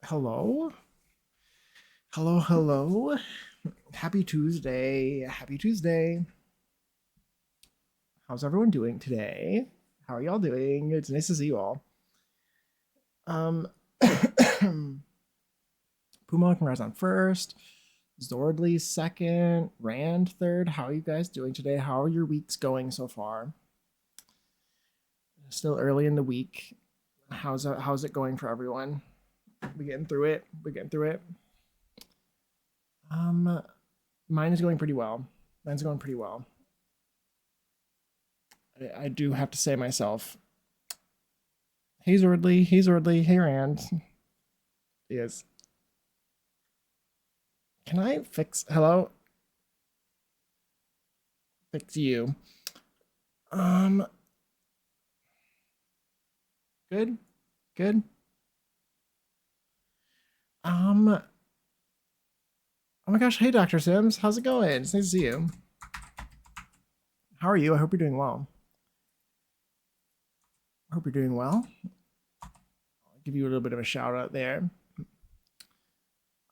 Hello? Hello, hello. Happy Tuesday. Happy Tuesday. How's everyone doing today? How are y'all doing? It's nice to see you all. Um Puma, congrats on first. Zordley second. Rand third. How are you guys doing today? How are your weeks going so far? Still early in the week. How's it going for everyone? We getting through it? We getting through it? Um Mine is going pretty well. Mine's going pretty well. I do have to say myself. Hey Zordley, hey Zordley, hey Rand. Yes. Can I fix hello? Fix you. Um good? Good? Um oh my gosh, hey Dr. Sims, how's it going? It's nice to see you. How are you? I hope you're doing well. I hope you're doing well. I'll give you a little bit of a shout out there.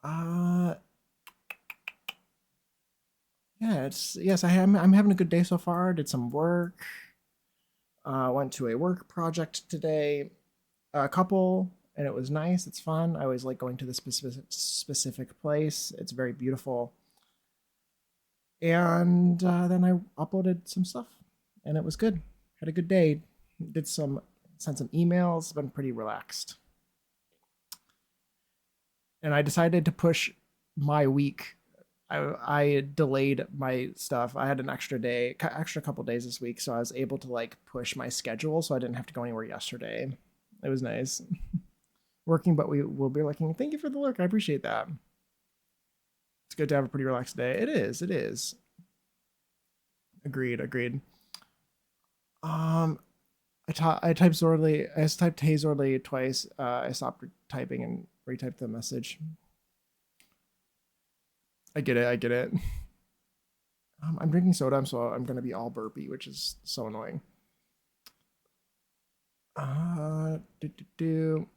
Uh yeah, it's yes, I'm having a good day so far. Did some work. Went to a work project today. A couple, and it was nice. It's fun. I always like going to the specific place. It's very beautiful. And then I uploaded some stuff, and it was good. Had a good day. Did some Sent some emails. Been pretty relaxed. And I decided to push my week. I delayed my stuff. I had an extra couple days this week, so I was able to like push my schedule, so I didn't have to go anywhere yesterday. It was nice working, but we will be working. Thank you for the lurk. I appreciate that. It's good to have a pretty relaxed day. It is. It is. Agreed. Agreed. Um, I typed Zordly. I typed Hey Zordly twice. I stopped typing and retyped the message. I get it. I get it. I'm drinking soda, so I'm gonna be all burpy, which is so annoying. Do do do.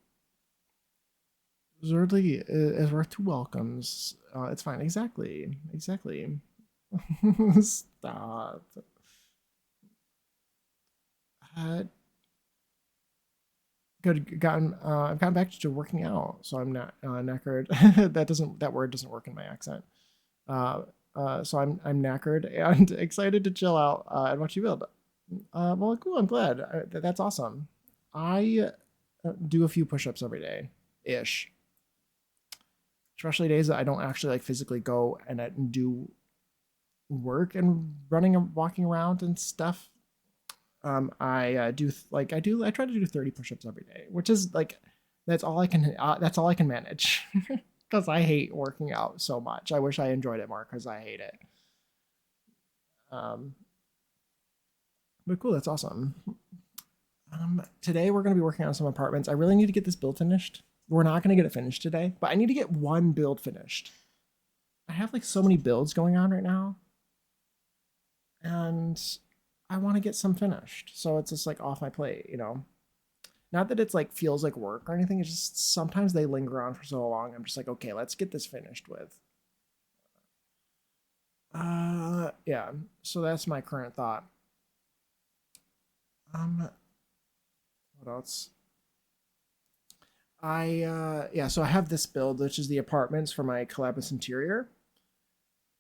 Zordly is worth two welcomes. It's fine. Exactly. Exactly. Stop. Uh, Good. I've gotten back to working out, so I'm not knackered. That word doesn't work in my accent. Uh, so I'm knackered and excited to chill out and watch you build. Well, cool. I'm glad. That's awesome. I do a few push-ups every day, ish. Especially days that I don't actually like physically go and do work and running and walking around and stuff. I try to do 30 push-ups every day, which is like that's all I can manage. Because I hate working out so much. I wish I enjoyed it more because I hate it. Um, but cool, that's awesome. Today we're going to be working on some apartments. I really need to get this build finished. We're not going to get it finished today, but I need to get one build finished. I have like so many builds going on right now, and I want to get some finished. So it's just like off my plate, you know. Not that it's like feels like work or anything. It's just sometimes they linger on for so long. I'm just like, okay, let's get this finished with. Yeah. So that's my current thought. Um, what else? Yeah. So I have this build, which is the apartments for my Calabas interior.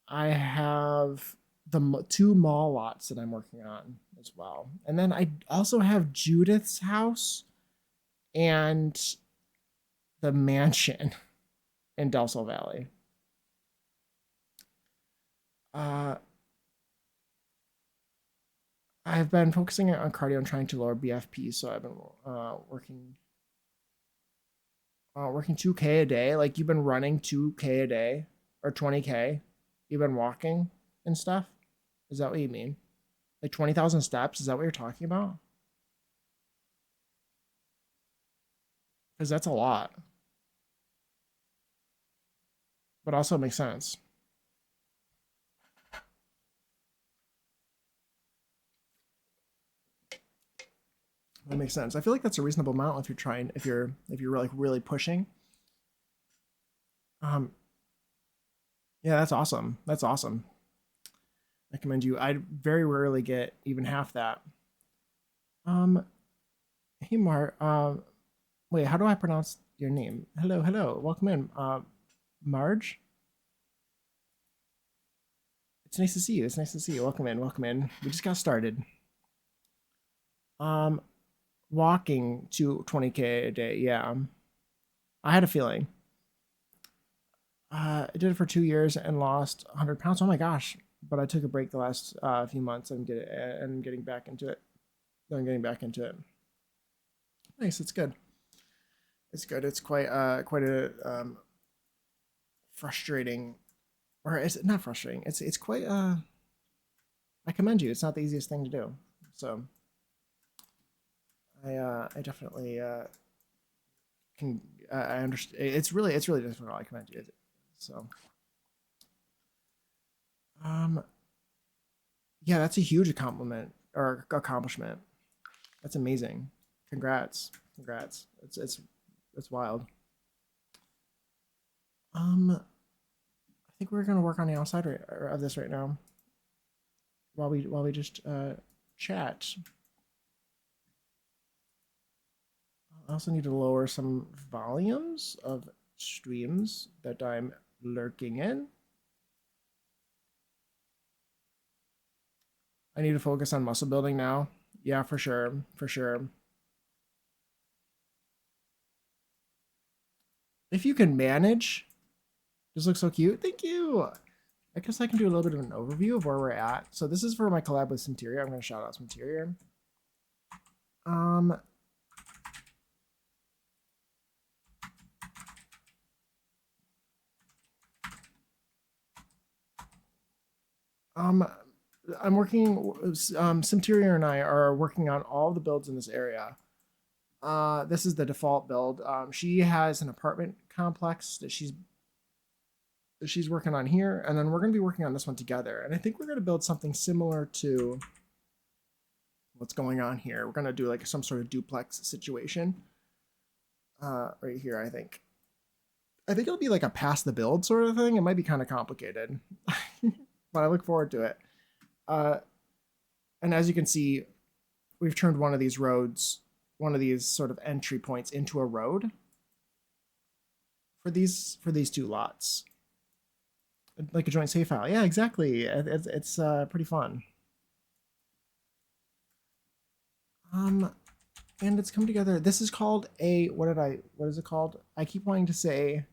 I have the two mall lots that I'm working on as well, and then I also have Judith's house and the mansion in Del Sol Valley. Uh, I've been focusing on cardio and trying to lower BFP, so I've been working 2K a day. Like you've been running 2K a day or 20K. You've been walking and stuff. Is that what you mean? Like 20,000 steps? Is that what you're talking about? Because that's a lot, but also it makes sense. That makes sense. I feel like that's a reasonable amount if you're like really pushing. Um, yeah, that's awesome. That's awesome. I commend you. I very rarely get even half that. Um, hey Mar, wait, how do I pronounce your name? Hello, hello, welcome in. Marge. It's nice to see you. It's nice to see you. Welcome in. Welcome in. We just got started. Um, walking to 20K a day. Yeah, I had a feeling. I did it for 2 years and lost 100 pounds. Oh my gosh! But I took a break the last few months and getting back into it. I'm getting back into it. Nice. It's good. It's good. It's quite a frustrating, or it's not frustrating. It's quite I commend you. It's not the easiest thing to do. So I definitely can I understand. It's really difficult. I commend you. So um yeah, that's a huge compliment or accomplishment. That's amazing. Congrats. Congrats. It's wild. I think we're gonna work on the outside of this right now while we just chat. I also need to lower some volumes of streams that I'm lurking in. I need to focus on muscle building now. Yeah, for sure, for sure. If you can manage, this looks so cute. Thank you. I guess I can do a little bit of an overview of where we're at. So this is for my collab with Interior. I'm going to shout out Interior. Um, um, I'm working. Simterior and I are working on all the builds in this area. This is the default build. She has an apartment complex that she's working on here, and then we're going to be working on this one together. And I think we're going to build something similar to what's going on here. We're going to do like some sort of duplex situation right here. I think it'll be like a pass the build sort of thing. It might be kind of complicated, but I look forward to it. And as you can see, we've turned one of these sort of entry points into a road for these two lots, like a joint save file. Yeah, exactly. It's pretty fun. And it's come together. This is called what is it called? I keep wanting to say,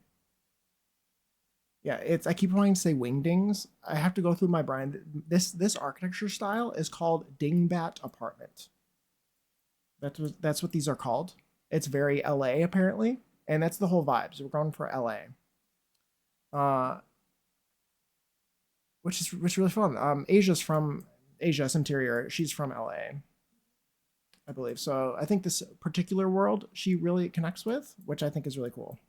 yeah, I keep wanting to say wingdings. I have to go through my brain. This architecture style is called Dingbat apartment. That's what these are called. It's very LA apparently, and that's the whole vibe. So we're going for LA. Which is really fun. Asia's from Asia's interior. She's from LA, I believe. So I think this particular world she really connects with, which I think is really cool.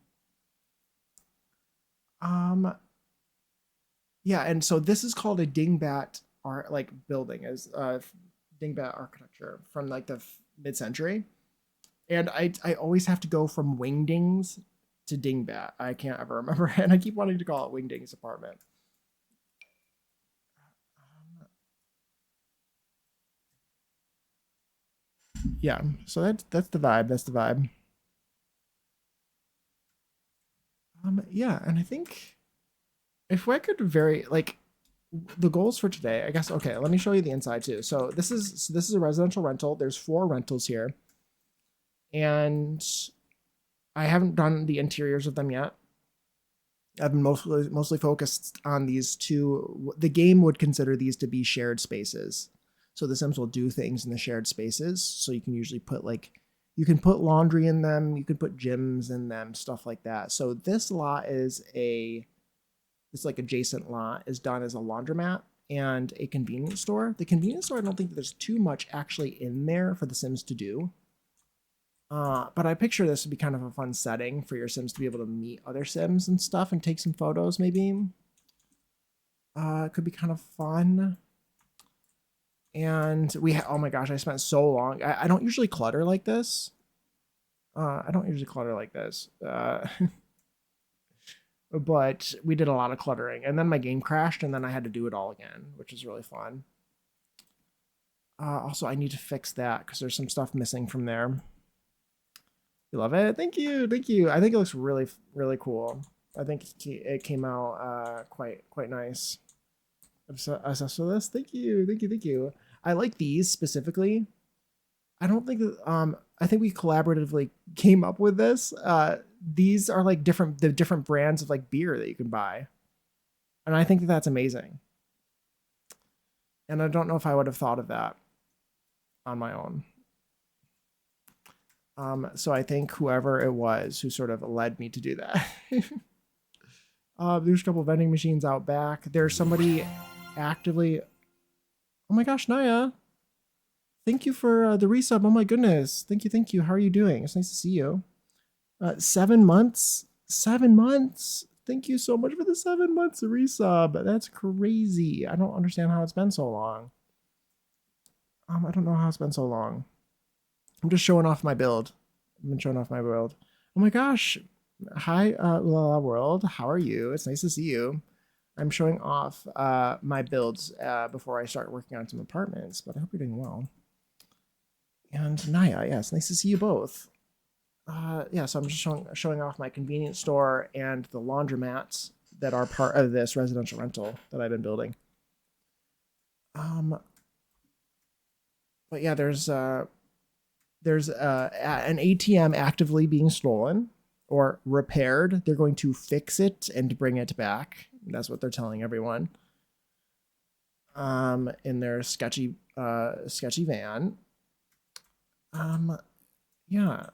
Yeah, and so this is called a dingbat art like building as dingbat architecture from like the mid-century. And I always have to go from wingdings to dingbat. I can't ever remember, and I keep wanting to call it wingdings apartment. Yeah, so that's the vibe. That's the vibe. Yeah, and I think if I could vary like the goals for today, I guess. Okay, let me show you the inside too. So this is a residential rental. There's 4 rentals here, and I haven't done the interiors of them yet. I've been mostly focused on these two. The game would consider these to be shared spaces. So the Sims will do things in the shared spaces. So you can usually put you can put laundry in them, you can put gyms in them, stuff like that. So this lot this like adjacent lot is done as a laundromat and a convenience store. The convenience store, I don't think that there's too much actually in there for the Sims to do. But I picture this would be kind of a fun setting for your Sims to be able to meet other Sims and stuff and take some photos maybe. It could be kind of fun. And oh my gosh, I spent so long. I don't usually clutter like this. I don't usually clutter like this. but we did a lot of cluttering, and then my game crashed, and then I had to do it all again, which is really fun. Also, I need to fix that because there's some stuff missing from there. You love it? Thank you, thank you. I think it looks really, really cool. I think it came out quite nice. Obsessed with this. Thank you, thank you, thank you. I like these specifically. I don't think that I think we collaboratively came up with this. These are like the different brands of like beer that you can buy, and I think that that's amazing. And I don't know if I would have thought of that on my own. So I think whoever it was who sort of led me to do that. There's a couple vending machines out back. There's somebody actively. Oh my gosh, Naya! Thank you for the resub. Oh my goodness, thank you, thank you. How are you doing? It's nice to see you. 7 months. 7 months. Thank you so much for the 7 months of resub. That's crazy. I don't understand how it's been so long. I don't know how it's been so long. I'm just showing off my build. I've been showing off my build. Oh my gosh. Hi, Ulala World. How are you? It's nice to see you. I'm showing off my builds before I start working on some apartments, but I hope you're doing well. And Naya, yes, nice to see you both. Yeah, so I'm just showing off my convenience store and the laundromats that are part of this residential rental that I've been building. But yeah, there's an ATM actively being stolen or repaired. They're going to fix it and bring it back. That's what they're telling everyone. In their sketchy van. Yeah.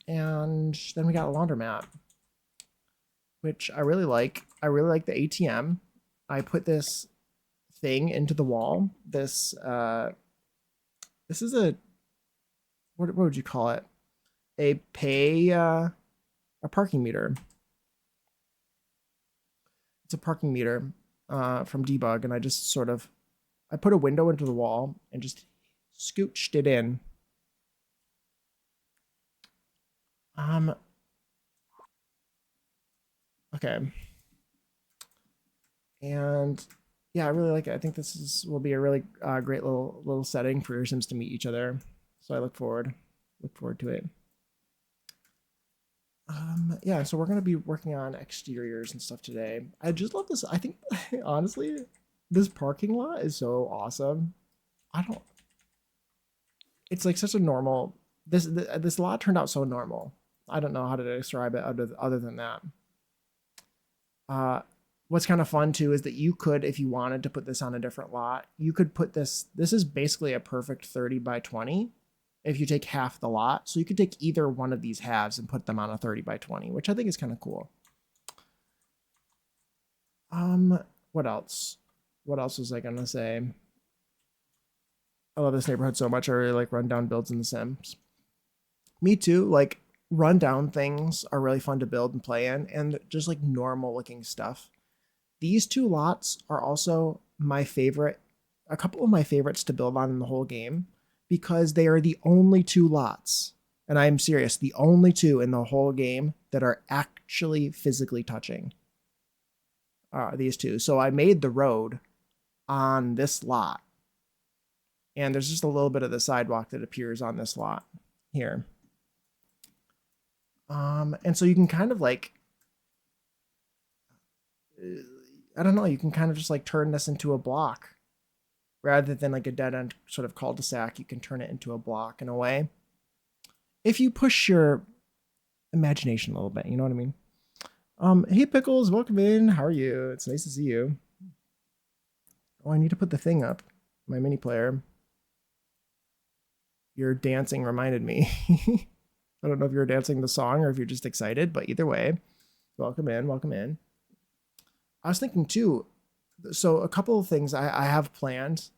And then we got a laundromat, which I really like. I really like the ATM. I put this thing into the wall. This is a, what would you call it? A parking meter. It's a parking meter from Debug, and I just I put a window into the wall and just scooched it in. Okay. And yeah, I really like it. I think this will be a really great little setting for your Sims to meet each other. So I look forward to it. Yeah, so we're gonna be working on exteriors and stuff today. I just love this. I think honestly, this parking lot is so awesome. It's like such a normal. This lot turned out so normal. I don't know how to describe it other than that. What's kind of fun too is that you could, if you wanted to put this on a different lot, you could put this. This is basically a perfect 30 by 20 if you take half the lot. So you could take either one of these halves and put them on a 30 by 20, which I think is kind of cool. What else? What else was I gonna say? I love this neighborhood so much. I really like rundown builds in The Sims. Me too. Like rundown things are really fun to build and play in, and just like normal looking stuff. These two lots are also my favorite, a couple of my favorites to build on in the whole game, because they are the only two lots, and I'm serious, the only two in the whole game that are actually physically touching. These two. So I made the road on this lot, and there's just a little bit of the sidewalk that appears on this lot here. And so you can kind of like, I don't know, you can kind of just like turn this into a block rather than like a dead end sort of cul-de-sac. You can turn it into a block in a way if you push your imagination a little bit, you know what I mean? Hey Pickles, welcome in. How are you? It's nice to see you. Oh, I need to put the thing up, my mini player. Your dancing reminded me. I don't know if you're dancing the song or if you're just excited, but either way, welcome in, welcome in. I was thinking too, so a couple of things I have planned.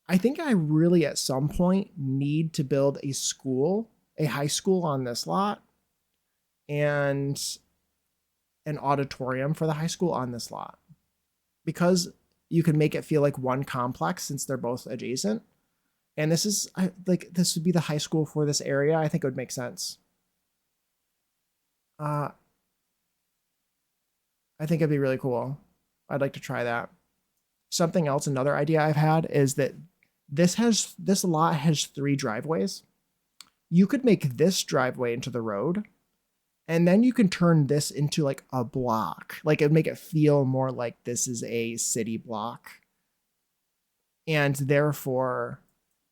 I think I really at some point need to build a school, a high school on this lot, and an auditorium for the high school on this lot, because you can make it feel like one complex since they're both adjacent. And this is like, this would be the high school for this area. I think it would make sense. I I think it'd be really cool. I'd like to try that. Something else, another idea I've had is that this lot has 3 driveways. You could make this driveway into the road, and then you can turn this into like a block. Like it'd make it feel more like this is a city block. And therefore,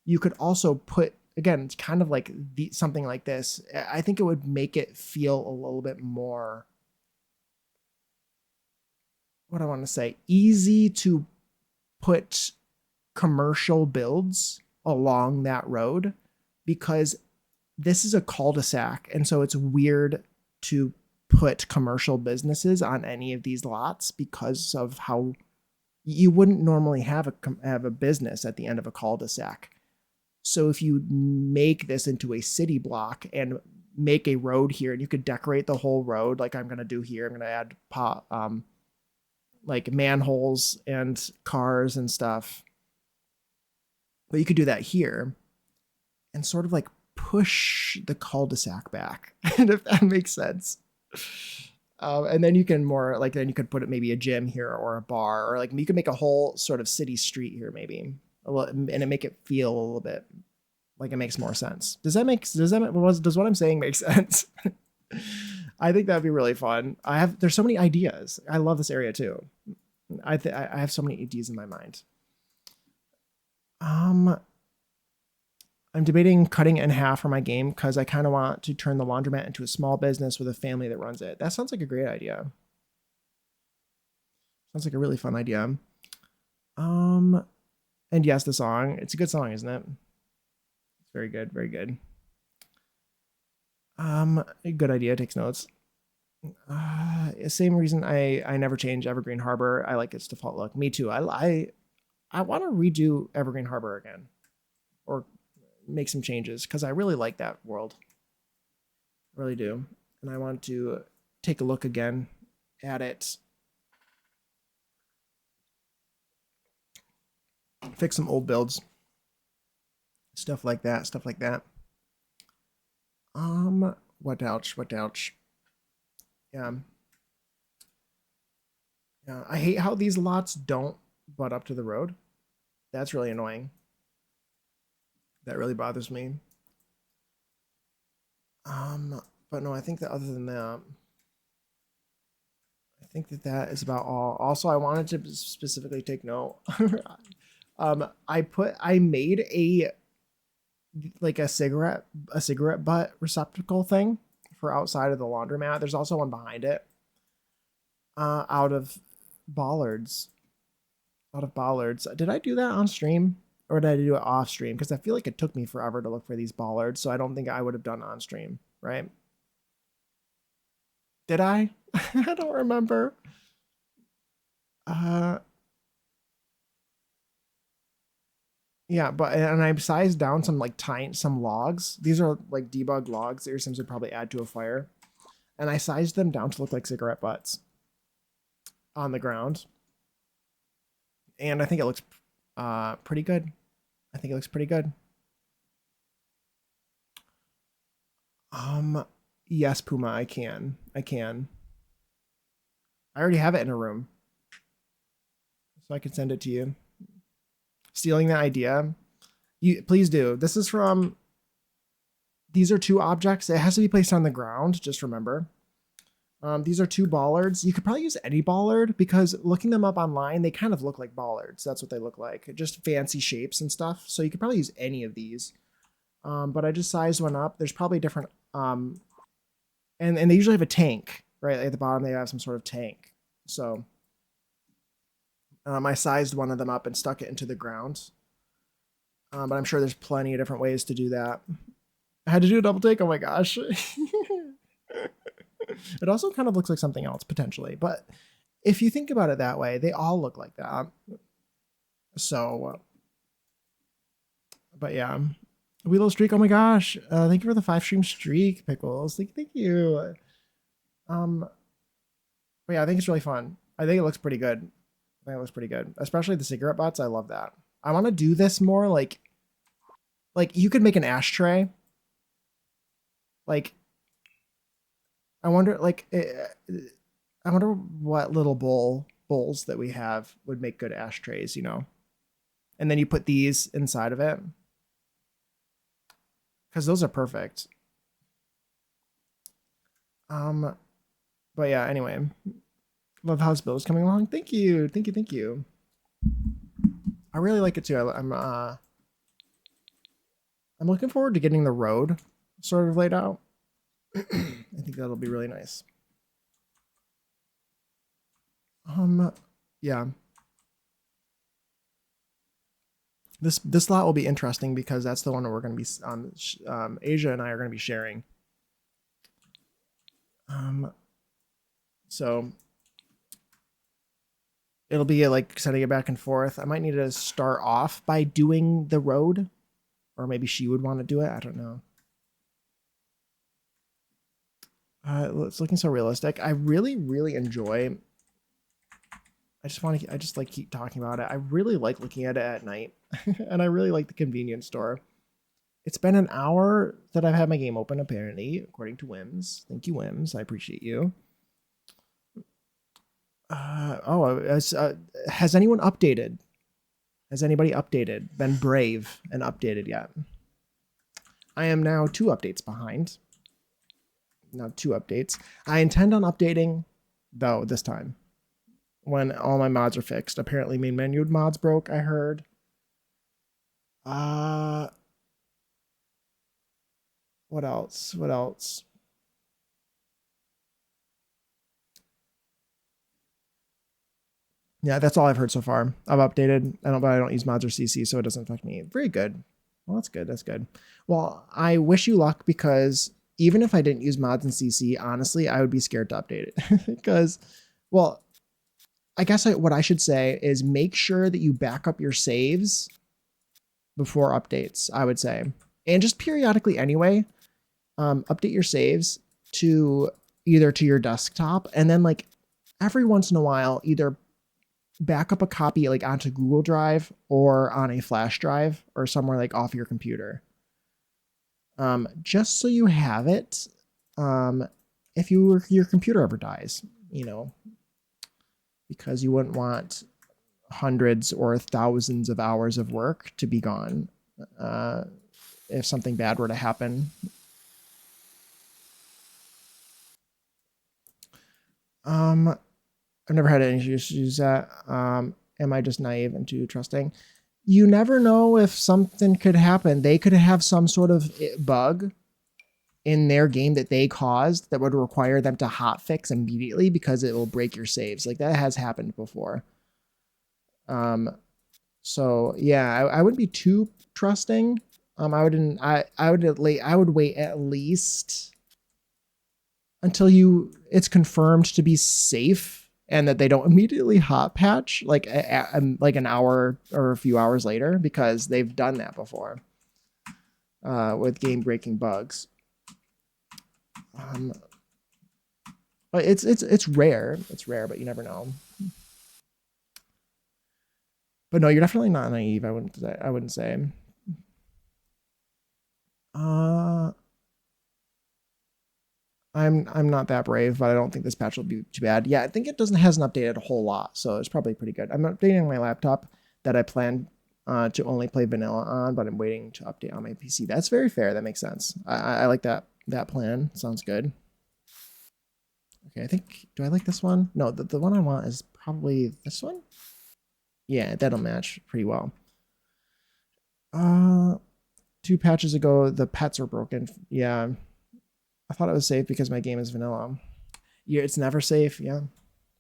you could also put, again, it's kind of like something like this. I think it would make it feel a little bit more, what I want to say, easy to put commercial builds along that road, because this is a cul-de-sac, and so it's weird to put commercial businesses on any of these lots because of how you wouldn't normally have a business at the end of a cul-de-sac. So if you make this into a city block and make a road here, and you could decorate the whole road like I'm going to do here. I'm going to add like manholes and cars and stuff. But you could do that here and sort of like push the cul-de-sac back, if that makes sense. And then you can then you could put it maybe a gym here or a bar, or like you could make a whole sort of city street here maybe, and it make it feel a little bit like it makes more sense. Does what I'm saying make sense? I think that'd be really fun. There's so many ideas. I love this area too. I have so many ideas in my mind. I'm debating cutting it in half for my game because I kind of want to turn the laundromat into a small business with a family that runs it. That sounds like a great idea. Sounds like a really fun idea. And yes, the song. It's a good song, isn't it? It's very good, very good. Good idea. Takes notes. Same reason I never change Evergreen Harbor. I like its default look. Me too. I want to redo Evergreen Harbor again, or make some changes, because I really like that world. I really do. And I want to take a look again at it. Fix some old builds. Stuff like that. Stuff like that. What else? What else? Yeah. Yeah. I hate how these lots don't butt up to the road. That's really annoying. That really bothers me. But no, I think that other than that, I think that is about all. Also, I wanted to specifically take note. I made like a cigarette butt receptacle thing for outside of the laundromat. There's also one behind it. Out of bollards. Did I do that on stream? Or did I do it off stream? Because I feel like it took me forever to look for these bollards, so I don't think I would have done on stream, right? Did I? I don't remember. Yeah, and I sized down some like some logs. These are like debug logs that your Sims would probably add to a fire. And I sized them down to look like cigarette butts on the ground. And I think it looks pretty good. I think it looks pretty good. Yes, Puma, I can. I already have it in a room, so I can send it to you. Stealing the idea. Please do. This is from, these are 2 objects. It has to be placed on the ground, just remember. These are 2 bollards. You could probably use any bollard, because looking them up online, they kind of look like bollards. That's what they look like. Just fancy shapes and stuff. So you could probably use any of these. But I just sized one up. There's probably different, and they usually have a tank, right? At the bottom, they have some sort of tank. So I sized one of them up and stuck it into the ground. But I'm sure there's plenty of different ways to do that. I had to do a double take. Oh my gosh. It also kind of looks like something else potentially, but if you think about it that way, they all look like that. So, but yeah, Wheelo streak. Oh my gosh. Thank you for the 5 stream streak, Pickles. Thank you. But yeah, I think it's really fun. I think it looks pretty good. I think it looks pretty good, especially the cigarette butts. I love that. I want to do this more like you could make an ashtray. Like, I wonder, like, I wonder what little bowls that we have would make good ashtrays, you know. And then you put these inside of it because those are perfect. Um, but yeah, anyway, love how this build is coming along. Thank you, thank you, thank you. I really like it too. I'm looking forward to getting the road sort of laid out. I think that'll be really nice. Yeah. This lot will be interesting because that's the one that we're going to be Asia and I are going to be sharing. So it'll be like sending it back and forth. I might need to start off by doing the road, or maybe she would want to do it. I don't know. It's looking so realistic. I really, really enjoy. I just like keep talking about it. I really like looking at it at night, and I really like the convenience store. It's been an hour that I've had my game open, apparently, according to Wims. Thank you, Wims. I appreciate you. Has anyone updated? Has anybody updated? Been brave and updated yet? I am now 2 updates behind. Now 2 updates. I intend on updating, though, this time. When all my mods are fixed. Apparently main menu mods broke, I heard. What else? What else? Yeah, that's all I've heard so far. I've updated. But I don't use mods or CC, so it doesn't affect me. Very good. Well, that's good. That's good. Well, I wish you luck because even if I didn't use mods and CC, honestly, I would be scared to update it because, well, I guess what I should say is make sure that you back up your saves before updates, I would say. And just periodically anyway, update your saves to either to your desktop and then like every once in a while, either back up a copy like onto Google Drive or on a flash drive or somewhere like off your computer. Just so you have it. If your computer ever dies, you know, because you wouldn't want hundreds or thousands of hours of work to be gone if something bad were to happen. I've never had any issues that. Am I just naive and too trusting? You never know if something could happen. They could have some sort of bug in their game that they caused that would require them to hotfix immediately because it will break your saves. Like that has happened before. So yeah, I wouldn't be too trusting. I would wait at least until it's confirmed to be safe and that they don't immediately hot patch like an hour or a few hours later because they've done that before with game breaking bugs. But it's rare. It's rare, but you never know. But no, you're definitely not naive. I wouldn't say. I'm not that brave, but I don't think this patch will be too bad. Yeah, I think it hasn't updated a whole lot, so it's probably pretty good. I'm updating my laptop that I plan to only play vanilla on, but I'm waiting to update on my PC. That's very fair. That makes sense. I like that plan. Sounds good. Okay, I think, do I like this one? No, the one I want is probably this one. Yeah, that'll match pretty well. 2 patches ago, the pets were broken. Yeah, I thought it was safe because my game is vanilla. Yeah, it's never safe. Yeah,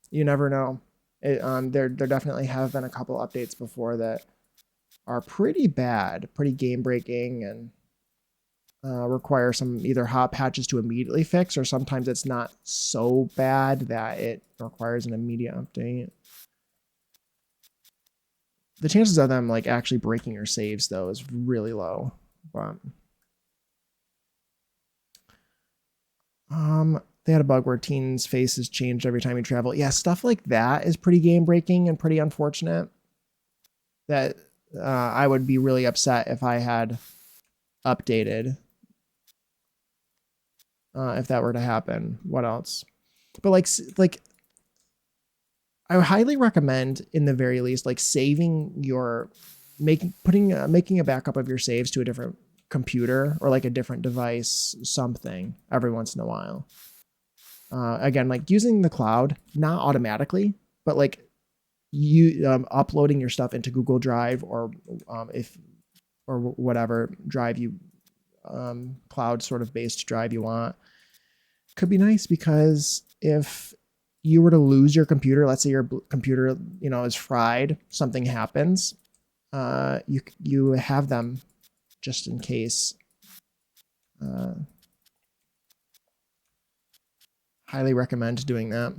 you never know. There definitely have been a couple updates before that are pretty bad, pretty game breaking, and require some either hot patches to immediately fix, or sometimes it's not so bad that it requires an immediate update. The chances of them like actually breaking your saves though is really low. But they had a bug where teens' faces changed every time you travel. Yeah, stuff like that is pretty game breaking and pretty unfortunate. That I would be really upset if I had updated. If that were to happen. What else? But like I would highly recommend, in the very least, like saving your making a backup of your saves to a different computer or like a different device, something every once in a while. Again, like using the cloud, not automatically, but like you uploading your stuff into Google Drive or if or whatever drive you cloud sort of based drive you want could be nice, because if you were to lose your computer, let's say your computer, is fried, something happens, you have them just in case. Highly recommend doing that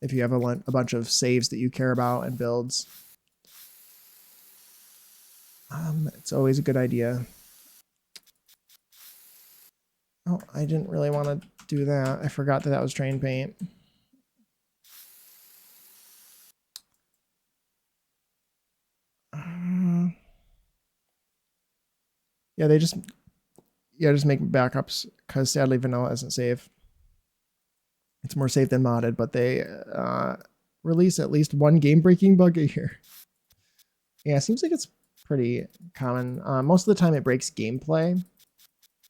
if you have a bunch of saves that you care about and builds. It's always a good idea. Oh, I didn't really want to do that. I forgot that was train paint. Yeah, just make backups, because sadly vanilla isn't safe. It's more safe than modded, but they release at least one game-breaking bug a year. Yeah, it seems like it's pretty common. Most of the time it breaks gameplay,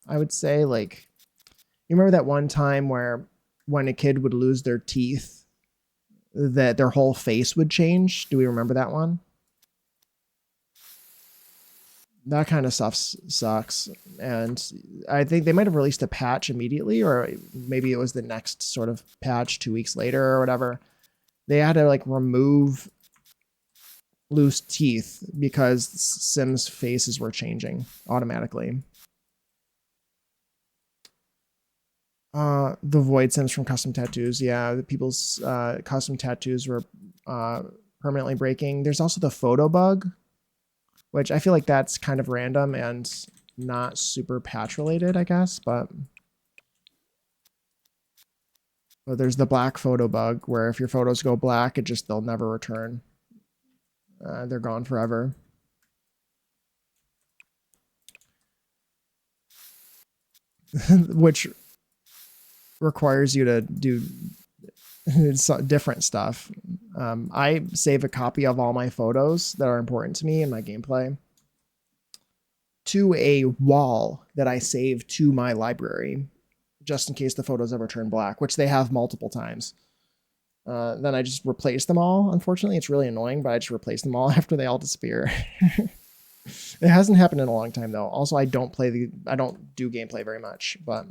I would say. Like, you remember that one time where when a kid would lose their teeth, that their whole face would change? Do we remember that one? That kind of stuff sucks. And I think they might have released a patch immediately, or maybe it was the next sort of patch 2 weeks later or whatever. They had to like remove loose teeth because Sims faces were changing automatically. The void Sims from custom tattoos. Yeah, the people's custom tattoos were permanently breaking. There's also the photo bug, which I feel like that's kind of random and not super patch related, I guess, but there's the black photo bug where if your photos go black, they'll never return. They're gone forever. Which requires you to do different stuff. I save a copy of all my photos that are important to me in my gameplay to a wall that I save to my library, just in case the photos ever turn black, which they have multiple times. Then I just replace them all. Unfortunately, it's really annoying, but I just replace them all after they all disappear. It hasn't happened in a long time though. Also, I don't do gameplay very much, but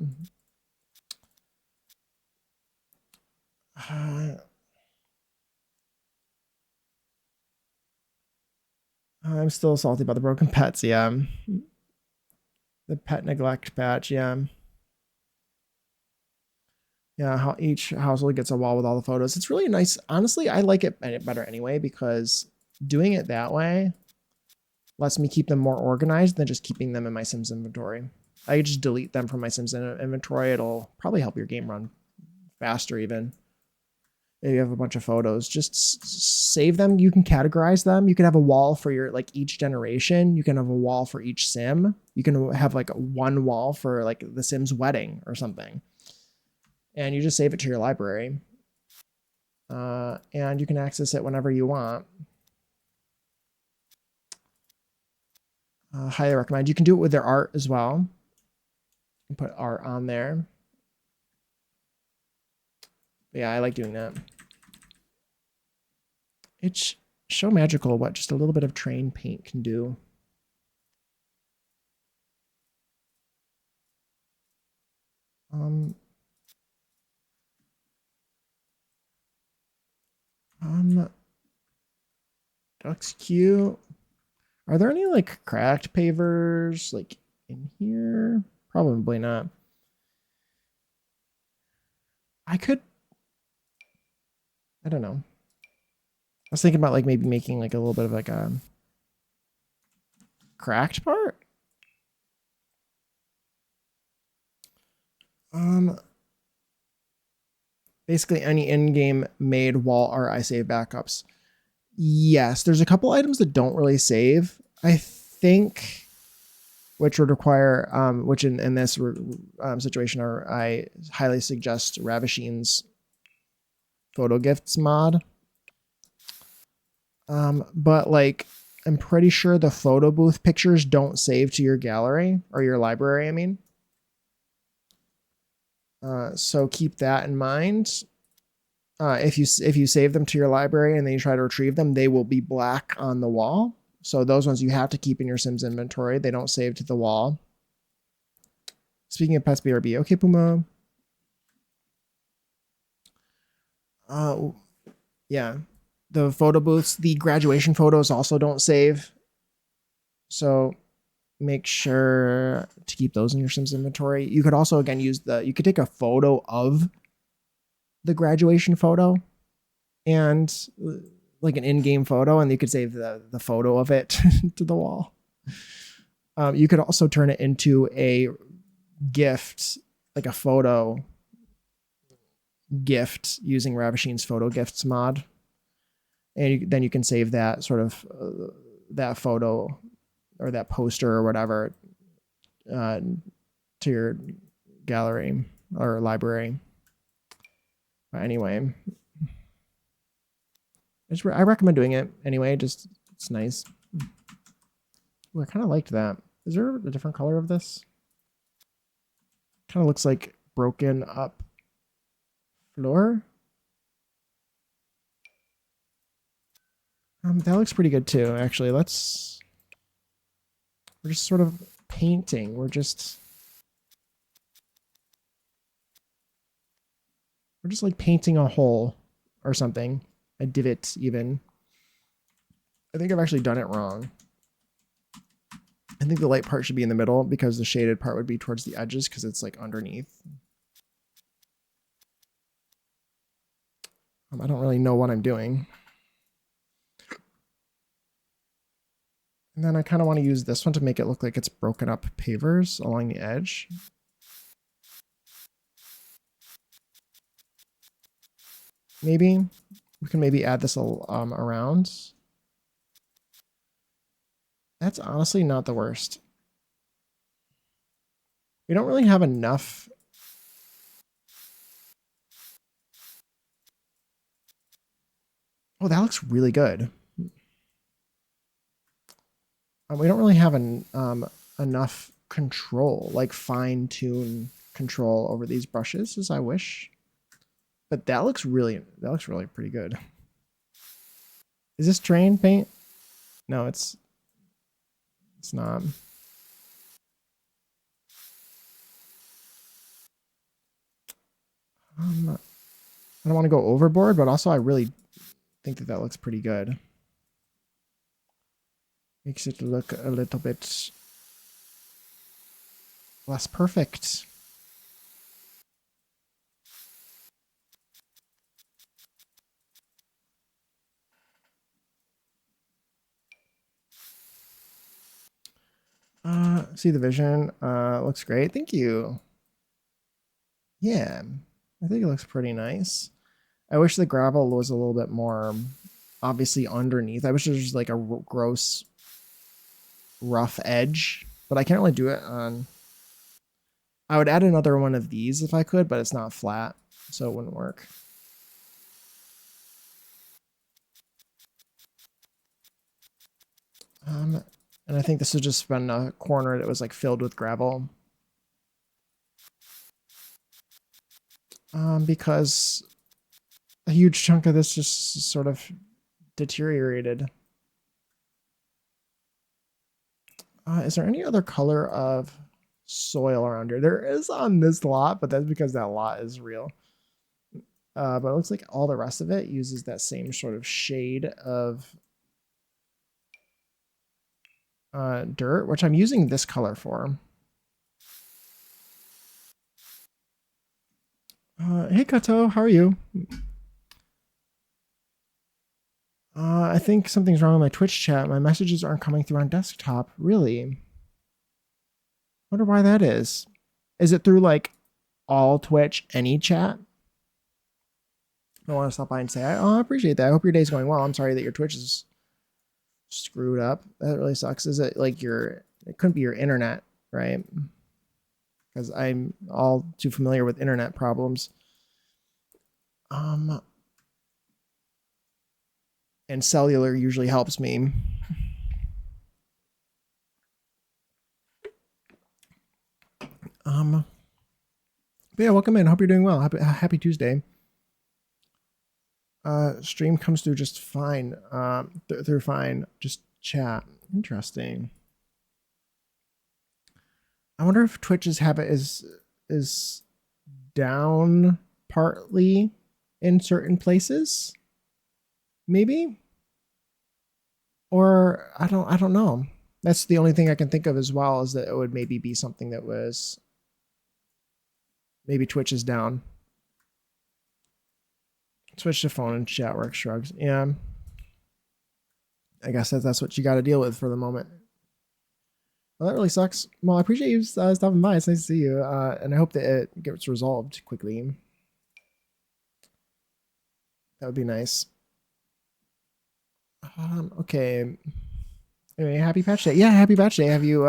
I'm still salty about the broken pets. Yeah. The pet neglect patch. Yeah. Yeah. How each household gets a wall with all the photos. It's really nice. Honestly, I like it better anyway, because doing it that way lets me keep them more organized than just keeping them in my Sims inventory. I just delete them from my Sims inventory. It'll probably help your game run faster even. If you have a bunch of photos, just save them. You can categorize them. You can have a wall for your like each generation. You can have a wall for each sim. You can have like one wall for like the Sim's wedding or something. And you just save it to your library. And you can access it whenever you want. Highly recommend. You can do it with their art as well. You can put art on there. But yeah, I like doing that. It's so magical what just a little bit of train paint can do. Duck's cute. Are there any like cracked pavers like in here? Probably not. I don't know. I was thinking about like maybe making like a little bit of like a cracked part. Basically any in-game made wall art I save backups. Yes, there's a couple items that don't really save, I think, which would require, which in this situation I highly suggest Ravishine's photo gifts mod. But like, I'm pretty sure the photo booth pictures don't save to your gallery or your library, I mean. So keep that in mind. If you save them to your library and then you try to retrieve them, they will be black on the wall. So those ones you have to keep in your Sims inventory. They don't save to the wall. Speaking of pets, BRB. Okay, Puma. Yeah. The photo booths, the graduation photos also don't save. So make sure to keep those in your Sims inventory. You could also, again, you could take a photo of the graduation photo and like an in-game photo, and you could save the photo of it to the wall. You could also turn it into a gift, like a photo gift using Ravishing's photo gifts mod. And then you can save that sort of that photo or that poster or whatever to your gallery or library. But anyway, I recommend doing it anyway. Just it's nice. Ooh, I kind of liked that. Is there a different color of this? Kind of looks like broken up floor. That looks pretty good too, actually. We're just sort of painting. We're just like painting a hole or something. A divot even. I think I've actually done it wrong. I think the light part should be in the middle because the shaded part would be towards the edges because it's like underneath. I don't really know what I'm doing. And then I kind of want to use this one to make it look like it's broken up pavers along the edge. Maybe we can maybe add this around. That's honestly not the worst. We don't really have enough. Oh, that looks really good. We don't really have enough control, like fine-tune control over these brushes as I wish. But that looks really pretty good. Is this terrain paint? No, it's not. I don't want to go overboard, but also I really think that looks pretty good. Makes it look a little bit less perfect. See the vision. Looks great. Thank you. Yeah, I think it looks pretty nice. I wish the gravel was a little bit more obviously underneath. I wish there was like a gross rough edge, but I can't really do it on. I would add another one of these if I could, but it's not flat, so it wouldn't work. And I think this has just been a corner that was like filled with gravel. Because a huge chunk of this just sort of deteriorated. Is there any other color of soil around here? There is on this lot, but that's because that lot is real. But it looks like all the rest of it uses that same sort of shade of dirt, which I'm using this color for. Hey Kato, how are you? I think something's wrong with my Twitch chat. My messages aren't coming through on desktop. Really? Wonder why that is. Is it through like all Twitch, any chat? I want to stop by and say, I appreciate that. I hope your day's going well. I'm sorry that your Twitch is screwed up. That really sucks. Is it like it couldn't be your internet, right? Because I'm all too familiar with internet problems. and cellular usually helps me. But yeah, welcome in. Hope you're doing well. Happy Tuesday. Stream comes through just fine. Through fine. Just chat. Interesting. I wonder if Twitch's habit is down partly in certain places. Maybe. Or I don't know. That's the only thing I can think of as well, is that it would maybe be something that was maybe Twitch is down. Switch to phone and chat work, shrugs. Yeah. I guess that's what you got to deal with for the moment. Well, that really sucks. Well, I appreciate you stopping by. It's nice to see you. And I hope that it gets resolved quickly. That would be nice. Okay. Anyway, happy patch day. Yeah, happy patch day. Have you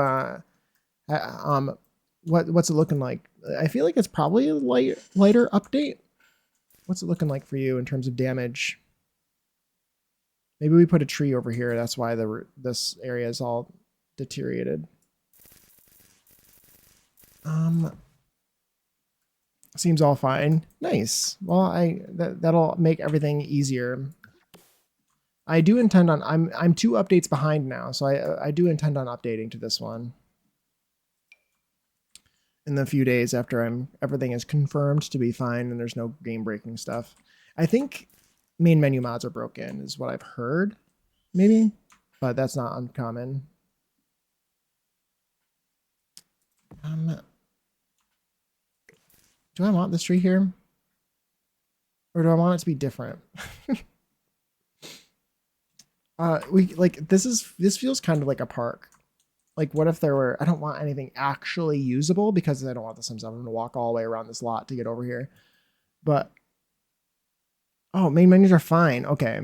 what's it looking like? I feel like it's probably a lighter update. What's it looking like for you in terms of damage? Maybe we put a tree over here. That's why this area is all deteriorated. Seems all fine. Nice. Well, that'll make everything easier. I do intend on I'm 2 updates behind now, so I do intend on updating to this one in the few days after everything is confirmed to be fine and there's no game breaking stuff. I think main menu mods are broken is what I've heard, maybe, but that's not uncommon. Do I want this tree here? Or do I want it to be different? This feels kind of like a park. Like, what if there were, I don't want anything actually usable because I don't want the Sims 7 to walk all the way around this lot to get over here. But, oh, main menus are fine. Okay.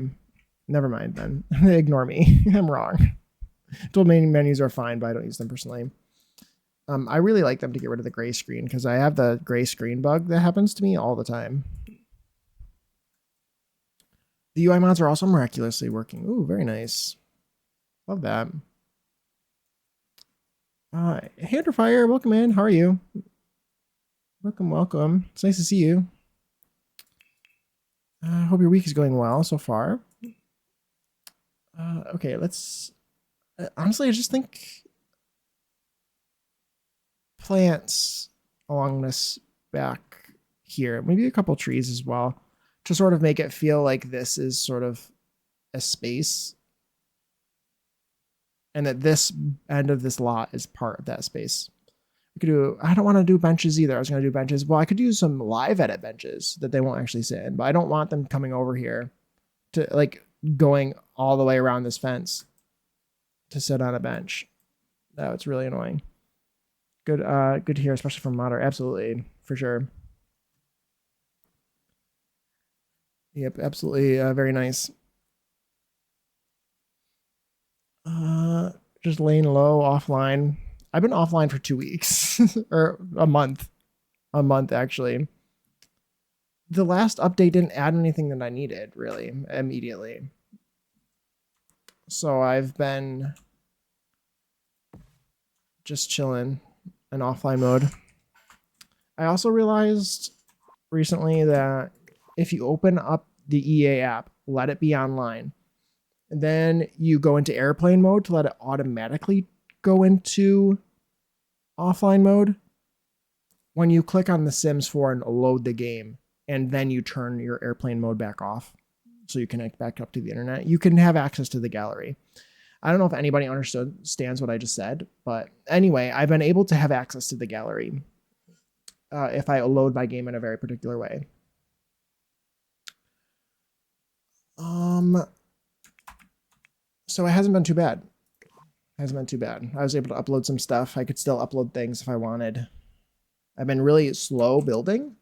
Never mind then. Ignore me. I'm wrong. Told main menus are fine, but I don't use them personally. I really like them to get rid of the gray screen because I have the gray screen bug that happens to me all the time. The UI mods are also miraculously working. Ooh, very nice. Love that. Handerfire, welcome in. How are you? Welcome. It's nice to see you. Hope your week is going well so far. Okay, let's... honestly, I just think plants along this back here. Maybe a couple trees as well to sort of make it feel like this is sort of a space and that this end of this lot is part of that space. We could do, I don't want to do benches either. I was going to do benches. Well, I could do some live edit benches that they won't actually sit in, but I don't want them coming over here to like going all the way around this fence to sit on a bench. Oh, it's really annoying. Good to hear, especially from modder. Absolutely, for sure. Yep, absolutely, very nice. Just laying low, offline. I've been offline for 2 weeks or a month actually. The last update didn't add anything that I needed really immediately. So I've been just chilling in offline mode. I also realized recently that if you open up the EA app, let it be online, and then you go into airplane mode to let it automatically go into offline mode. When you click on The Sims 4 and load the game, and then you turn your airplane mode back off so you connect back up to the internet, you can have access to the gallery. I don't know if anybody understands what I just said, but anyway, I've been able to have access to the gallery if I load my game in a very particular way. So it hasn't been too bad. I was able to upload some stuff. I could still upload things if I wanted. I've been really slow building,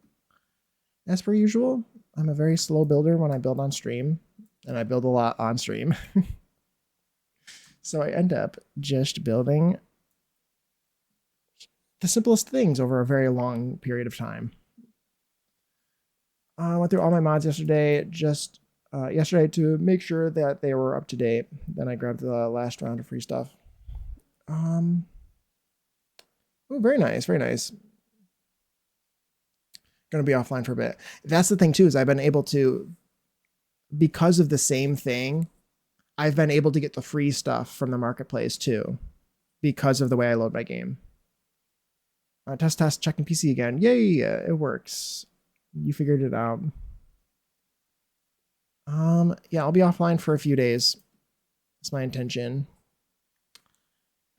as per usual. I'm a very slow builder when I build on stream, and I build a lot on stream. So I end up just building the simplest things over a very long period of time. I went through all my mods yesterday. Just yesterday to make sure that they were up to date. Then I grabbed the last round of free stuff. Oh, very nice, very nice. Going to be offline for a bit. That's the thing too, is I've been able to, because of the same thing, I've been able to get the free stuff from the marketplace too, because of the way I load my game. Test, checking PC again. Yay, it works. You figured it out. Yeah, I'll be offline for a few days. That's my intention.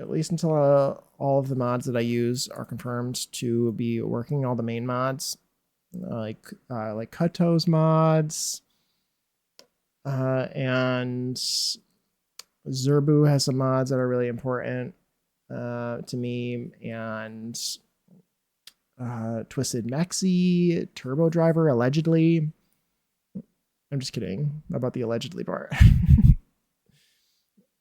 At least until all of the mods that I use are confirmed to be working, all the main mods. Like Kato's mods. And Zerbu has some mods that are really important to me, and Twisted Mexi, Turbo Driver, allegedly. I'm just kidding about the allegedly part.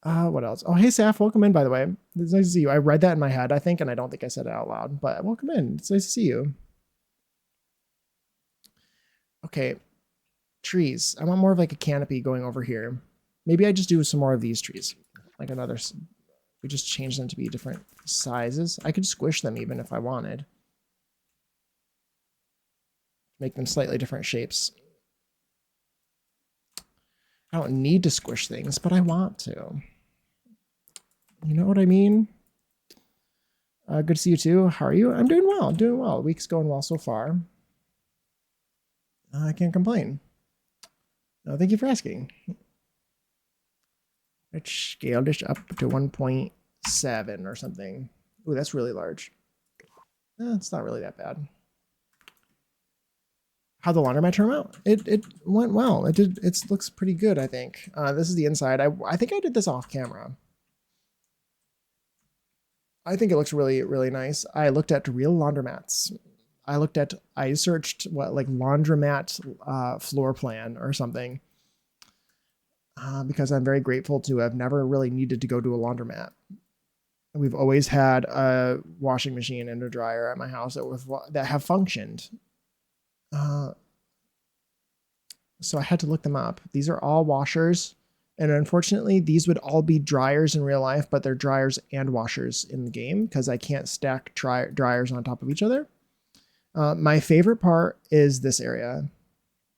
What else? Oh, hey, Saf, welcome in, by the way. It's nice to see you. I read that in my head, I think, and I don't think I said it out loud, but welcome in. It's nice to see you. Okay, trees. I want more of like a canopy going over here. Maybe I just do some more of these trees. Like another, we just change them to be different sizes. I could squish them even if I wanted. Make them slightly different shapes. I don't need to squish things, but I want to. You know what I mean? Good to see you too. How are you? I'm doing well. I'm doing well. The week's going well so far. I can't complain. No, thank you for asking. Let's scale this up to 1.7 or something. Ooh, that's really large. It's not really that bad. How'd the laundromat turn out? It went well. It did. It looks pretty good, I think. This is the inside. I think I did this off camera. I think it looks really, really nice. I looked at real laundromats. I searched what, like laundromat floor plan or something. Because I'm very grateful to have never really needed to go to a laundromat. We've always had a washing machine and a dryer at my house that have functioned. So I had to look them up. These are all washers, and unfortunately these would all be dryers in real life, but they're dryers and washers in the game because I can't stack dryers on top of each other. My favorite part is this area,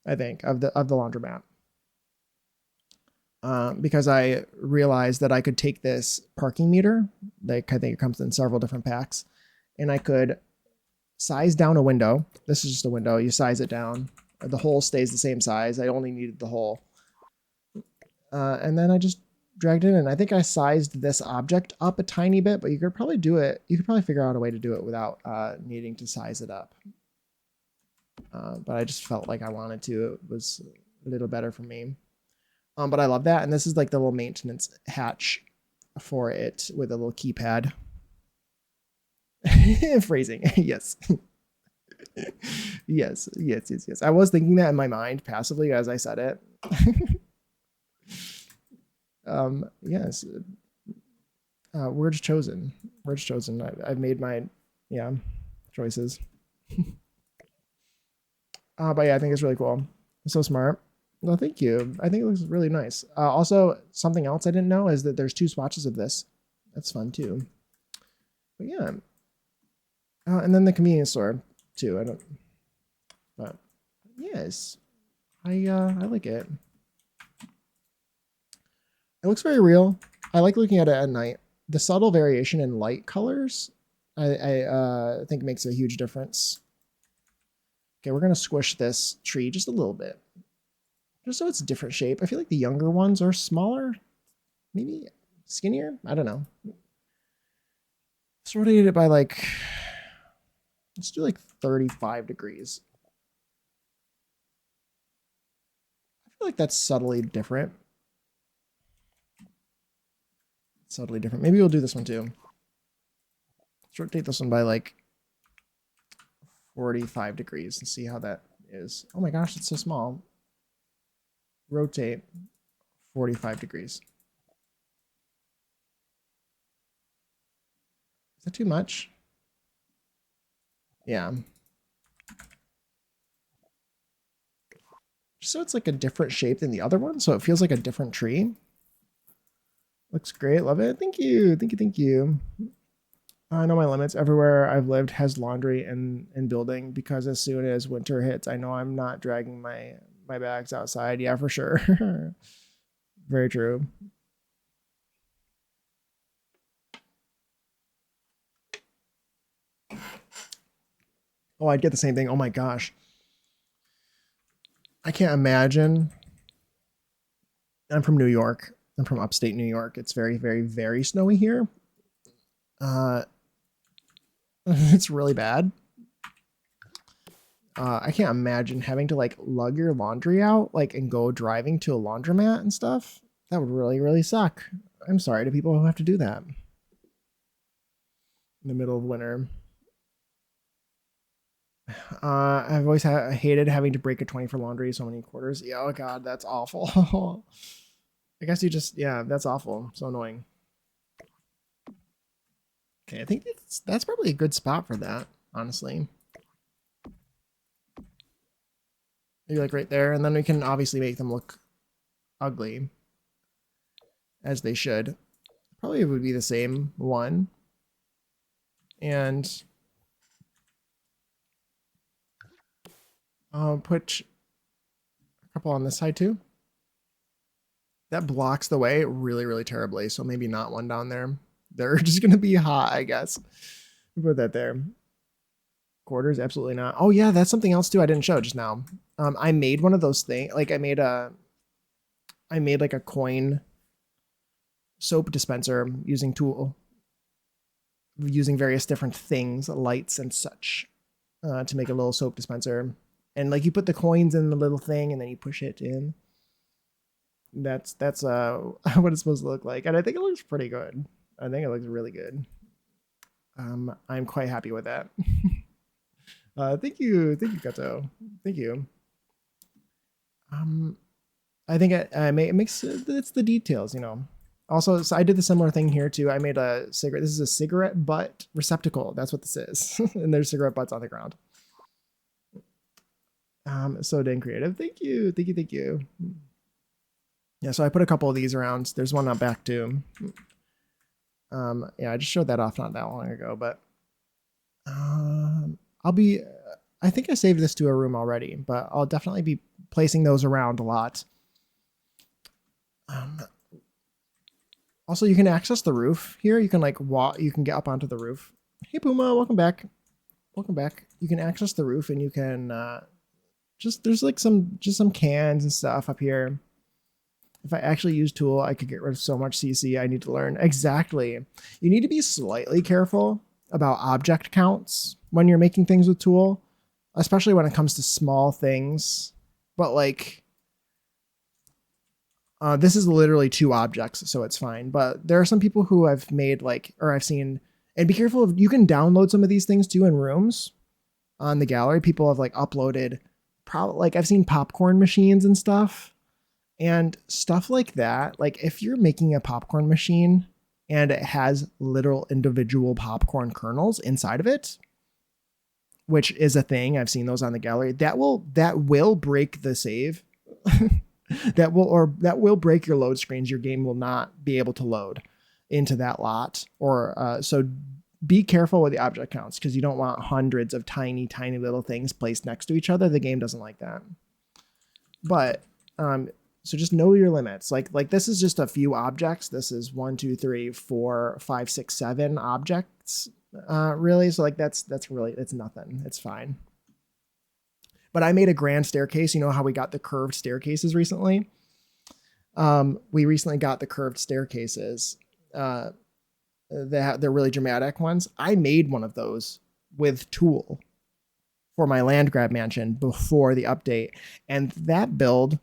I think, of the laundromat. Because I realized that I could take this parking meter, like I think it comes in several different packs, and I could size down a window. This is just a window. You size it down. The hole stays the same size. I only needed the hole. And then I just dragged it in. I think I sized this object up a tiny bit, but you could probably do it. You could probably figure out a way to do it without needing to size it up. But I just felt like I wanted to. It was a little better for me. But I love that. And this is like the little maintenance hatch for it with a little keypad. Phrasing. Yes. Yes. I was thinking that in my mind passively as I said it. Yes. Words chosen. I've made my choices. But yeah, I think it's really cool. It's so smart. Well, thank you. I think it looks really nice. Also, something else I didn't know is that there's 2 swatches of this. That's fun too. But yeah. And then the convenience store too. But yes, I like it. It looks very real. I like looking at it at night. The subtle variation in light colors, I think makes a huge difference. Okay, we're gonna squish this tree just a little bit. Just so it's a different shape. I feel like the younger ones are smaller, maybe skinnier. I don't know. Let's rotate it by like, let's do like 35 degrees. I feel like that's subtly different. Maybe we'll do this one too. Let's rotate this one by like 45 degrees and see how that is. Oh my gosh, it's so small. Rotate 45 degrees. Is that too much? Yeah. just so it's like a different shape than the other one, so it feels like a different tree. Looks great, love it. Thank you, thank you, thank you. I know my limits. Everywhere I've lived has laundry in building because as soon as winter hits, I know I'm not dragging my bags outside. Yeah, for sure. Very true. Oh, I'd get the same thing. Oh my gosh. I can't imagine. I'm from New York. I'm from upstate New York. It's very, very, very snowy here. Uh, it's really bad. I can't imagine having to like lug your laundry out, like, and go driving to a laundromat and stuff. That would really, really suck. I'm sorry to people who have to do that in the middle of winter. I've always hated having to break a 20 for laundry so many quarters. Yeah, oh god, that's awful. I guess you just, yeah, that's awful. So annoying. Okay, I think that's probably a good spot for that, honestly. Maybe like right there, and then we can obviously make them look ugly, as they should. Probably it would be the same one. And I'll put a couple on this side too. That blocks the way really, really terribly, so maybe not one down there. They're just gonna be hot, I guess. Put that there. Quarters, absolutely not. Oh yeah, that's something else too I didn't show just now. I made one of those things, like I made like a coin soap dispenser using using various different things, lights and such, to make a little soap dispenser. And like you put the coins in the little thing and then you push it in. That's what it's supposed to look like. And I think it looks pretty good. I think it looks really good. I'm quite happy with that. Thank you, Kato. Thank you. I think it makes it's the details, you know. Also, so I did the similar thing here too. I made a cigarette. This is a cigarette butt receptacle. That's what this is, and there's cigarette butts on the ground. So dang creative. Thank you, thank you, thank you. Yeah, so I put a couple of these around. There's one out back too. Yeah, I just showed that off not that long ago, but I think I saved this to a room already, but I'll definitely be placing those around a lot. Also, you can access the roof here. You can like walk. You can get up onto the roof. Hey, Puma, welcome back. Welcome back. You can access the roof, and you can there's like some cans and stuff up here. If I actually use tool, I could get rid of so much CC I need to learn. Exactly. You need to be slightly careful about object counts when you're making things with tool, especially when it comes to small things. But like, this is literally 2 objects, so it's fine. But there are some people who I've made like, or I've seen, and be careful if you can download some of these things too in rooms on the gallery. People have like uploaded, probably like I've seen popcorn machines and stuff. And stuff like that, like if you're making a popcorn machine and it has literal individual popcorn kernels inside of it, which is a thing, I've seen those on the gallery, that will break the save. that will break your load screens. Your game will not be able to load into that lot. Or so be careful with the object counts because you don't want hundreds of tiny, tiny little things placed next to each other. The game doesn't like that. But so just know your limits. Like this is just a few objects. This is 1, 2, 3, 4, 5, 6, 7 objects, really. So like that's really, it's nothing. It's fine. But I made a grand staircase. You know how we got the curved staircases recently? We recently got the curved staircases. They're really dramatic ones. I made one of those with tool for my land grab mansion before the update, and that build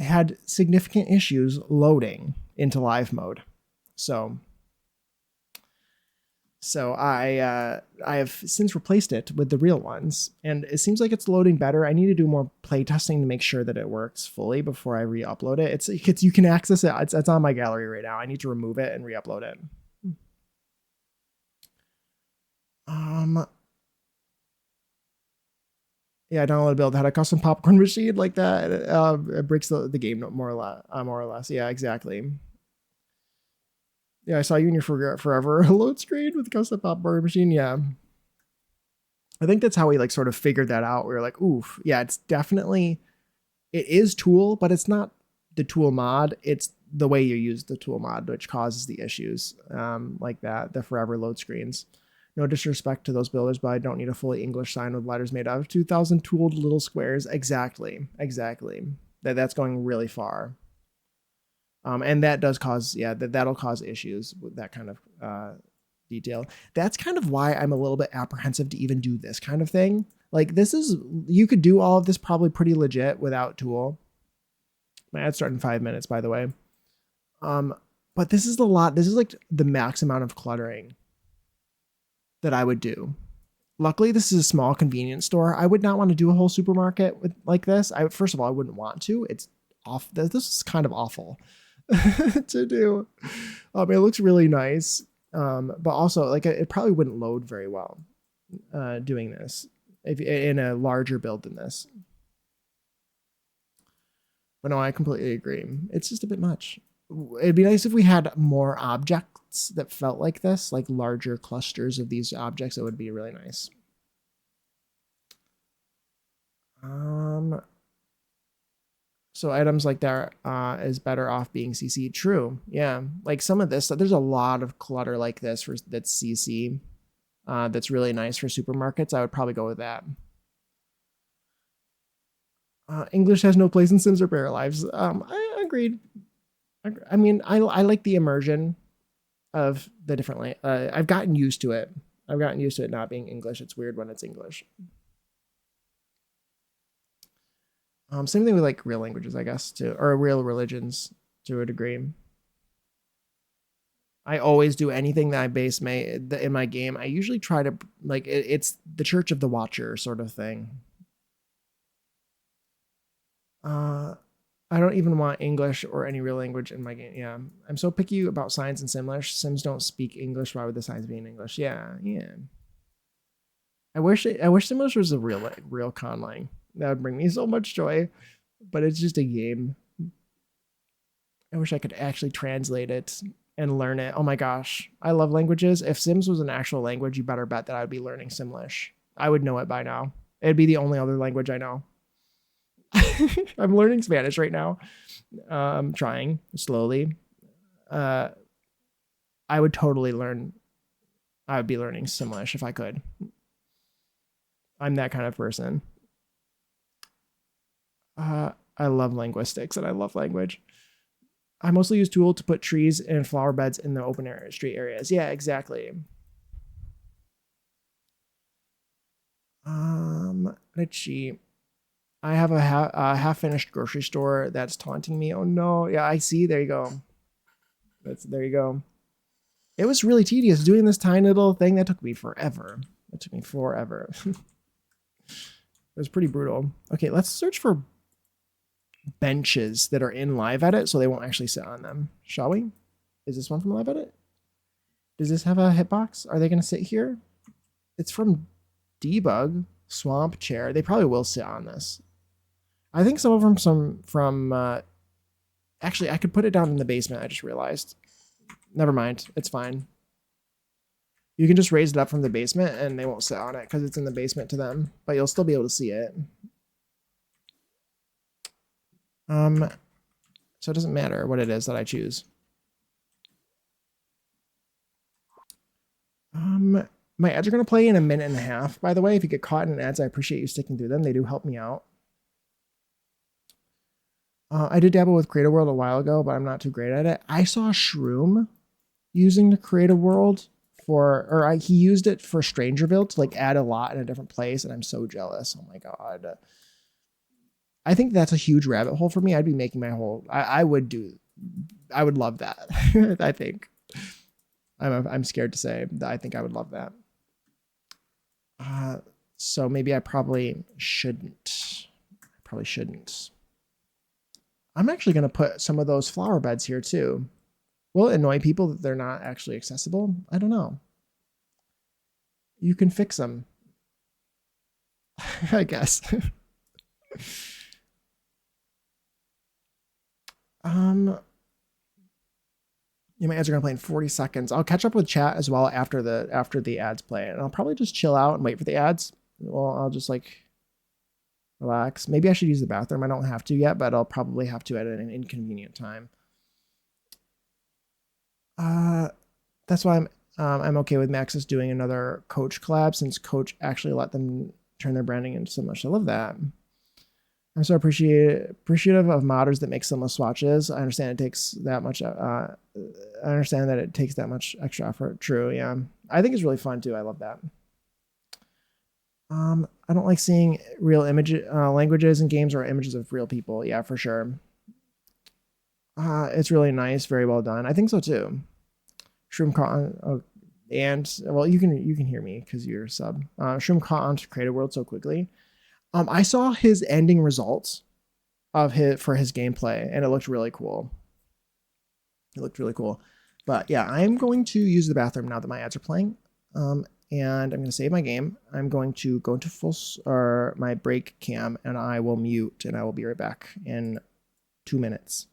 had significant issues loading into live mode. So I have since replaced it with the real ones, and it seems like it's loading better. I need to do more play testing to make sure that it works fully before I re-upload it. It's you can access it. It's on my gallery right now. I need to remove it and re-upload it. Yeah, I downloaded a build that had a custom popcorn machine like that. It breaks the game more or less. More or less. Yeah, exactly. Yeah, I saw you in your forever load screen with the custom popcorn machine. Yeah. I think that's how we like sort of figured that out. We were like, oof, yeah, it's definitely, it is tool, but it's not the tool mod. It's the way you use the tool mod, which causes the issues like that, the forever load screens. No disrespect to those builders, but I don't need a fully English sign with letters made out of 2,000 tooled little squares. Exactly. That's going really far. And that does cause, yeah, that'll cause issues with that kind of detail. That's kind of why I'm a little bit apprehensive to even do this kind of thing. Like you could do all of this probably pretty legit without tool. My ad's starting in 5 minutes, by the way. But this is a lot. This is like the max amount of cluttering that I would do. Luckily, this is a small convenience store. I would not want to do a whole supermarket with like this. First of all, I wouldn't want to. It's off. This is kind of awful to do. It looks really nice, but also like it probably wouldn't load very well doing this if in a larger build than this. But no, I completely agree. It's just a bit much. It'd be nice if we had more objects that felt like this, like larger clusters of these objects. It would be really nice. So items like that is better off being CC. True. Yeah. Like some of this, there's a lot of clutter like this that's CC. That's really nice for supermarkets. I would probably go with that. English has no place in Sims or Bare Lives. I agreed. I mean, I like the immersion of the different I've gotten used to it. I've gotten used to it not being English. It's weird when it's English. Same thing with like real languages, I guess, too, or real religions to a degree. I always do anything that I base in my game. I usually try to like it's the Church of the Watcher sort of thing. I don't even want English or any real language in my game. Yeah, I'm so picky about signs and Simlish. Sims don't speak English. Why would the signs be in English? Yeah. I wish Simlish was a real conlang. That would bring me so much joy, but it's just a game. I wish I could actually translate it and learn it. Oh my gosh, I love languages. If Sims was an actual language, you better bet that I would be learning Simlish. I would know it by now. It'd be the only other language I know. I'm learning Spanish right now. I'm trying slowly. I would totally learn. I would be learning Simlish if I could. I'm that kind of person. I love linguistics and I love language. I mostly use tool to put trees and flower beds in the open area, street areas. Yeah, exactly. Richie. I have a half-finished grocery store that's taunting me. Oh no. Yeah, I see. There you go. There you go. It was really tedious doing this tiny little thing. That took me forever. It was pretty brutal. Okay, let's search for benches that are in live edit so they won't actually sit on them. Shall we? Is this one from live edit? Does this have a hitbox? Are they going to sit here? It's from Debug. Swamp chair. They probably will sit on this. I think some of them from actually I could put it down in the basement. I just realized. Never mind. It's fine. You can just raise it up from the basement and they won't sit on it because it's in the basement to them, but you'll still be able to see it. So it doesn't matter what it is that I choose. My ads are going to play in a minute and a half, by the way. If you get caught in ads, I appreciate you sticking through them. They do help me out. I did dabble with Create a World a while ago, but I'm not too great at it. I saw Shroom using the Create a World he used it for Strangerville to like add a lot in a different place, and I'm so jealous. Oh my god. I think that's a huge rabbit hole for me. I'd be making my whole I would love that. I think. I'm scared to say that I think I would love that. So maybe I probably shouldn't. I'm actually going to put some of those flower beds here too. Will it annoy people that they're not actually accessible? I don't know. You can fix them. I guess. um, my ads are gonna play in 40 seconds. I'll catch up with chat as well after the ads play, and I'll probably just chill out and wait for the ads. Well, I'll just like relax. Maybe I should use the bathroom. I don't have to yet, but I'll probably have to at an inconvenient time. That's why I'm okay with Maxis doing another Coach collab, since Coach actually let them turn their branding into so much. I love that. I'm so appreciative of modders that make similar swatches. I understand it takes that much. I understand that it takes that much extra effort. True, yeah. I think it's really fun too. I love that. I don't like seeing real languages in games or images of real people. Yeah, for sure. It's really nice, very well done. I think so too. Shroom caught on, and well, you can hear me because you're a sub. Shroom caught on to Creative World so quickly. I saw his ending results of his gameplay, and it looked really cool. But yeah, I'm going to use the bathroom now that my ads are playing. And I'm going to save my game. I'm going to go into my break cam, and I will mute, and I will be right back in 2 minutes.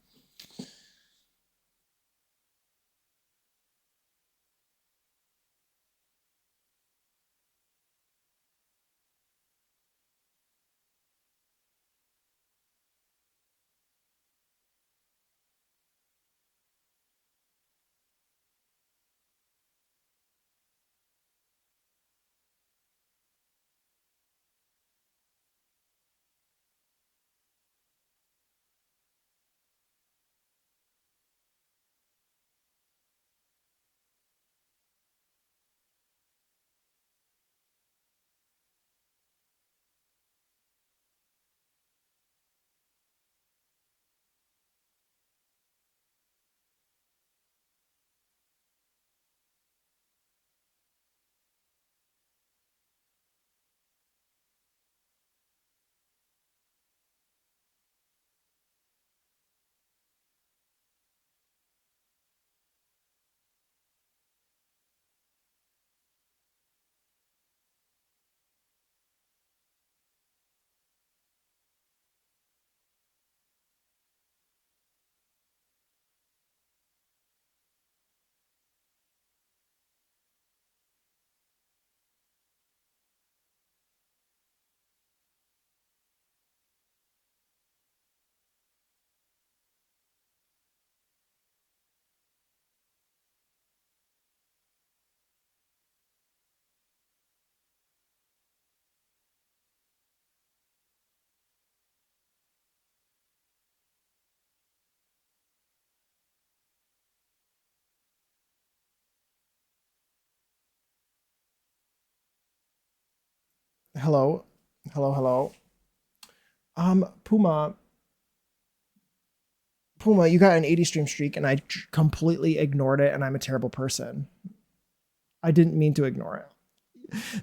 Hello. Puma, you got an 80 stream streak, and I completely ignored it, and I'm a terrible person. I didn't mean to ignore it.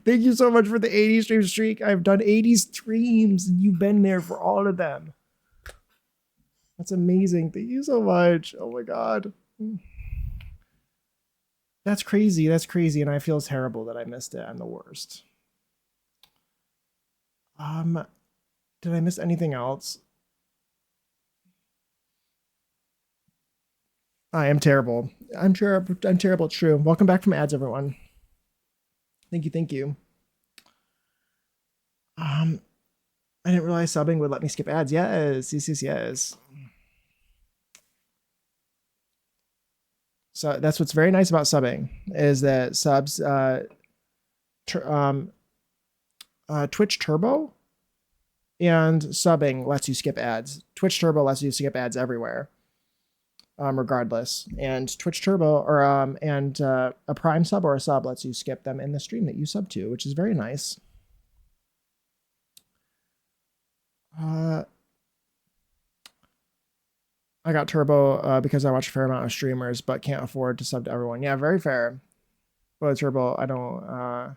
Thank you so much for the 80 stream streak. I've done 80 streams, and you've been there for all of them. That's amazing. Thank you so much. Oh my god. That's crazy. And I feel terrible that I missed it. I'm the worst. Did I miss anything else? I am terrible. I'm terrible. True. Welcome back from ads, everyone. Thank you. I didn't realize subbing would let me skip ads. Yes. So that's what's very nice about subbing, is that subs, Twitch Turbo and subbing lets you skip ads. Twitch Turbo lets you skip ads everywhere, regardless. And Twitch Turbo and a Prime sub or a sub lets you skip them in the stream that you sub to, which is very nice. I got Turbo because I watch a fair amount of streamers, but can't afford to sub to everyone. Yeah, very fair. But Turbo, I don't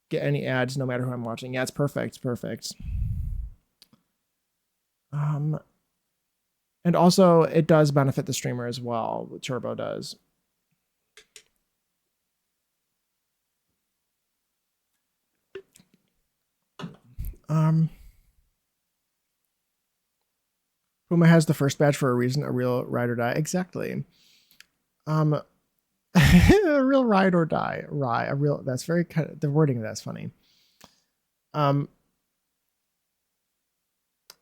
get any ads no matter who I'm watching. Yeah, it's perfect. And also it does benefit the streamer as well. Turbo does. Um, Puma has the first badge for a reason, a real ride or die. Exactly. A real ride or die. Rye. A real. That's very kind of, the wording of that's funny. Um,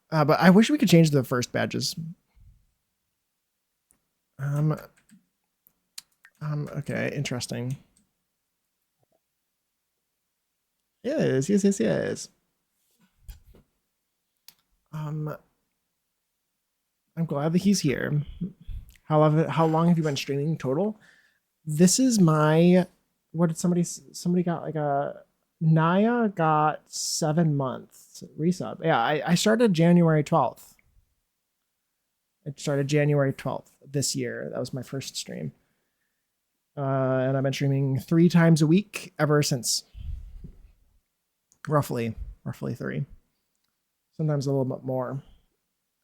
but I wish we could change the first badges. Um, okay, interesting. Yes, yes, yes, yes. Um, I'm glad that he's here. How long have you been streaming total? This is my, what did somebody got like a, Naya got 7 months resub. Yeah, I started January 12th. It started January 12th this year. That was my first stream. And I've been streaming 3 times a week ever since. Roughly three. Sometimes a little bit more.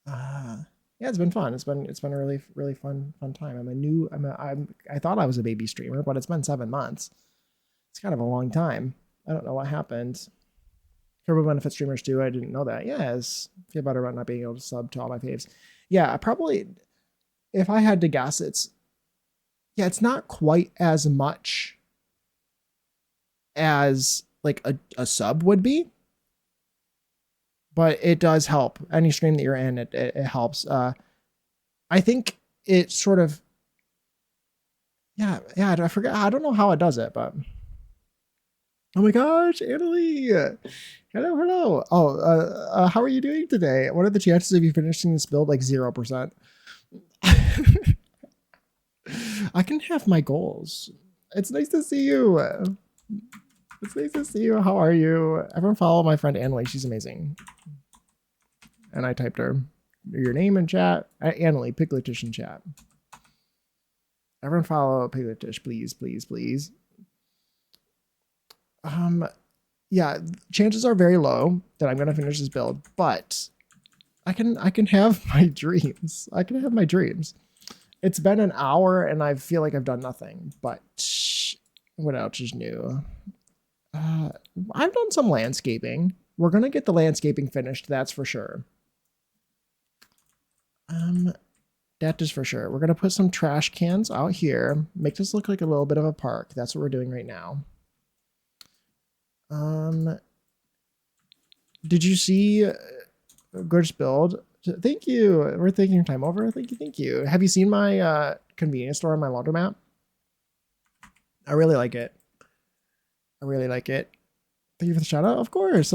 Yeah, it's been fun. It's been a really fun time. I thought I was a baby streamer, but it's been 7 months. It's kind of a long time. I don't know what happened. Turbo benefit streamers too. I didn't know that. Yes, feel better about not being able to sub to all my faves. Yeah, I probably, if I had to guess, it's not quite as much as like a sub would be, but it does help. Any stream that you're in, it helps. I think it sort of, yeah, I forget. I don't know how it does it, but oh my gosh, Annalie. Hello. Oh, how are you doing today? What are the chances of you finishing this build? Like 0%. I can have my goals. It's nice to see you. It's nice to see you. How are you? Everyone follow my friend Annalie. She's amazing. And I typed your name in chat. Annalie, Pigletish in chat. Everyone follow Pigletish, please, please, please. Yeah, chances are very low that I'm gonna finish this build, but I can have my dreams. I can have my dreams. It's been an hour and I feel like I've done nothing, but what else is new? I've done some landscaping. We're gonna get the landscaping finished, that's for sure. That is for sure. We're gonna put some trash cans out here, make this look like a little bit of a park. That's what we're doing right now. Did you see Gorgeous Build? Thank you. We're taking your time over. Thank you. Have you seen my convenience store on my laundromat? I really like it. Thank you for the shout out. Of course.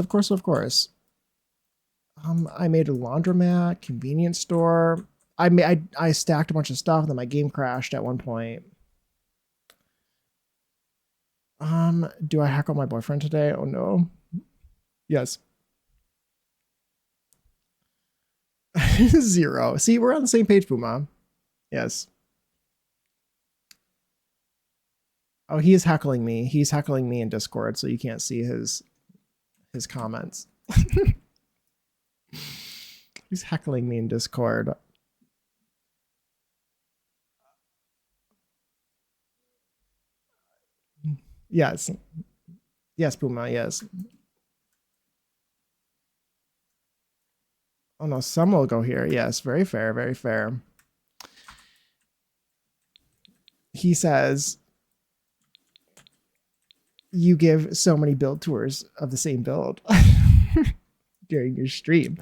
I made a laundromat, convenience store. I stacked a bunch of stuff, and then my game crashed at one point. Do I hack on my boyfriend today? Oh no. Yes. 0. See, we're on the same page, Puma. Yes. Oh, he is heckling me. He's heckling me in Discord, so you can't see his comments. He's heckling me in Discord. Yes. Yes, Puma, yes. Oh no, some will go here. Yes, very fair, very fair. He says, you give so many build tours of the same build during your stream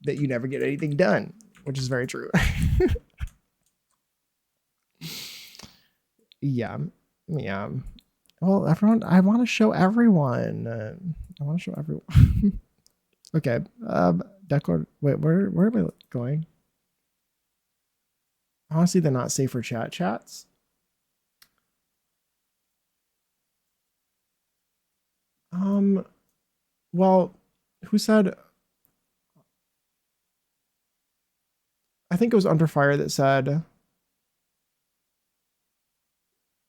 that you never get anything done, which is very true. Yeah. Well, everyone, I want to show everyone. Okay. Decor. Wait, where am I going? Honestly, they're not safe for chats. Well, who said? I think it was Under Fire that said.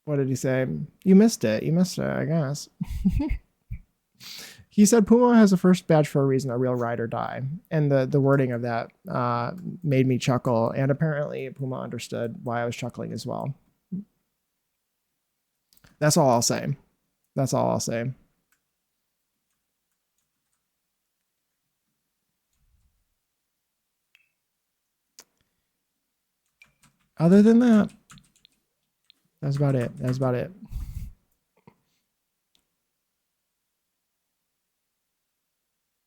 What did he say? You missed it, I guess. He said Puma has a first badge for a reason, a real ride or die. And the wording of that made me chuckle. And apparently Puma understood why I was chuckling as well. That's all I'll say. Other than that, that's about it. That's about it.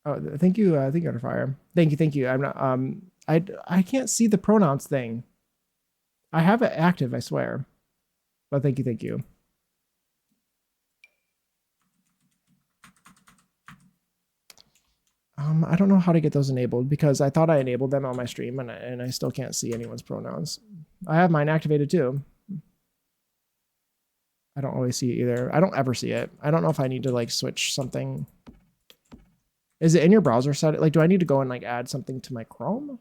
Oh, thank you, Under Fire. Thank you. I'm not. I can't see the pronouns thing. I have it active, I swear. But thank you, thank you. I don't know how to get those enabled because I thought I enabled them on my stream and I still can't see anyone's pronouns. I have mine activated too. I don't always see it either. I don't ever see it. I don't know if I need to like switch something. Is it in your browser set? Like, do I need to go and like add something to my Chrome?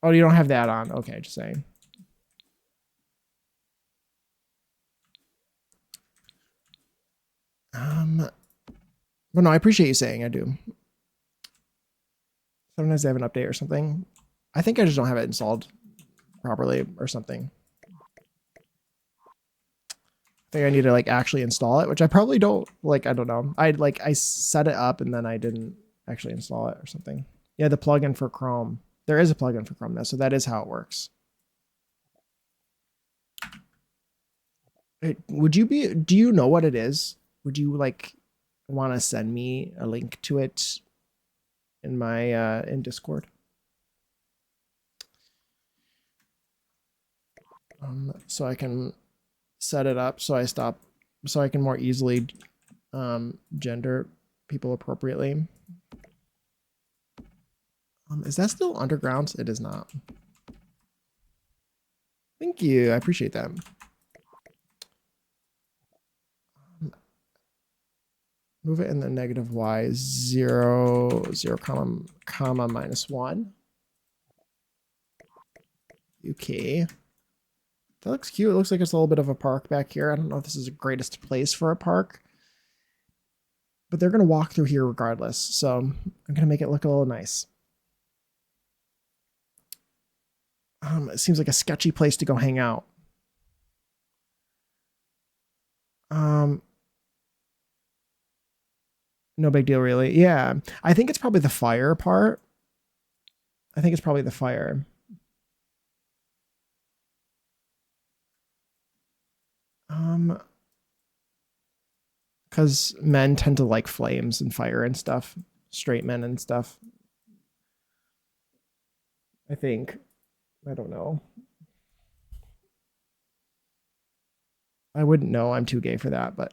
Oh, you don't have that on. Okay, just saying. Well, no, I appreciate you saying I do. Sometimes they have an update or something. I think I just don't have it installed properly or something. I think I need to like actually install it, which I probably don't. Like, I don't know. I set it up and then I didn't actually install it or something. Yeah, the plugin for Chrome. There is a plugin for Chrome now, so that is how it works. Would you be? Do you know what it is? Would you like want to send me a link to it in my in Discord? So I can set it up so I can more easily gender people appropriately. Is that still underground? It is not. Thank you. I appreciate that. Move it in the negative y 0, 0, comma minus 1. Okay. That looks cute. It looks like it's a little bit of a park back here. I don't know if this is the greatest place for a park, but they're going to walk through here regardless. So I'm going to make it look a little nice. It seems like a sketchy place to go hang out. No big deal, really. Yeah, I think it's probably the fire part. I think it's probably the fire. Because men tend to like flames and fire and stuff. Straight men and stuff. I think. I don't know. I wouldn't know. I'm too gay for that, but.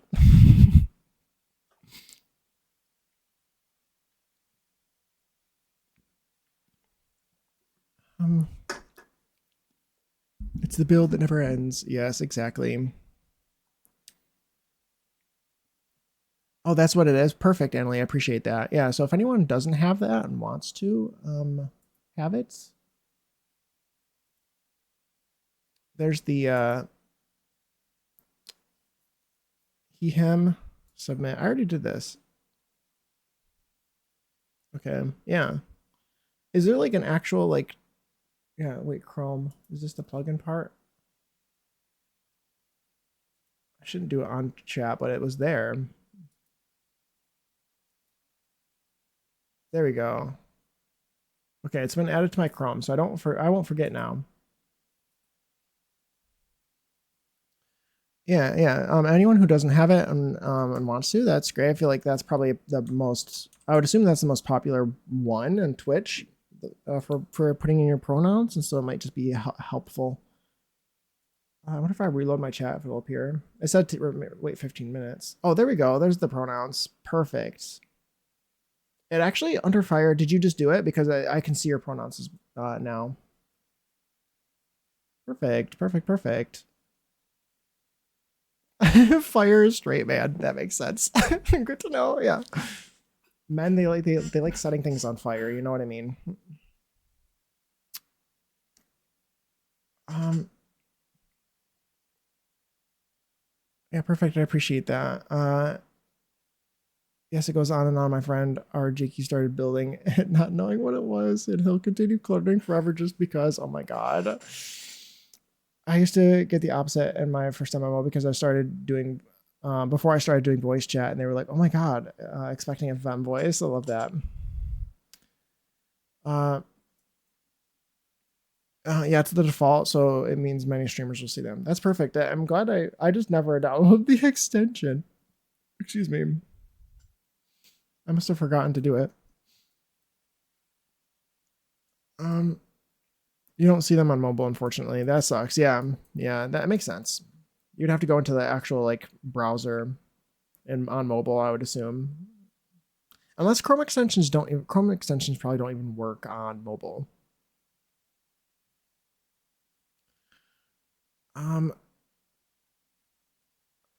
It's the build that never ends. Yes, exactly. Oh, that's what it is. Perfect, Annalie. I appreciate that. Yeah, so if anyone doesn't have that and wants to have it, there's the he, him, submit. I already did this. Okay, yeah. Is there like an actual like, yeah, wait, Chrome. Is this the plugin part? I shouldn't do it on chat, but it was there. There we go. Okay, it's been added to my Chrome, so I won't forget now. Yeah, yeah. Anyone who doesn't have it and wants to, that's great. I feel like that's probably the most. I would assume that's the most popular one on Twitch for putting in your pronouns, and so it might just be helpful. I wonder if I reload my chat if it'll appear. It said to wait 15 minutes. Oh, there we go. There's the pronouns. Perfect. It actually under fire. Did you just do it? Because I can see your pronouns now. Perfect. Perfect. Perfect. Fire is straight man. That makes sense. Good to know. Yeah. Men, they like setting things on fire. You know what I mean? Yeah, perfect. I appreciate that. Yes, it goes on and on, my friend. Our Jakey started building it, not knowing what it was, and he'll continue cluttering forever just because. Oh my god. I used to get the opposite in my first MMO because I started doing before I started doing voice chat, and they were like, "Oh my god, expecting a femme voice." I love that. Yeah, it's the default, so it means many streamers will see them. That's perfect. I'm glad I just never downloaded the extension. Excuse me. I must have forgotten to do it. Um, you don't see them on mobile, unfortunately. That sucks. Yeah, yeah, that makes sense. You'd have to go into the actual like browser and on mobile, I would assume. Unless Chrome extensions don't, Chrome extensions probably don't even work on mobile. Um,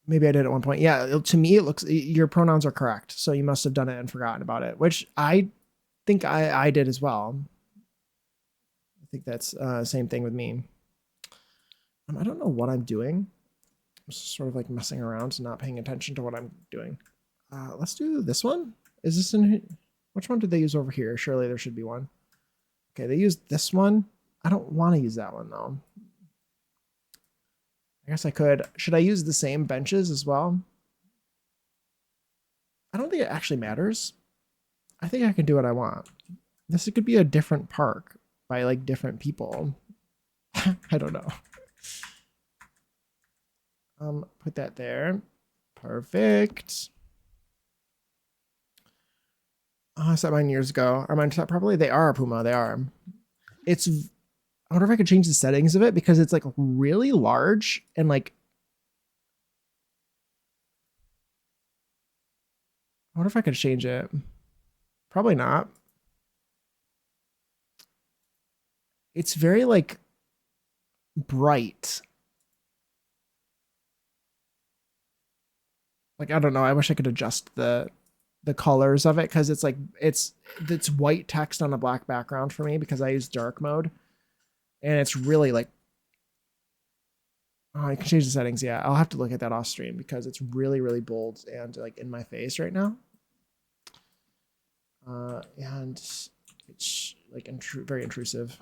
maybe I did at one point. Yeah, to me it looks your pronouns are correct, so you must have done it and forgotten about it, which I think I did as well. I think that's same thing with me. I don't know what I'm doing. I'm sort of like messing around and not paying attention to what I'm doing. Let's do this one. Is this in? Which one did they use over here? Surely there should be one. Okay, they used this one. I don't want to use that one though. I guess I could. Should I use the same benches as well? I don't think it actually matters. I think I can do what I want. This could be a different park by like different people. I don't know. Put that there. Perfect. Oh, I set mine years ago. Are mine set properly? They are, Puma. They are. It's. I wonder if I could change the settings of it because it's like really large and like. I wonder if I could change it. Probably not. It's very like bright. Like I don't know. I wish I could adjust the colors of it because it's like it's white text on a black background for me because I use dark mode, and it's really like. Oh, I can change the settings. Yeah, I'll have to look at that off stream because it's really really bold and like in my face right now. And it's like very intrusive.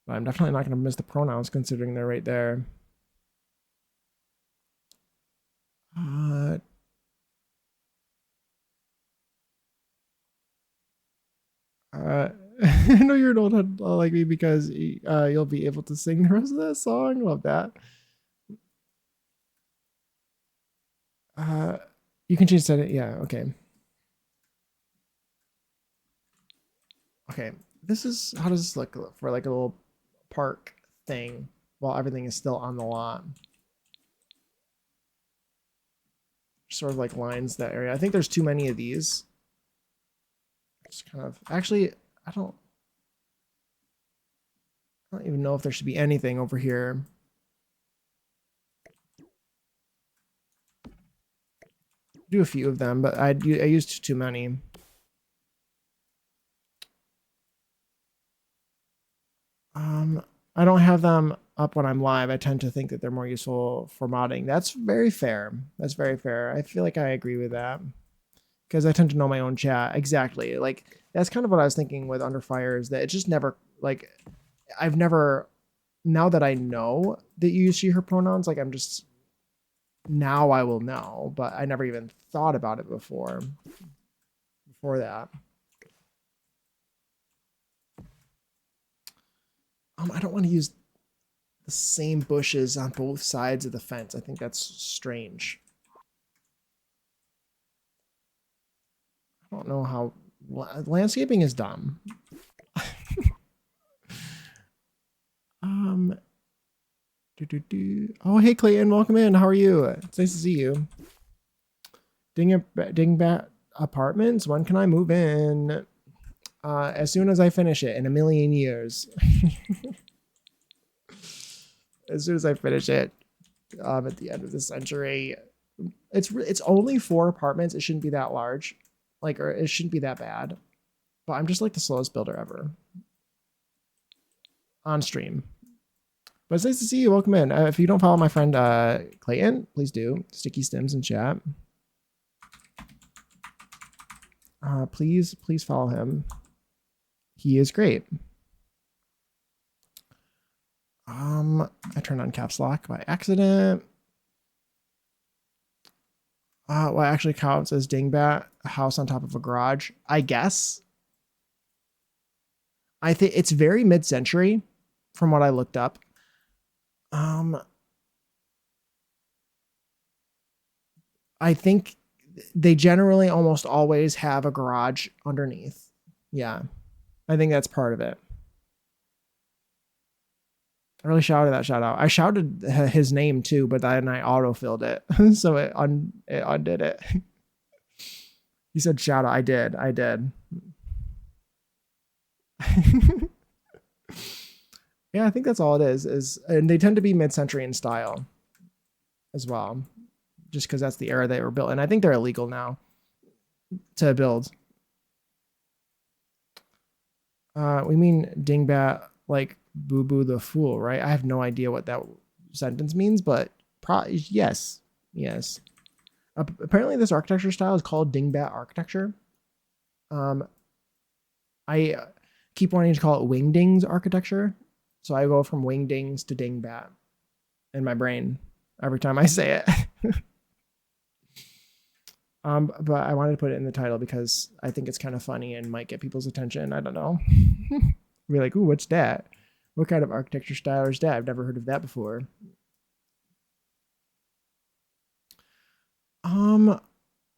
But I'm definitely not going to miss the pronouns considering they're right there. I know you're an old head like me because you'll be able to sing the rest of that song. Love that. You can change that. Yeah. Okay. Okay. This is how does this look for like a little park thing while everything is still on the lot? Sort of like lines that area. I think there's too many of these. Just kind of actually, I don't even know if there should be anything over here. Do a few of them, but I used too many. I don't have them up when I'm live. I tend to think that they're more useful for modding. That's very fair. That's very fair. I feel like I agree with that because I tend to know my own chat. Exactly. Like that's kind of what I was thinking with Under Fire is that it just never like I've never now that I know that you use she her pronouns, like I'm just now I will know, but I never even thought about it before that. I don't want to use the same bushes on both sides of the fence. I think that's strange. I don't know how landscaping is dumb. Oh, hey Clayton, welcome in. How are you? It's nice to see you. Dingbat Apartments. When can I move in? As soon as I finish it in a million years. As soon as I finish it, at the end of the century. It's only 4 apartments. It shouldn't be that large, like, or it shouldn't be that bad. But I'm just like the slowest builder ever on stream. But it's nice to see you. Welcome in. If you don't follow my friend Clayton, please do. Sticky Stims in chat. Please follow him. He is great. I turned on caps lock by accident. Well, actually counts as Dingbat, a house on top of a garage. I guess. I think it's very mid-century from what I looked up. Um, I think they generally almost always have a garage underneath. Yeah, I think that's part of it. I really shouted that shout out. I shouted his name too, but then I autofilled it, so it undid it. He said shout out. I did. I did. Yeah, I think that's all it is. And they tend to be mid-century in style as well, just because that's the era they were built. And I think they're illegal now to build. We mean Dingbat like Boo Boo the Fool, right? I have no idea what that sentence means, but yes, yes. Apparently, this architecture style is called Dingbat architecture. Um, I keep wanting to call it Wingdings architecture, so I go from Wingdings to Dingbat in my brain every time I say it. But I wanted to put it in the title because I think it's kind of funny and might get people's attention. I don't know. Be like, ooh, what's that? What kind of architecture style is that? I've never heard of that before. Oh,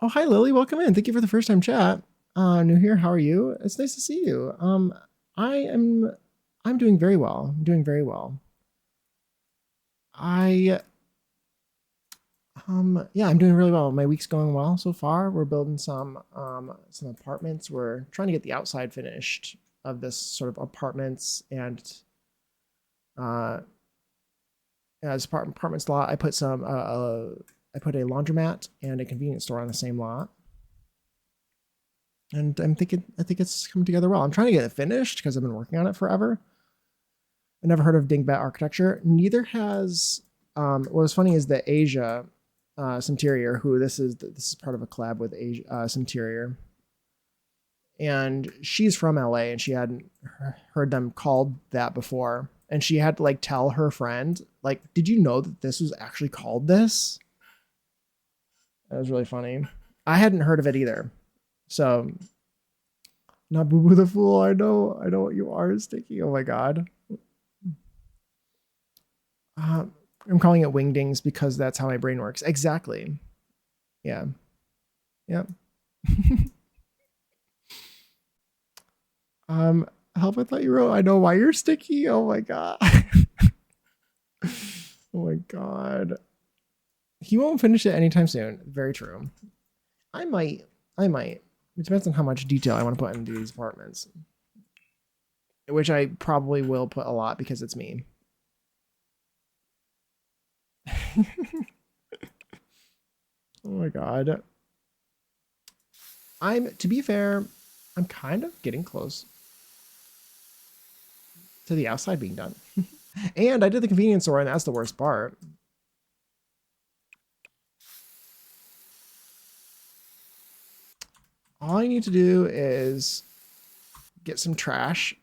hi Lily, welcome in. Thank you for the first time chat. New here, how are you? It's nice to see you. I am I'm doing very well. I'm doing very well. I yeah, I'm doing really well. My week's going well so far. We're building some apartments. We're trying to get the outside finished of this sort of apartments and uh as part apartments lot. I put a laundromat and a convenience store on the same lot. And I think it's come together well. I'm trying to get it finished because I've been working on it forever. I never heard of Dingbat architecture. Neither has what was funny is that Asia Simterior, who this is part of a collab with Asia Simterior, and she's from LA and she hadn't heard them called that before, and she had to like tell her friend like, did you know that this was actually called this? That was really funny. I hadn't heard of it either. So not Boo Boo the Fool. I know what you are, Sticky. Oh my god. I'm calling it wingdings because that's how my brain works. Exactly. Yeah. Yep. Help, I thought you wrote, I know why you're sticky. Oh my god. Oh my god. He won't finish it anytime soon. Very true. I might. It depends on how much detail I want to put into these apartments. Which I probably will put a lot because it's me. Oh my god. To be fair, I'm kind of getting close to the outside being done. And I did the convenience store, and that's the worst part. All I need to do is get some trash,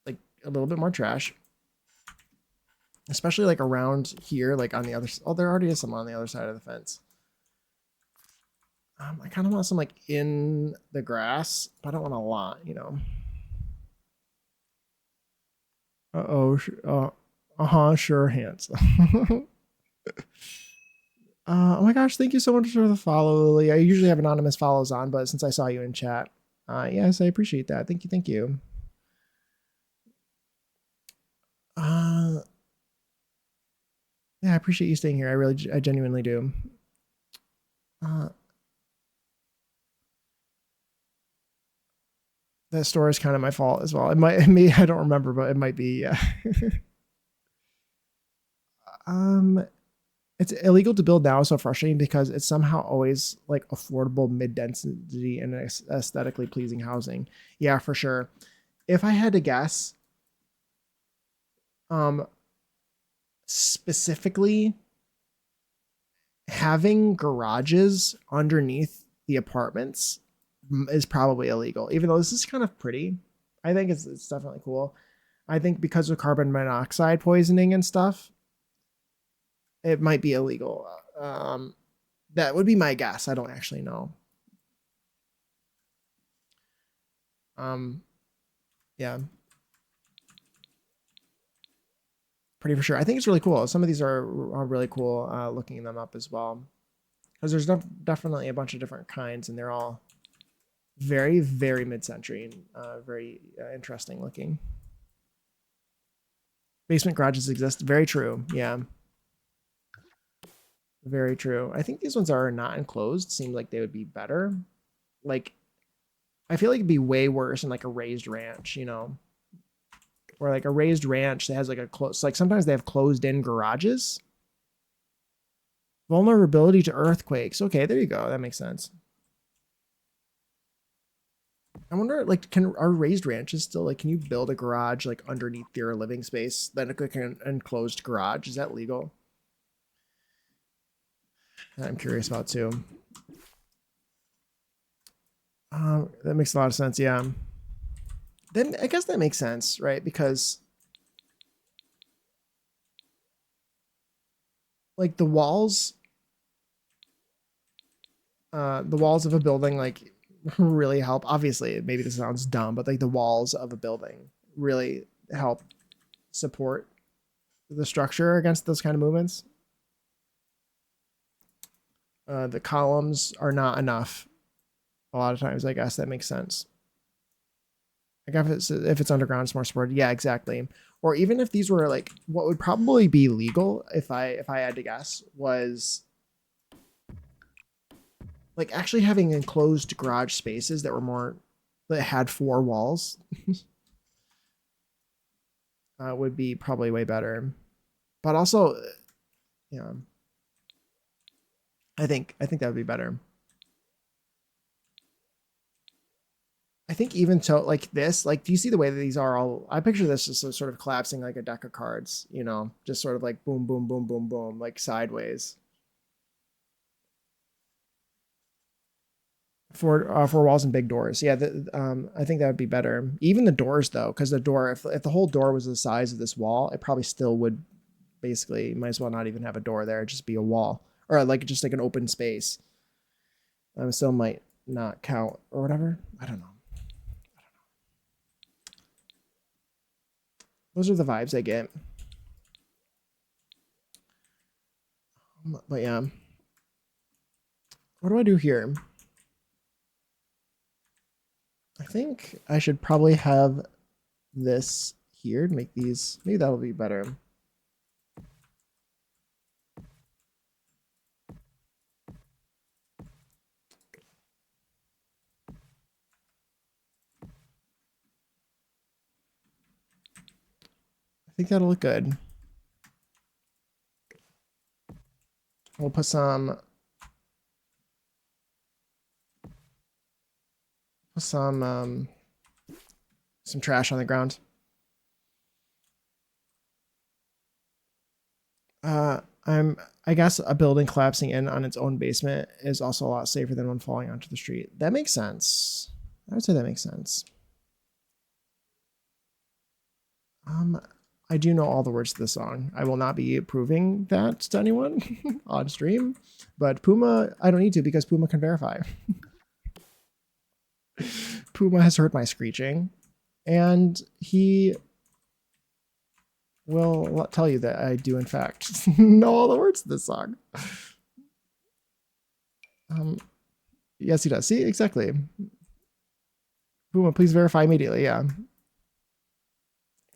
like a little bit more trash, especially like around here, like on the other. Oh, there already is some on the other side of the fence. I kind of want some like in the grass, but I don't want a lot, you know. Sure, hands. Oh my gosh, thank you so much for the follow, Lily. I usually have anonymous follows on, but since I saw you in chat, yes, I appreciate that. Thank you, thank you. Yeah, I appreciate you staying here. I genuinely do. That store is kind of my fault as well. I don't remember, but it might be, yeah. It's illegal to build now, so frustrating because it's somehow always like affordable mid-density and aesthetically pleasing housing. Yeah, for sure. If I had to guess, specifically having garages underneath the apartments is probably illegal, even though this is kind of pretty. I think it's definitely cool. I think because of carbon monoxide poisoning and stuff, it might be illegal. That would be my guess. I don't actually know. Yeah, pretty for sure. I think it's really cool. Some of these are really cool. Looking them up as well, because there's definitely a bunch of different kinds, and they're all very, very mid-century and very interesting looking. Basement garages exist. Very true. Yeah, very true. I think these ones are not enclosed. Seem like they would be better. Like, I feel like it'd be way worse in like a raised ranch, you know, or like a raised ranch that has like a close, like sometimes they have closed in garages. Vulnerability to earthquakes. Okay, there you go. That makes sense. I wonder, like, can our raised ranches still like? Can you build a garage like underneath your living space? Then like an enclosed garage, is that legal? I'm curious about too. That makes a lot of sense. Yeah. Then I guess that makes sense, right? Because like the walls of a building like really help. Obviously, maybe this sounds dumb, but like the walls of a building really help support the structure against those kind of movements. The columns are not enough a lot of times. I guess that makes sense. I guess if it's underground, it's more supported. Yeah, exactly. Or even if these were like what would probably be legal, if I had to guess, was like actually having enclosed garage spaces that were more that had four walls would be probably way better. But also, yeah, I think that would be better. I think even so, like this, like, do you see the way that these are all? I picture this as sort of collapsing like a deck of cards, you know, just sort of like boom, boom, boom, boom, boom, like sideways. For walls and big doors. Yeah, I think that would be better. Even the doors though, because the door, if the whole door was the size of this wall, it probably still would basically might as well not even have a door there, just be a wall or like just like an open space. Still might not count or whatever. I don't know. Those are the vibes I get. But yeah, what do I do here? I think I should probably have this here to make these. Maybe that'll be better. I think that'll look good. We'll put some trash on the ground. I guess a building collapsing in on its own basement is also a lot safer than one falling onto the street. That makes sense. I would say that makes sense. I do know all the words to the song. I will not be proving that to anyone on stream, but Puma, I don't need to because Puma can verify. Puma has heard my screeching, and he will tell you that I do in fact know all the words to this song. Yes, he does. See, exactly. Puma, please verify immediately. Yeah.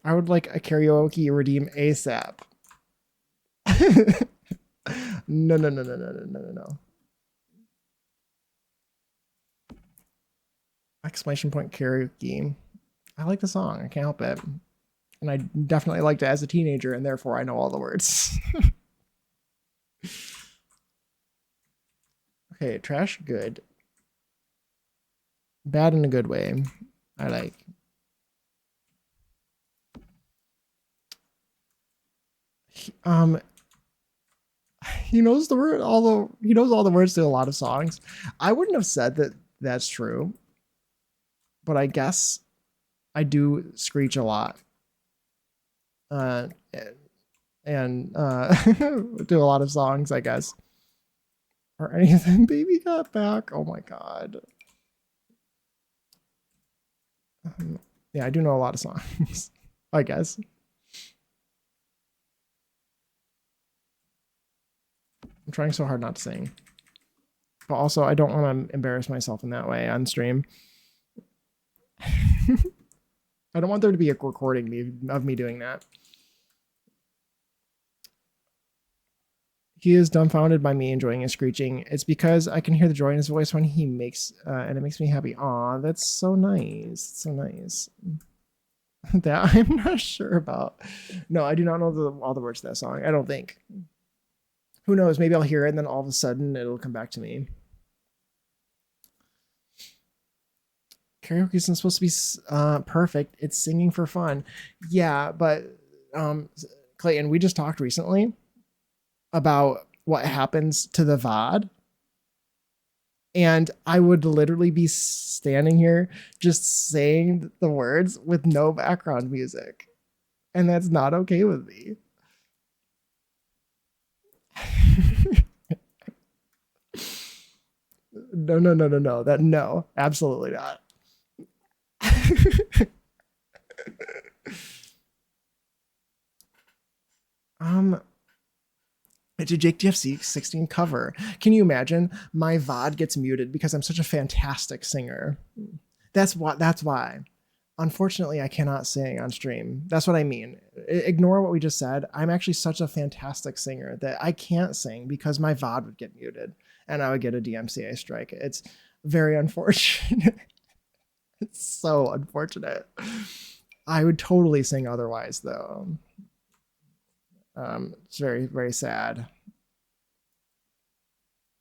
I would like a karaoke redeem ASAP. No, no, no, no, no, no, no, no. Exclamation point karaoke. I like the song. I can't help it. And I definitely liked it as a teenager, and therefore I know all the words. Okay, trash, good. Bad in a good way. I like. He knows the word, although he knows all the words to a lot of songs. I wouldn't have said that that's true, but I guess I do screech a lot. Uh, and do a lot of songs, I guess. Or anything, baby got back. Oh my god. Yeah, I do know a lot of songs, I guess. I'm trying so hard not to sing. But also, I don't want to embarrass myself in that way on stream. I don't want there to be a recording of me doing that. He is dumbfounded by me enjoying his screeching. It's because I can hear the joy in his voice when he makes, and it makes me happy. Aw, that's so nice. So nice. That I'm not sure about. No, I do not know all the words to that song. I don't think. Who knows? Maybe I'll hear it and then all of a sudden it'll come back to me. Karaoke isn't supposed to be perfect. It's singing for fun. Yeah, but Clayton, we just talked recently about what happens to the VOD. And I would literally be standing here just saying the words with no background music. And that's not okay with me. No. No, absolutely not. It's a Jake GFC 16 cover. Can you imagine? My VOD gets muted because I'm such a fantastic singer. That's why. Unfortunately, I cannot sing on stream. That's what I mean. Ignore what we just said. I'm actually such a fantastic singer that I can't sing because my VOD would get muted and I would get a DMCA strike. It's very unfortunate. It's so unfortunate. I would totally sing otherwise, though. It's very, very sad.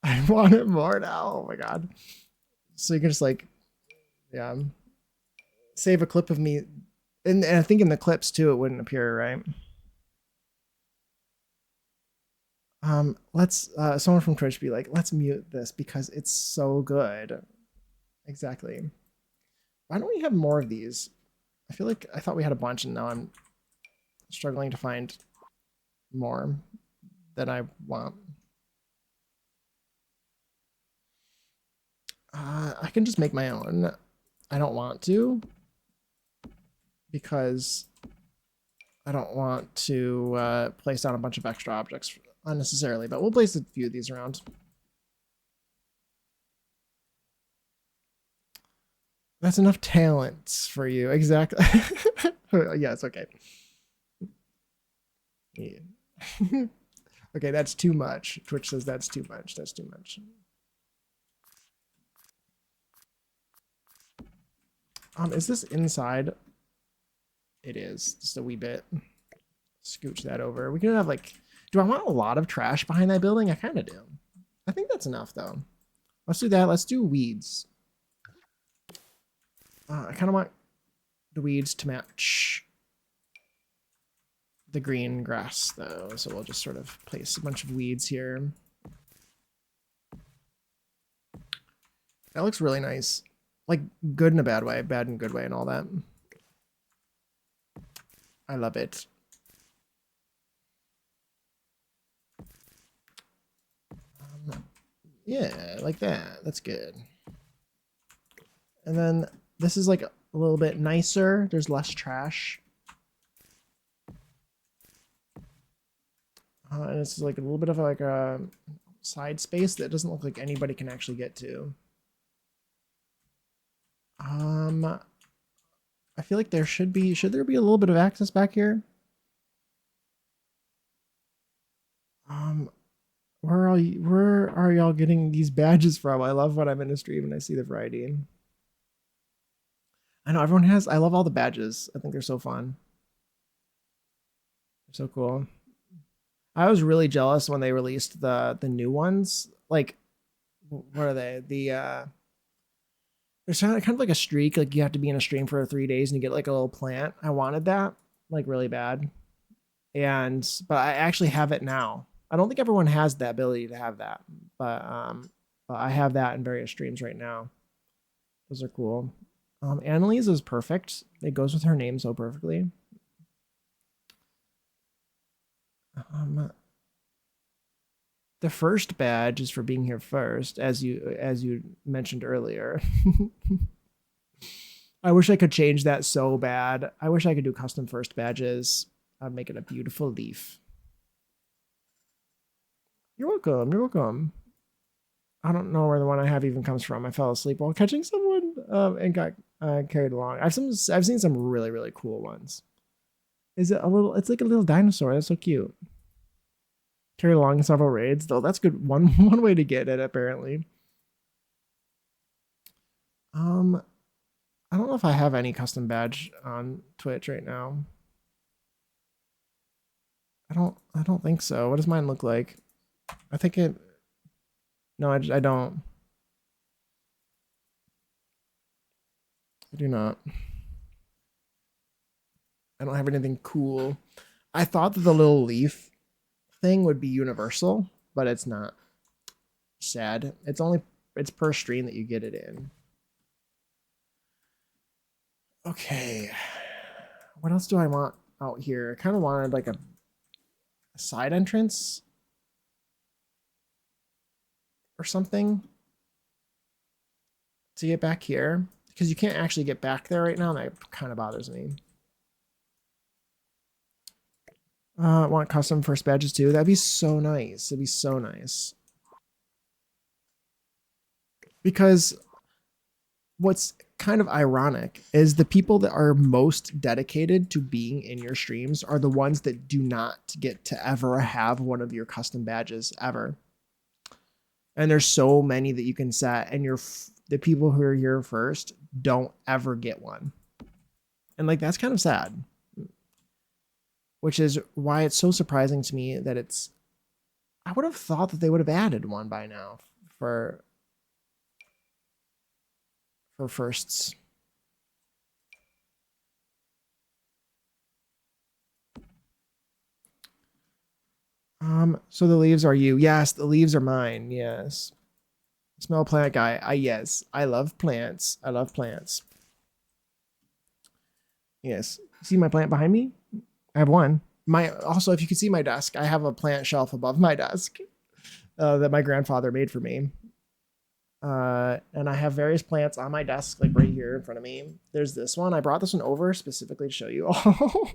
I want it more now. Oh my god. So you can just like, yeah, save a clip of me. And I think in the clips too, it wouldn't appear, right? Let's someone from Twitch be like, let's mute this because it's so good. Exactly. Why don't we have more of these? I feel like I thought we had a bunch and now I'm struggling to find more that I want. I can just make my own. I don't want to because I don't want to place down a bunch of extra objects unnecessarily, but we'll place a few of these around. That's enough talents for you. Exactly. Yeah, it's okay. Yeah. Okay, that's too much. Twitch says that's too much. That's too much. Is this inside? It is. Just a wee bit. Scooch that over. We can have like, do I want a lot of trash behind that building? I kind of do. I think that's enough though. Let's do that. Let's do weeds. I kind of want the weeds to match the green grass though. So we'll just sort of place a bunch of weeds here. That looks really nice. Like good in a bad way, bad in a good way and all that. I love it. Yeah, like that. That's good. And then this is like a little bit nicer. There's less trash. And it's like a little bit of like a side space that doesn't look like anybody can actually get to. I feel like there should there be a little bit of access back here? Where are y'all getting these badges from? I love when I'm in a stream and I see the variety. I know everyone has, I love all the badges. I think they're so fun. They're so cool. I was really jealous when they released the new ones. Like, what are they? There's kind of like a streak. Like you have to be in a stream for 3 days and you get like a little plant. I wanted that like really bad. But I actually have it now. I don't think everyone has the ability to have that, but I have that in various streams right now. Those are cool. Annalise is perfect. It goes with her name so perfectly. The first badge is for being here first, as you mentioned earlier. I wish I could change that so bad. I wish I could do custom first badges. I'd make it a beautiful leaf. You're welcome. You're welcome. I don't know where the one I have even comes from. I fell asleep while catching someone and got carried along. I've seen some really, really cool ones. Is it a little? It's like a little dinosaur. That's so cute. Carried along in several raids, though. That's good. One way to get it apparently. I don't know if I have any custom badge on Twitch right now. I don't think so. What does mine look like? I think it. No, I don't. I do not. I don't have anything cool. I thought that the little leaf thing would be universal, but it's not. Sad. It's per stream that you get it in. Okay. What else do I want out here? I kind of wanted like a side entrance or something to get back here, because you can't actually get back there right now, and that kind of bothers me. I want custom first badges too. That'd be so nice. It'd be so nice. Because what's kind of ironic is the people that are most dedicated to being in your streams are the ones that do not get to ever have one of your custom badges ever. And there's so many that you can set, and the people who are here first don't ever get one. And like, that's kind of sad, which is why it's so surprising to me that I would have thought that they would have added one by now for firsts. So the leaves are you. Yes, the leaves are mine. Yes. Smell plant guy. Yes, I love plants. I love plants. Yes. See my plant behind me? I have one. Also, if you can see my desk, I have a plant shelf above my desk that my grandfather made for me. And I have various plants on my desk, like right here in front of me. There's this one. I brought this one over specifically to show you all.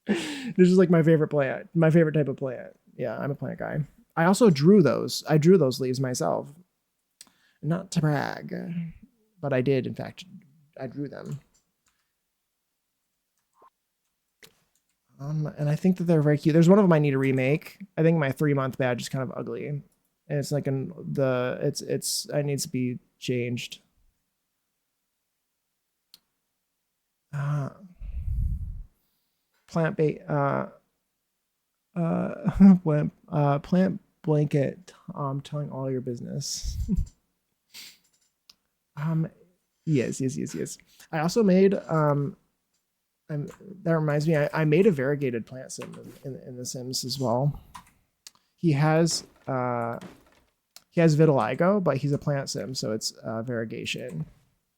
This is like my favorite plant, my favorite type of plant. Yeah, I'm a plant guy. I also drew those. I drew those leaves myself. Not to brag, but I did, in fact. I drew them. And I think that they're very cute. There's one of them I need to remake. I think my 3-month badge is kind of ugly. And it's like it needs to be changed. Plant bait plant blanket telling all your business. Yes. I also made that reminds me, I made a variegated plant sim in the Sims as well. He has vitiligo, but he's a plant sim, so it's variegation.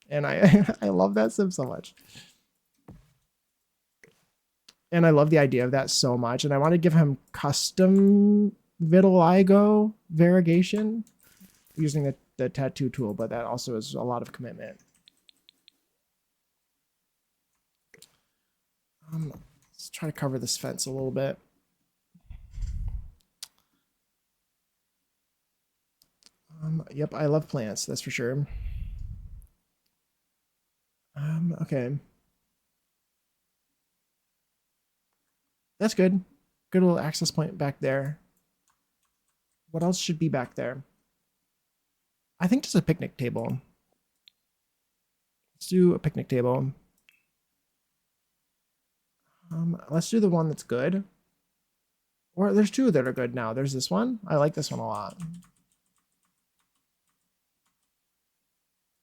And I love that sim so much. And I love the idea of that so much. And I want to give him custom vitiligo variegation using the tattoo tool, but that also is a lot of commitment. Let's try to cover this fence a little bit. Yep, I love plants, that's for sure. Okay. That's good. Good little access point back there. What else should be back there? I think just a picnic table. Let's do a picnic table. Let's do the one that's good. Or there's two that are good now. There's this one. I like this one a lot.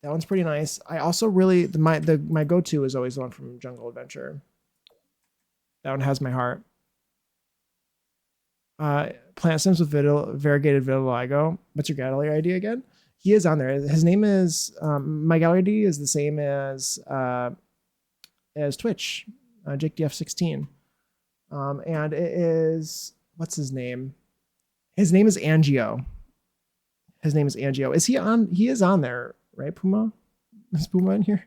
That one's pretty nice. I also really my go-to is always the one from Jungle Adventure. That one has my heart. Plant Sims with variegated vitiligo. What's your gallery ID again? He is on there. His name is my gallery ID is the same as Twitch, JakeDF16, and it is, what's his name? His name is Angio. His name is Angio. Is he on? He is on there, right? Puma? Is Puma in here?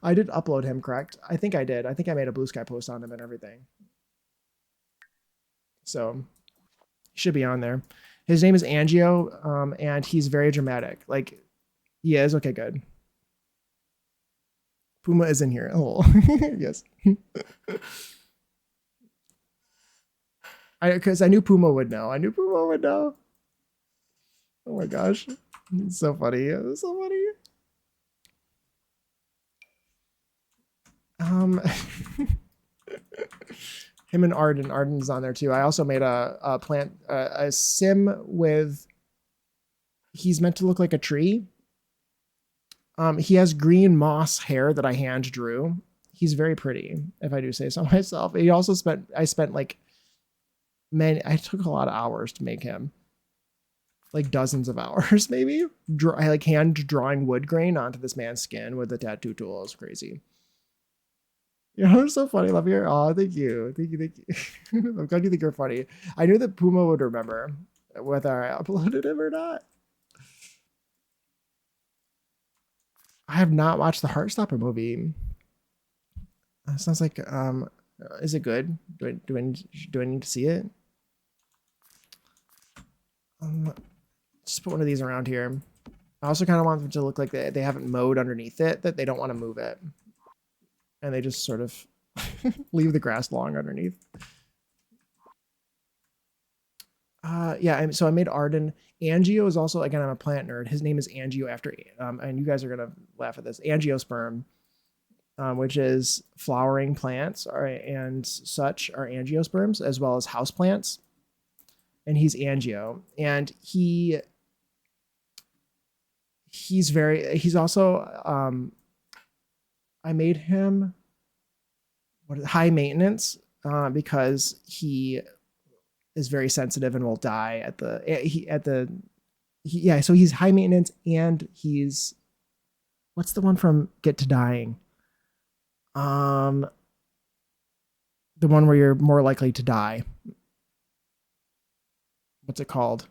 I did upload him, correct? I think I did. I think I made a Blue Sky post on him and everything. So he should be on there. His name is Angio, and he's very dramatic. Like, he is. Okay, good. Puma is in here. Oh, yes. Because I knew Puma would know. I knew Puma would know. Oh my gosh. It's so funny. It's so funny. Him and Arden. Arden's on there too. I also made a plant, a sim with, he's meant to look like a tree. He has green moss hair that I hand drew. He's very pretty, if I do say so myself. He also I spent like I took a lot of hours to make him. Like dozens of hours, maybe. I like hand drawing wood grain onto this man's skin with a tattoo tool. It was crazy. You're so funny, love you. Oh, thank you. Thank you, thank you. I'm glad you think you're funny. I knew that Puma would remember whether I uploaded him or not. I have not watched the Heartstopper movie. Sounds like is it good? Do I need to see it? Just put one of these around here. I also kind of want them to look like they haven't mowed underneath it, that they don't want to move it. And they just sort of leave the grass long underneath. Yeah, so I made Arden. Angio is also, again, I'm a plant nerd. His name is Angio after, and you guys are going to laugh at this, angiosperm, which is flowering plants and such are angiosperms, as well as houseplants. And he's Angio. And he's also, I made him high maintenance because he is very sensitive and will die so he's high maintenance, and he's, what's the one from Get to Dying? The one where you're more likely to die. What's it called?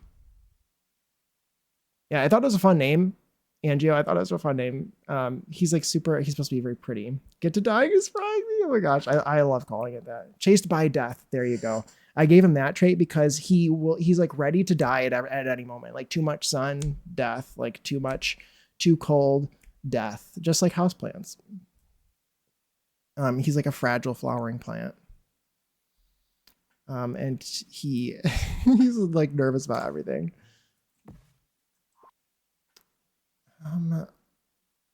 Yeah, I thought it was a fun name. Angio, I thought it was a fun name. He's like he's supposed to be very pretty. Get to Dying is frying me. Oh my goch, I love calling it that. Chased by Death. There you go. I gave him that trait because he's like ready to die at any moment. Like too much sun, death. Like too cold, death. Just like houseplants. He's like a fragile flowering plant. And he's like nervous about everything.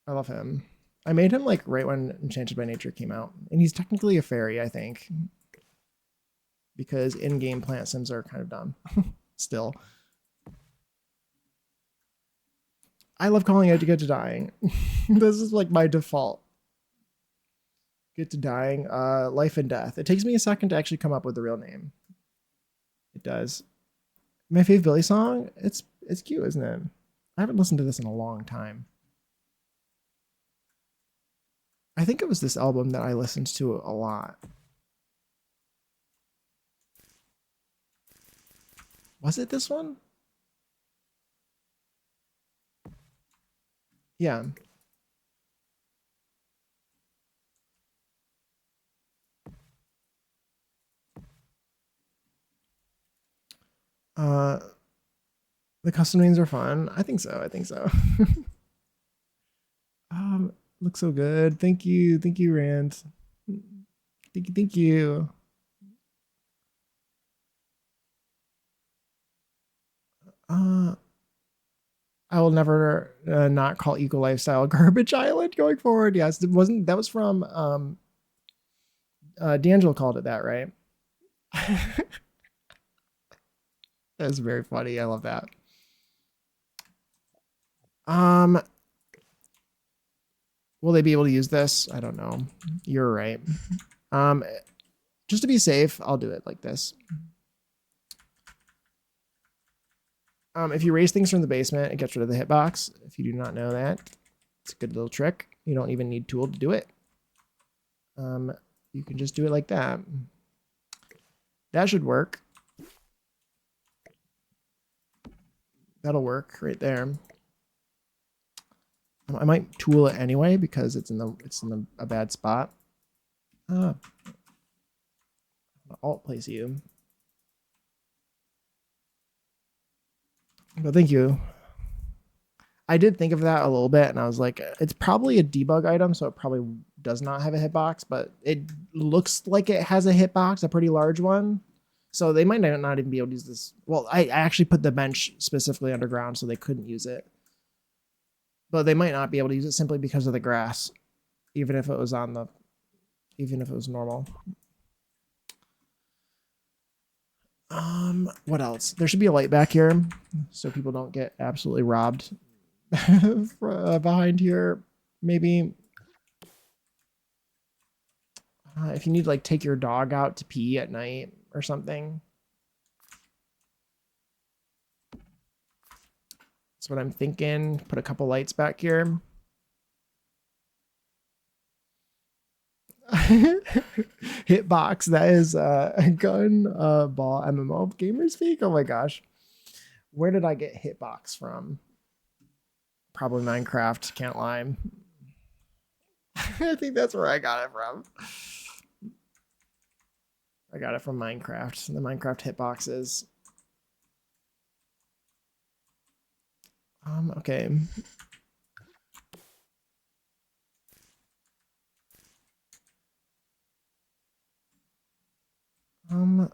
I love him. I made him like right when Enchanted by Nature came out, and he's technically a fairy, I think, because in-game plant sims are kind of dumb still. I love calling it to Get to Dying. This is like my default. Get to Dying, Life and Death. It takes me a second to actually come up with the real name. It does. My favorite Billy song, it's cute, isn't it? I haven't listened to this in a long time. I think it was this album that I listened to a lot. Was it this one? Yeah. The custom names are fun. I think so. I think so. Looks so good. Thank you. Thank you, Rand. Thank you. Thank you. I will never not call Eco Lifestyle Garbage Island going forward. Yes, it wasn't. That was from D'Angelo called it that, right? That's very funny. I love that. Will they be able to use this? I don't know. You're right. Just to be safe, I'll do it like this. If you raise things from the basement, it gets rid of the hitbox. If you do not know that, it's a good little trick. You don't even need tool to do it. You can just do it like that. That should work. That'll work right there. I might tool it anyway because it's in a bad spot. Alt place you. But thank you. I did think of that a little bit, and I was like, it's probably a debug item, so it probably does not have a hitbox, but it looks like it has a hitbox, a pretty large one. So they might not even be able to use this. Well, I actually put the bench specifically underground so they couldn't use it. But they might not be able to use it simply because of the grass, even if it was normal. What else? There should be a light back here so people don't get absolutely robbed behind here. Maybe if you need to like take your dog out to pee at night or something. That's what I'm thinking. Put a couple lights back here. Hitbox, that is a gun ball MMO gamer speak. Oh my gosh. Where did I get hitbox from? Probably Minecraft, can't lie. I think that's where I got it from. I got it from Minecraft. The Minecraft hitboxes. Okay. Let's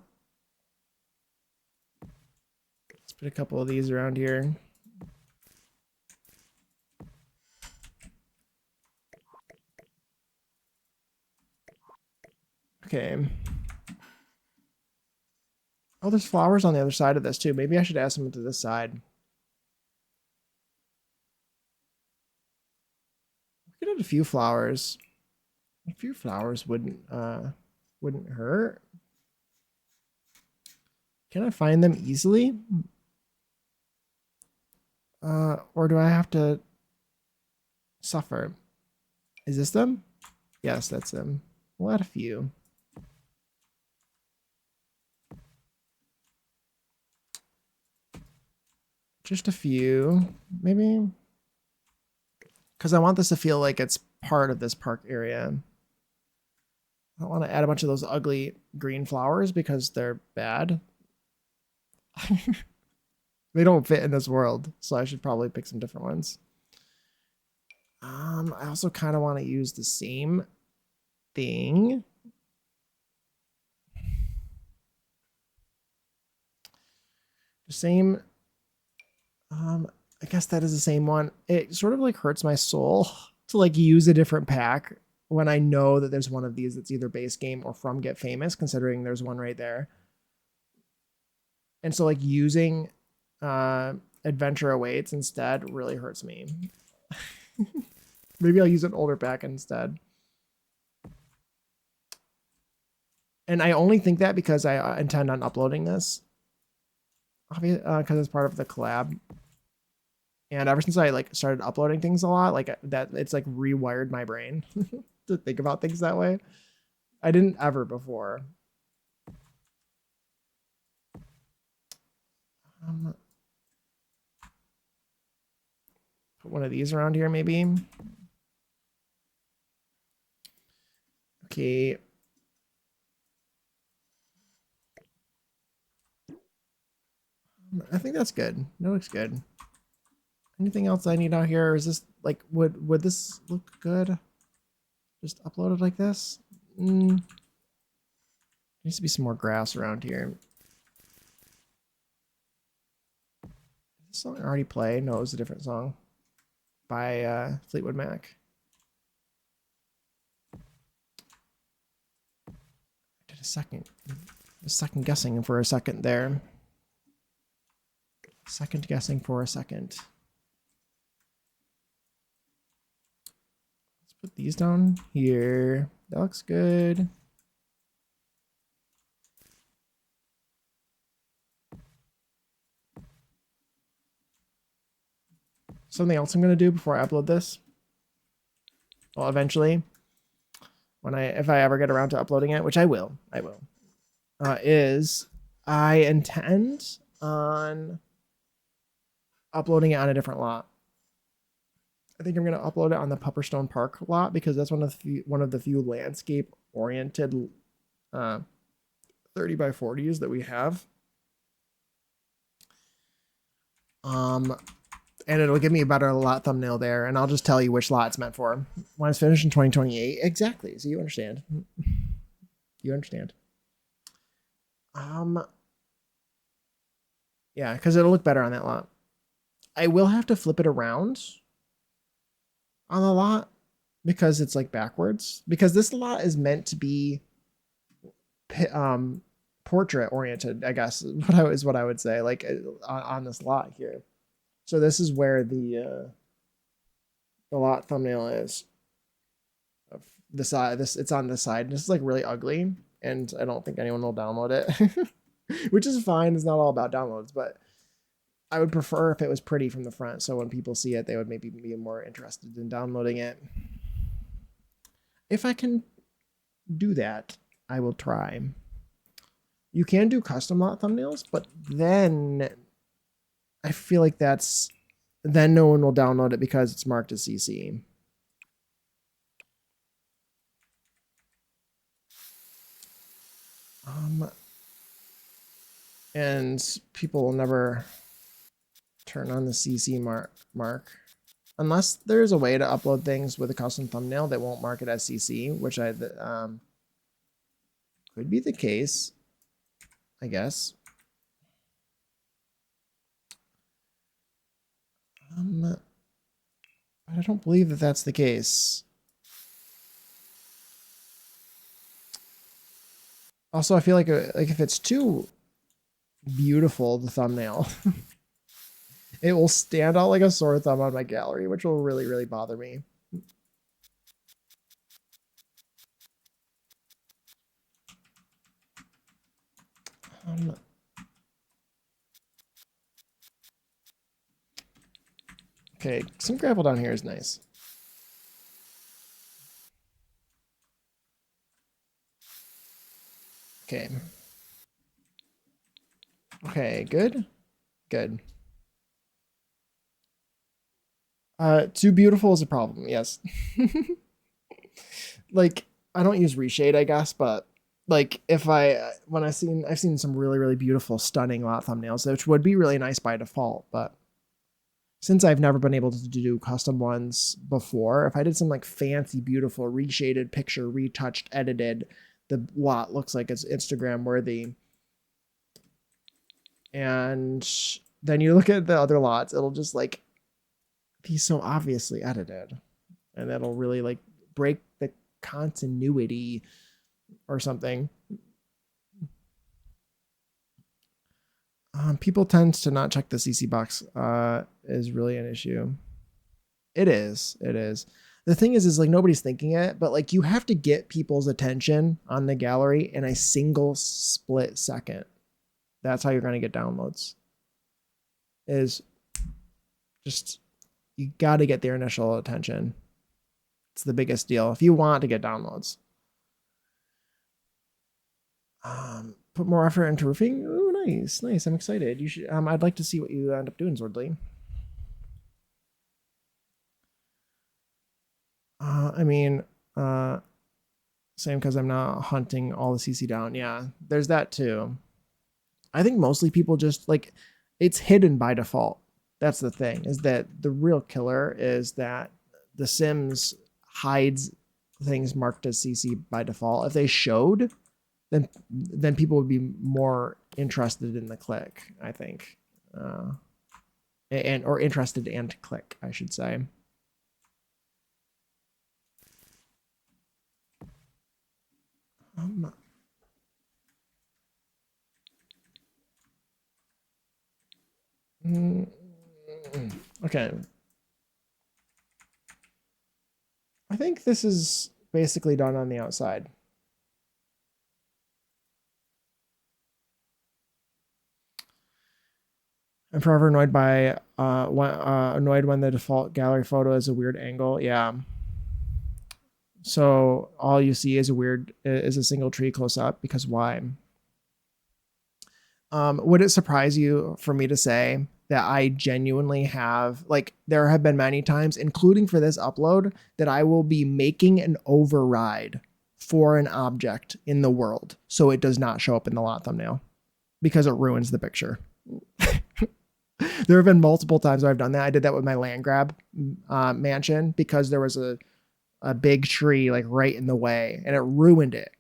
put a couple of these around here. Okay. Oh, there's flowers on the other side of this too. Maybe I should ask them to this side. We could add a few flowers. A few flowers wouldn't hurt. Can I find them easily? Or do I have to suffer? Is this them? Yes, that's them. We'll add a few. Just a few, maybe. Because I want this to feel like it's part of this park area. I don't want to add a bunch of those ugly green flowers because they're bad. They don't fit in this world, so I should probably pick some different ones. I also kind of want to use the same thing. The same. I guess that is the same one. It sort of like hurts my soul to like use a different pack when I know that there's one of these that's either base game or from Get Famous, considering there's one right there. And so like using Adventure Awaits instead really hurts me. Maybe I'll use an older pack instead. And I only think that because I intend on uploading this. Because it's part of the collab. And ever since I like started uploading things a lot, like that, it's like rewired my brain to think about things that way. I didn't ever before. Put one of these around here, maybe. Okay. I think that's good. That looks good. Anything else I need out here? Is this like would this look good? Just upload it like this? Needs to be some more grass around here. Did this song already play? No, it was a different song by Fleetwood Mac. I did a second guessing for a second there. Second guessing for a second. Let's put these down here. That looks good. Something else I'm going to do before I upload this. Well, eventually, if I ever get around to uploading it, which I will, is I intend on uploading it on a different lot. I think I'm gonna upload it on the Pupperstone Park lot because that's one of the few landscape oriented 30 by 40s that we have. And it'll give me a better lot thumbnail there, and I'll just tell you which lot it's meant for. When it's finished in 2028, exactly. So you understand. You understand. Yeah, because it'll look better on that lot. I will have to flip it around on the lot because it's like backwards. Because this lot is meant to be portrait oriented, I guess. What I would say, like on this lot here. So this is where the lot thumbnail is. The side, it's on the side. This is like really ugly, and I don't think anyone will download it, which is fine. It's not all about downloads, but I would prefer if it was pretty from the front. So when people see it, they would maybe be more interested in downloading it. If I can do that, I will try. You can do custom lot thumbnails, but then I feel like then no one will download it because it's marked as CC. And people will never turn on the CC mark unless there's a way to upload things with a custom thumbnail that won't mark it as CC, which could be the case, I guess. But I don't believe that that's the case. Also, I feel like if it's too beautiful, the thumbnail, it will stand out like a sore thumb on my gallery, which will really, really bother me. Okay, some gravel down here is nice. Okay. Okay, good. Good. Too beautiful is a problem, yes. Like, I don't use reshade, I guess, but like I've seen some really, really beautiful, stunning lot thumbnails, which would be really nice by default, but since I've never been able to do custom ones before, if I did some like fancy, beautiful, reshaded picture, retouched, edited, the lot looks like it's Instagram worthy. And then you look at the other lots, it'll just like be so obviously edited. And that'll really like break the continuity or something. People tend to not check the CC box is really an issue. It is. The thing is like nobody's thinking it, but like you have to get people's attention on the gallery in a single split second. That's how you're going to get downloads. Is just, you got to get their initial attention. It's the biggest deal if you want to get downloads. Put more effort into roofing. Oh, nice. I'm excited. You should. I'd like to see what you end up doing, Zordly. I mean, same because I'm not hunting all the CC down. Yeah, there's that too. I think mostly people just like, it's hidden by default. That's the thing, is that the real killer is that the Sims hides things marked as CC by default. If they showed, then people would be more interested in the click, I think. Or interested and click, I should say. Okay. I think this is basically done on the outside. I'm forever annoyed by annoyed when the default gallery photo is a weird angle. Yeah. So all you see is a single tree close up, because why? Would it surprise you for me to say that I genuinely have, like, there have been many times, including for this upload, that I will be making an override for an object in the world so it does not show up in the lot thumbnail because it ruins the picture. There have been multiple times where I've done that. I did that with my land grab mansion because there was a big tree like right in the way and it ruined it.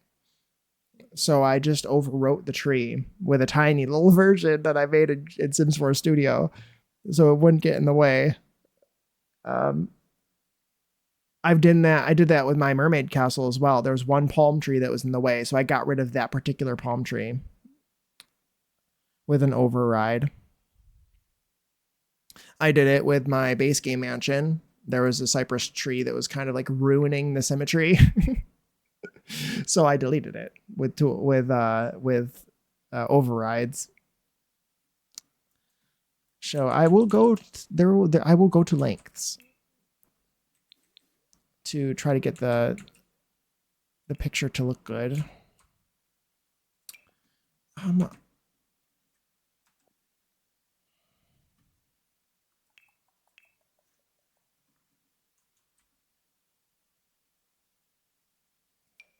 So I just overwrote the tree with a tiny little version that I made in Sims 4 Studio so it wouldn't get in the way. I did that with my mermaid castle as well. There was one palm tree that was in the way, so I got rid of that particular palm tree with an override. I did it with my base game mansion. There was a cypress tree that was kind of like ruining the symmetry. So I deleted it with overrides. So I will go I will go to lengths to try to get the picture to look good. I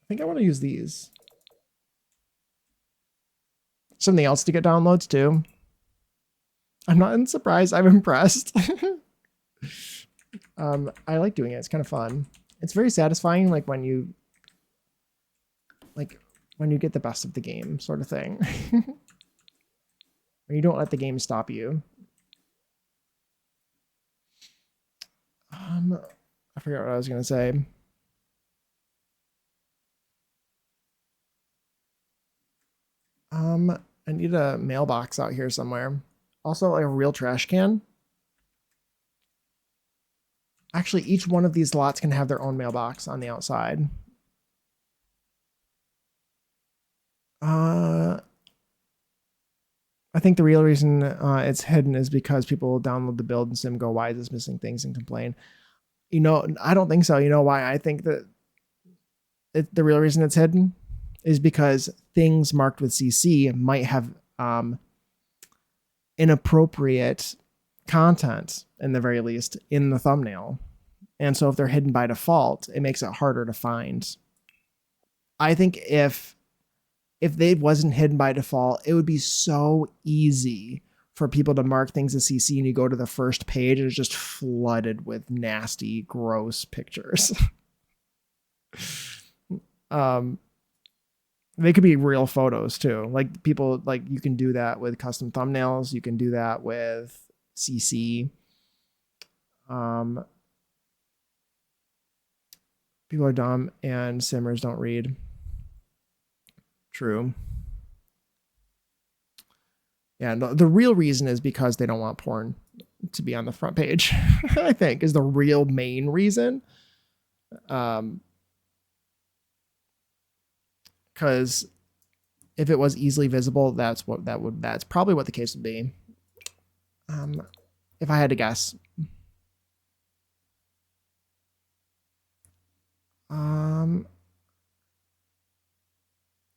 think I want to use these. Something else to get downloads too. I'm not surprised. I'm impressed. I like doing it. It's kind of fun. It's very satisfying, like when you get the best of the game, sort of thing. When you don't let the game stop you. I forgot what I was gonna say. I need a mailbox out here somewhere. Also, like a real trash can. Actually, each one of these lots can have their own mailbox on the outside. I think the real reason it's hidden is because people download the build and sim go, why is this missing things, and complain. You know, I don't think so. You know why I think that the real reason it's hidden is because things marked with CC might have inappropriate content, in the very least, in the thumbnail. And so if they're hidden by default, it makes it harder to find. I think if they wasn't hidden by default, it would be so easy for people to mark things as CC, and you go to the first page and it's just flooded with nasty, gross pictures. They could be real photos too. Like people, like you can do that with custom thumbnails. You can do that with CC. People are dumb and simmers don't read. True. Yeah, the real reason is because they don't want porn to be on the front page. I think is the real main reason. Because if it was easily visible, that's probably what the case would be. If I had to guess.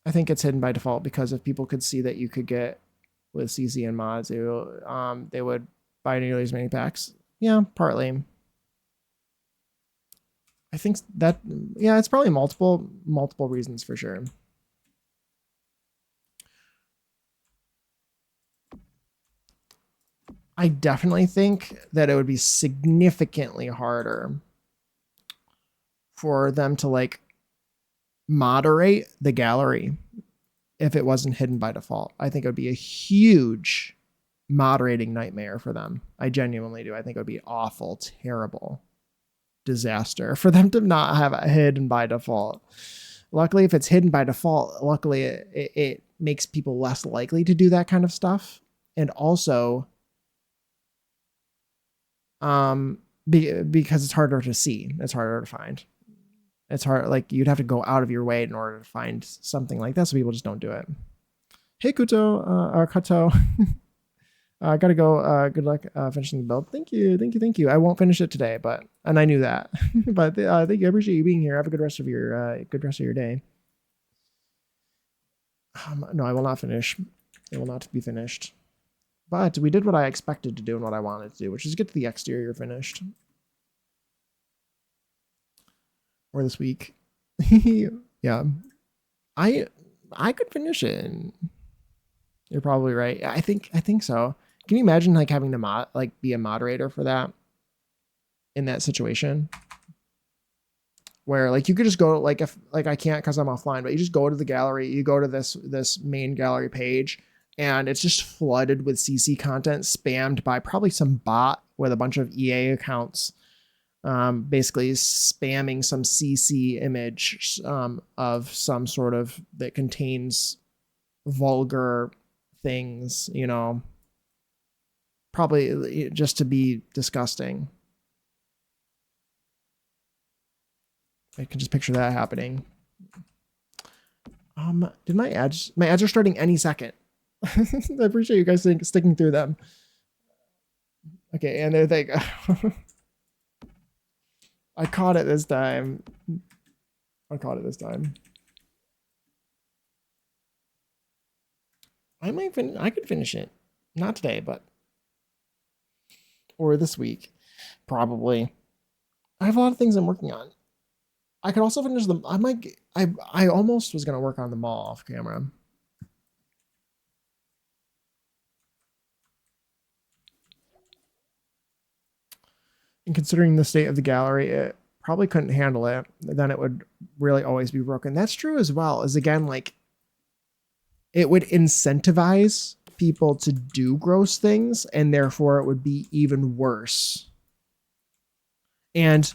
I think it's hidden by default because if people could see that you could get with CC and mods, they would buy nearly as many packs. Yeah, partly. I think that, yeah, it's probably multiple reasons for sure. I definitely think that it would be significantly harder for them to like moderate the gallery if it wasn't hidden by default. I think it would be a huge moderating nightmare for them. I genuinely do. I think it would be awful, terrible disaster for them to not have it hidden by default. Luckily, if it's hidden by default, luckily it makes people less likely to do that kind of stuff. And also, because it's harder to see, it's harder to find. It's hard, like you'd have to go out of your way in order to find something like that, so people just don't do it. Hey Kuto, or Kato. I gotta go. Good luck finishing the build. Thank you. I won't finish it today, and I knew that. But thank you. I appreciate you being here. Have a good rest of your day. No, I will not finish. It will not be finished. But we did what I expected to do and what I wanted to do, which is get to the exterior finished. Or this week. Yeah. I could finish it. You're probably right. I think so. Can you imagine like having to be a moderator for that in that situation? Where like you could just go like if like I can't because I'm offline, but you just go to the gallery, you go to this main gallery page, and it's just flooded with CC content spammed by probably some bot with a bunch of EA accounts, basically spamming some CC image of some sort of that contains vulgar things, you know, probably just to be disgusting. I can just picture that happening. Did my ads are starting any second. I appreciate you guys sticking through them. Okay, and they're like, I caught it this time. I could finish it. Not today, but or this week, probably. I have a lot of things I'm working on. I could also finish them. I almost was gonna work on them all off camera. And considering the state of the gallery, it probably couldn't handle it. Then it would really always be broken. That's true as well. As again, like it would incentivize people to do gross things, and therefore it would be even worse. And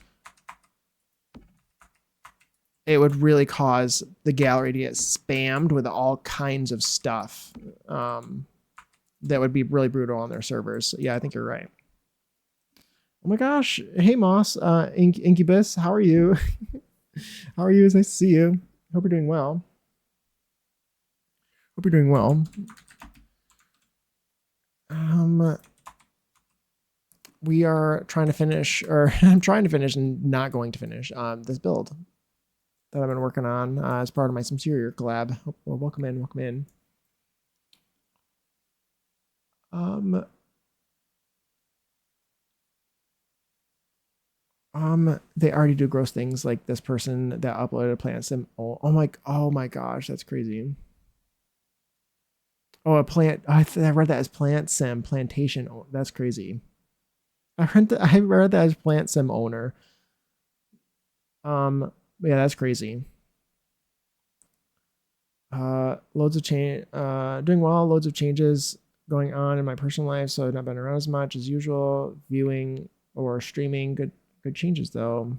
it would really cause the gallery to get spammed with all kinds of stuff that would be really brutal on their servers. So yeah, I think you're right. Oh my gosh. Hey, Moss, Incubus, how are you? How are you? It's nice to see you. Hope you're doing well. We are trying to finish, or I'm trying to finish and not going to finish this build that I've been working on as part of my Simserior collab. Well, welcome in. They already do gross things like this person that uploaded a plant sim. Oh my gosh, that's crazy. Oh, a plant. I read that as plant sim plantation. Oh, that's crazy. I read that as plant sim owner. Yeah, that's crazy. Loads of change. Doing well. Loads of changes going on in my personal life, so I've not been around as much as usual. Viewing or streaming. Good changes though.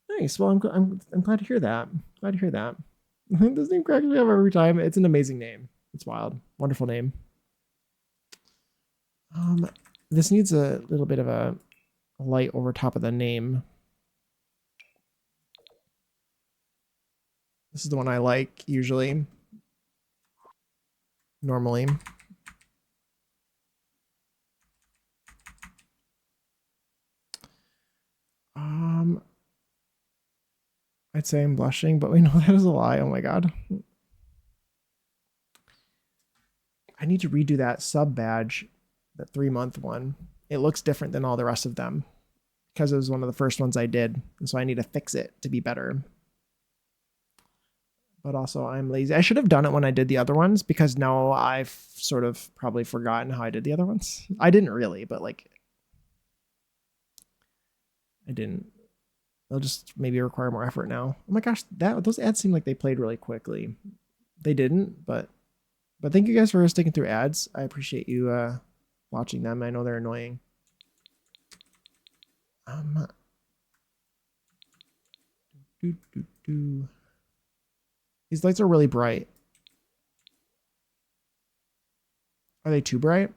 Nice. Well, I'm glad to hear that. This name cracks me up every time. It's an amazing name. It's wild. Wonderful name. This needs a little bit of a light over top of the name. This is the one I like usually. Normally. I'd say I'm blushing, but we know that is a lie. Oh my god. I need to redo that sub badge, that 3-month one. It looks different than all the rest of them because it was one of the first ones I did. And so I need to fix it to be better. But also I'm lazy. I should have done it when I did the other ones because now I've sort of probably forgotten how I did the other ones. I didn't really, but like I didn't. They'll just maybe require more effort now. Oh my gosh, those ads seem like they played really quickly. They didn't, but thank you guys for sticking through ads. I appreciate you watching them. I know they're annoying. These lights are really bright. Are they too bright?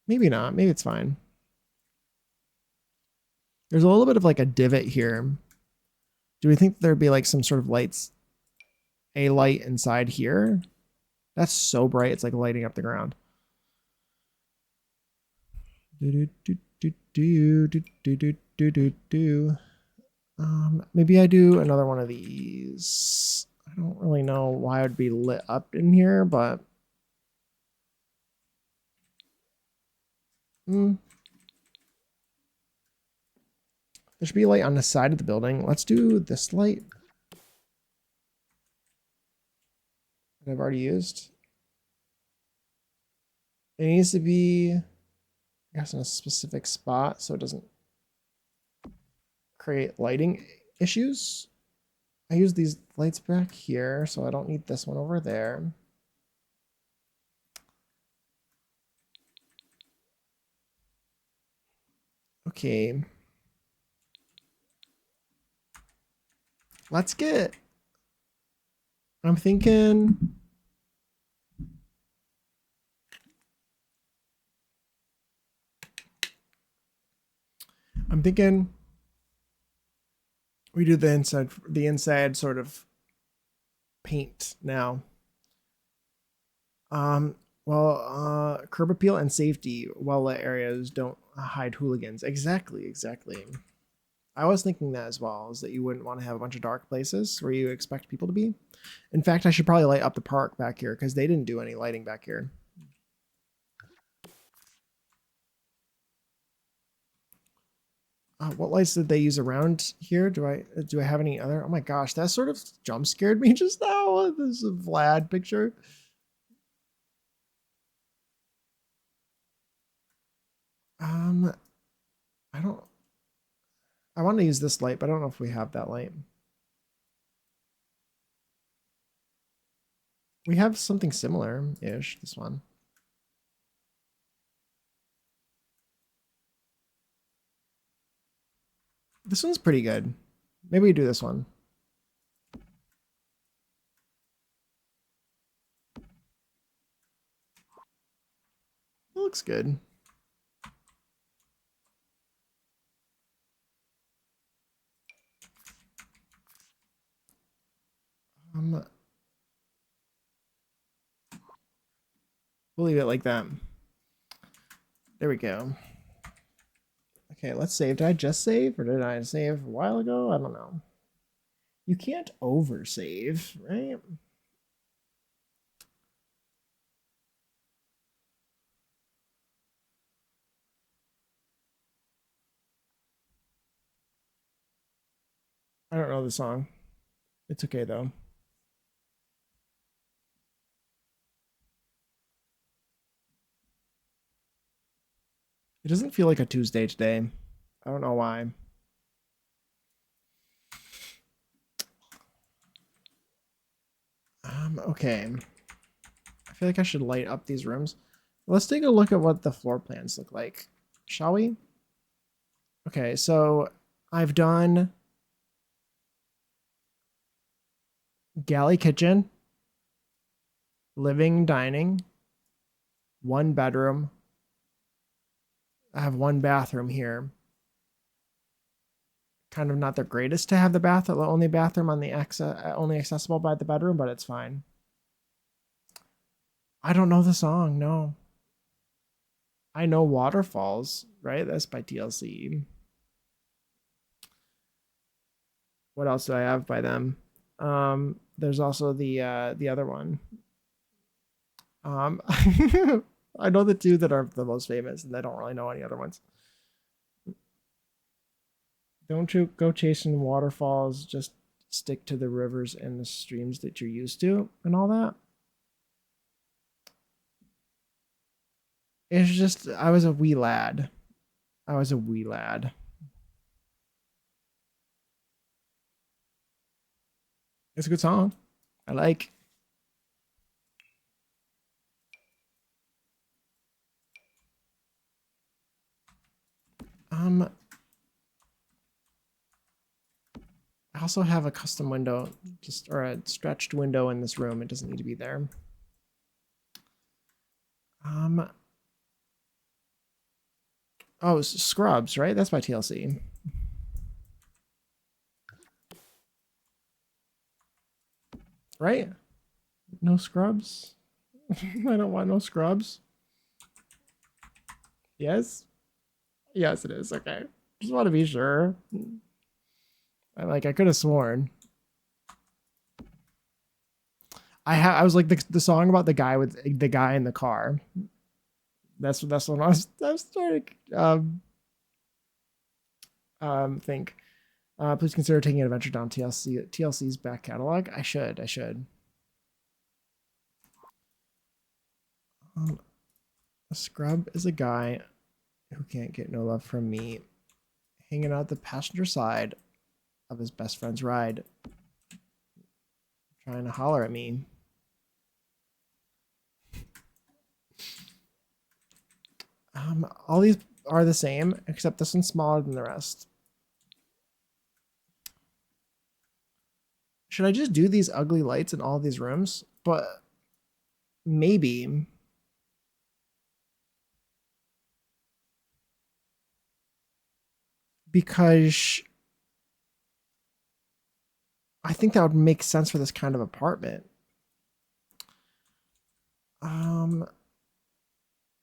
Maybe not. Maybe it's fine. There's a little bit of like a divot here. Do we think there'd be like some sort of lights, a light inside here? That's so bright. It's like lighting up the ground. Maybe I do another one of these. I don't really know why it would be lit up in here, but There should be a light on the side of the building. Let's do this light that I've already used. It needs to be, I guess, in a specific spot so it doesn't create lighting issues. I use these lights back here, so I don't need this one over there. Okay. Let's get, I'm thinking, we do the inside sort of paint now. Curb appeal and safety, well-lit areas don't hide hooligans. Exactly. I was thinking that as well, is that you wouldn't want to have a bunch of dark places where you expect people to be. In fact, I should probably light up the park back here because they didn't do any lighting back here. What lights did they use around here? Do I have any other? Oh my gosh, that sort of jump scared me just now. This is a Vlad picture. I don't. I want to use this light, but I don't know if we have that light. We have something similar-ish. This one. This one's pretty good. Maybe we do this one. It looks good. We'll leave it like that. There we go. Okay, let's save. Did I just save or did I save a while ago? I don't know. You can't oversave, right? I don't know the song. It's okay though. It doesn't feel like a Tuesday today. I don't know why. Okay. I feel like I should light up these rooms. Let's take a look at what the floor plans look like, shall we? Okay, so I've done galley kitchen, living, dining, one bedroom. I have one bathroom here. Kind of not the greatest to have the only bathroom on the only accessible by the bedroom, but it's fine. I don't know the song, no. I know Waterfalls, right? That's by TLC. What else do I have by them? There's also the other one. I know the two that are the most famous, and I don't really know any other ones. Don't you go chasing waterfalls, just stick to the rivers and the streams that you're used to and all that. It's just, I was a wee lad. It's a good song. I like. I also have a custom window, or a stretched window in this room. It doesn't need to be there. Oh, Scrubs, right? That's by TLC. Right? No Scrubs? I don't want no Scrubs. Yes? Yes, it is. Okay. Just want to be sure. I could have sworn. I was like the song about the guy in the car. That's what I was trying to think. Please consider taking an adventure down TLC's back catalog. I should. A scrub is a guy who can't get no love from me, hanging out the passenger side of his best friend's ride, trying to holler at me. All these are the same, except this one's smaller than the rest. Should I just do these ugly lights in all these rooms? But maybe. Because I think that would make sense for this kind of apartment.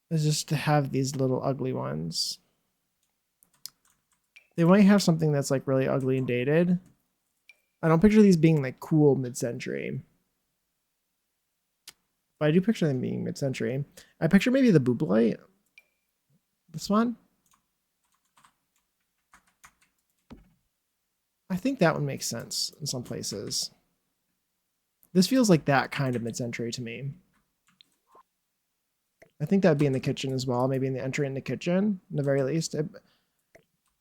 Is just to have these little ugly ones. They might have something that's like really ugly and dated. I don't picture these being like cool mid-century. But I do picture them being mid-century. I picture maybe the boob light. This one. I think that one makes sense in some places. This feels like that kind of mid-century to me. I think that'd be in the kitchen as well. Maybe in the entry in the kitchen, in the very least.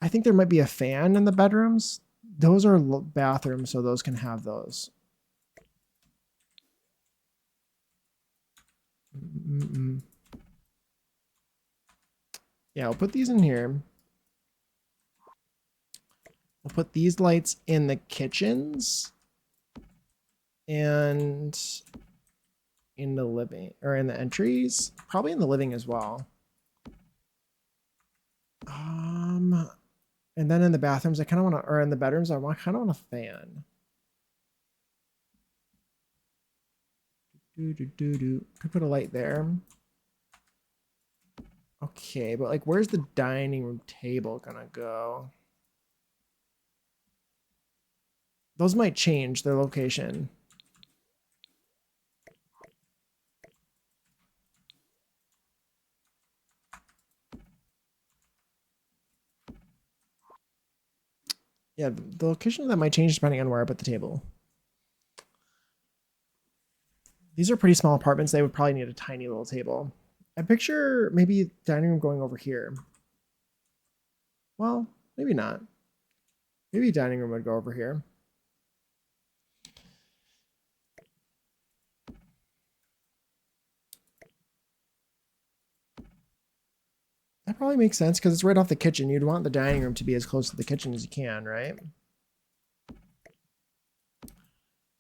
I think there might be a fan in the bedrooms. Those are bathrooms, so those can have those. Yeah, I'll put these in here. We'll put these lights in the kitchens and in the living, or in the entries, probably in the living as well. And then in the bathrooms, I kind of want to, or in the bedrooms, I kind of want a fan. Could put a light there. Okay, but like, where's the dining room table gonna go? Those might change their location. Yeah, the location of that might change depending on where I put the table. These are pretty small apartments. They would probably need a tiny little table. I picture maybe dining room going over here. Well, maybe not. Maybe dining room would go over here. That probably makes sense because it's right off the kitchen. You'd want the dining room to be as close to the kitchen as you can, right?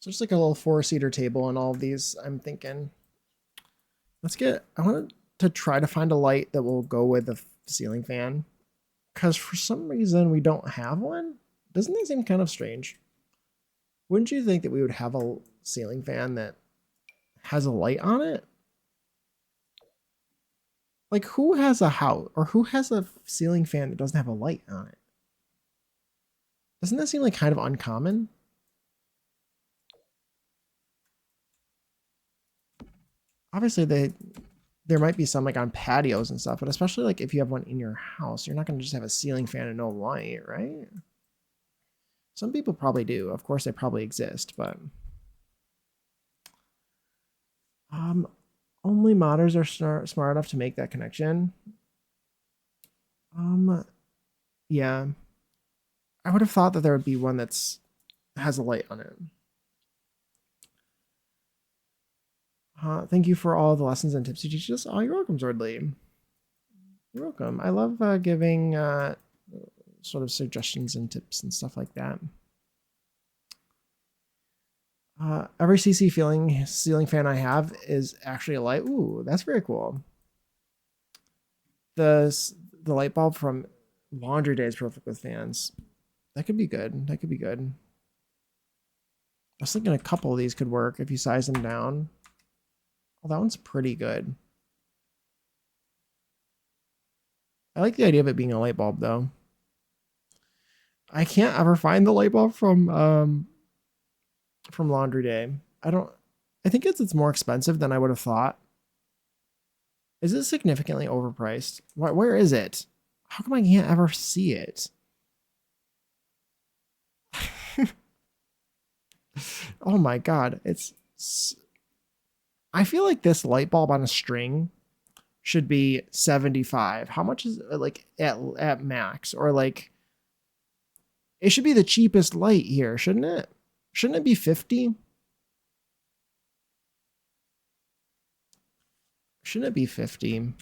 So just like a little 4-seater table and all of these, I'm thinking. I want to try to find a light that will go with the ceiling fan. Because for some reason we don't have one. Doesn't that seem kind of strange? Wouldn't you think that we would have a ceiling fan that has a light on it? Like, who has a house or who has a ceiling fan that doesn't have a light on it? Doesn't that seem like kind of uncommon? Obviously, there might be some like on patios and stuff, but especially like if you have one in your house, you're not going to just have a ceiling fan and no light, right? Some people probably do. Of course, they probably exist, but only modders are smart enough to make that connection. Yeah. I would have thought that there would be one has a light on it. Thank you for all the lessons and tips you teach us. Oh, you're welcome, Zordly. You're welcome. I love giving sort of suggestions and tips and stuff like that. Every CC ceiling fan I have is actually a light. Ooh, that's very cool. The light bulb from Laundry Day is perfect with fans. That could be good. That could be good. I was thinking a couple of these could work if you size them down. Well, that one's pretty good. I like the idea of it being a light bulb, though. I can't ever find the light bulb from Laundry Day. I think it's more expensive than I would have thought. Is it significantly overpriced? Where is it? How come I can't ever see it? Oh my god, I feel like this light bulb on a string should be 75. How much is it, like at max, or like it should be the cheapest light here, shouldn't it? Shouldn't it be 50? Shouldn't it be 50?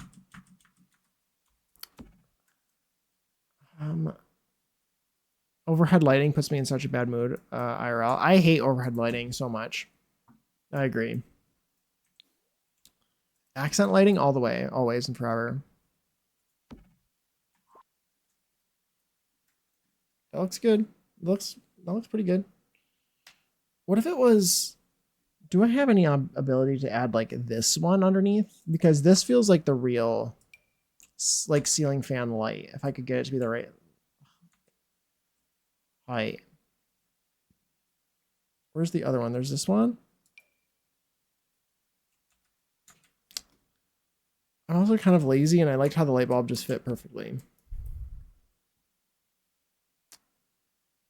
Um Overhead lighting puts me in such a bad mood, IRL. I hate overhead lighting so much. I agree. Accent lighting all the way, always and forever. That looks good. That looks pretty good. What if it was? Do I have any ability to add like this one underneath? Because this feels like the real, like ceiling fan light. If I could get it to be the right height. Where's the other one? There's this one. I'm also kind of lazy, and I liked how the light bulb just fit perfectly.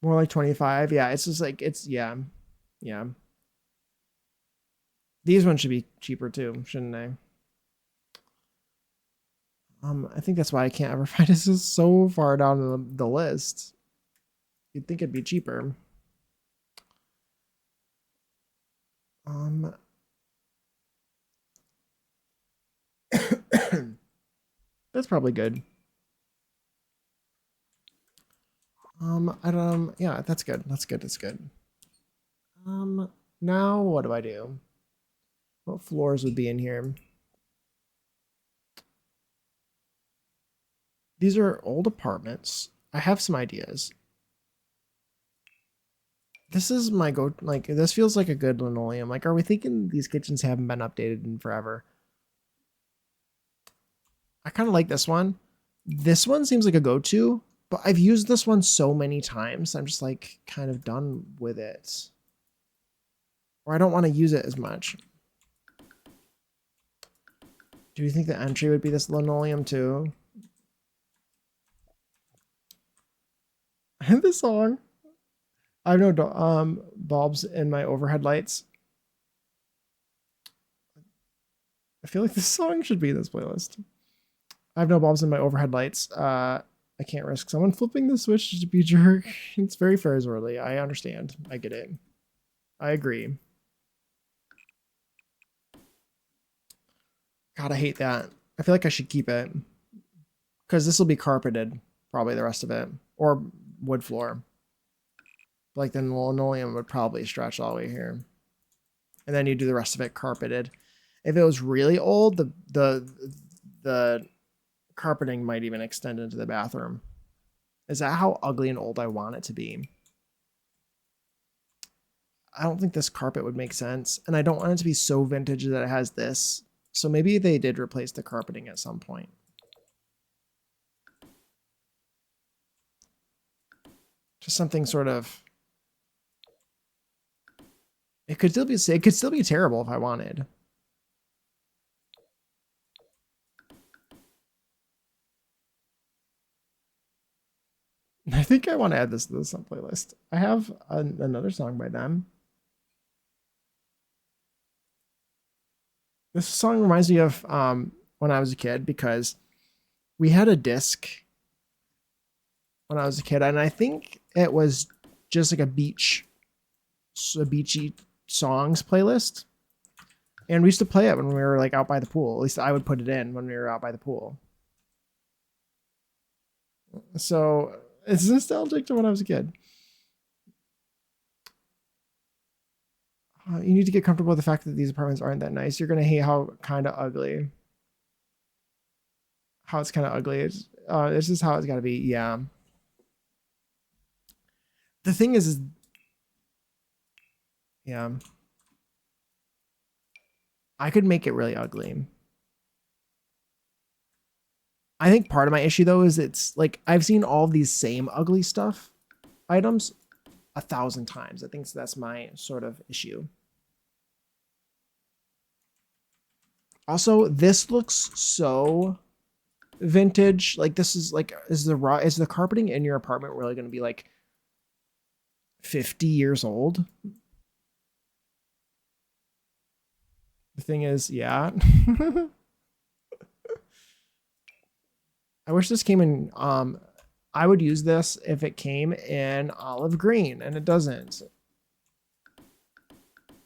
More like 25. Yeah, it's just like yeah. These ones should be cheaper too, shouldn't they? I think that's why I can't ever find this is so far down the list. You'd think it'd be cheaper. That's probably good. Yeah, that's good. That's good. That's good. Now what do I do? What floors would be in here? These are old apartments. I have some ideas. This is my like, this feels like a good linoleum. Like, are we thinking these kitchens haven't been updated in forever? I kind of like this one. This one seems like a go-to, but I've used this one so many times. I'm just like kind of done with it. Or I don't want to use it as much. Do you think the entry would be this linoleum too? The song. I have no bulbs in my overhead lights. I feel like this song should be in this playlist. I have no bulbs in my overhead lights. I can't risk someone flipping the switch to be jerk. It's very fair early. I understand. I get it. I agree. God, I hate that. I feel like I should keep it. Because this will be carpeted, probably the rest of it. Or wood floor. Like then the linoleum would probably stretch all the way here. And then you do the rest of it carpeted. If it was really old, the carpeting might even extend into the bathroom. Is that how ugly and old I want it to be? I don't think this carpet would make sense. And I don't want it to be so vintage that it has this. So maybe they did replace the carpeting at some point. Just something sort of. It could still be terrible if I wanted. I think I want to add this to the song playlist. I have another song by them. This song reminds me of when I was a kid because we had a disc when I was a kid, and I think it was just like a beachy songs playlist. And we used to play it when we were like out by the pool. At least I would put it in when we were out by the pool. So it's nostalgic to when I was a kid. You need to get comfortable with the fact that these apartments aren't that nice. You're gonna hate how kind of ugly. How it's kind of ugly. It's just how it's got to be. Yeah. The thing is yeah. I could make it really ugly. I think part of my issue though is it's like I've seen all of these same ugly stuff items 1,000 times. I think that's my sort of issue. Also, this looks so vintage. Like this is like is the carpeting in your apartment really going to be like 50 years old? The thing is, yeah. I wish this came in I would use this if it came in olive green and it doesn't.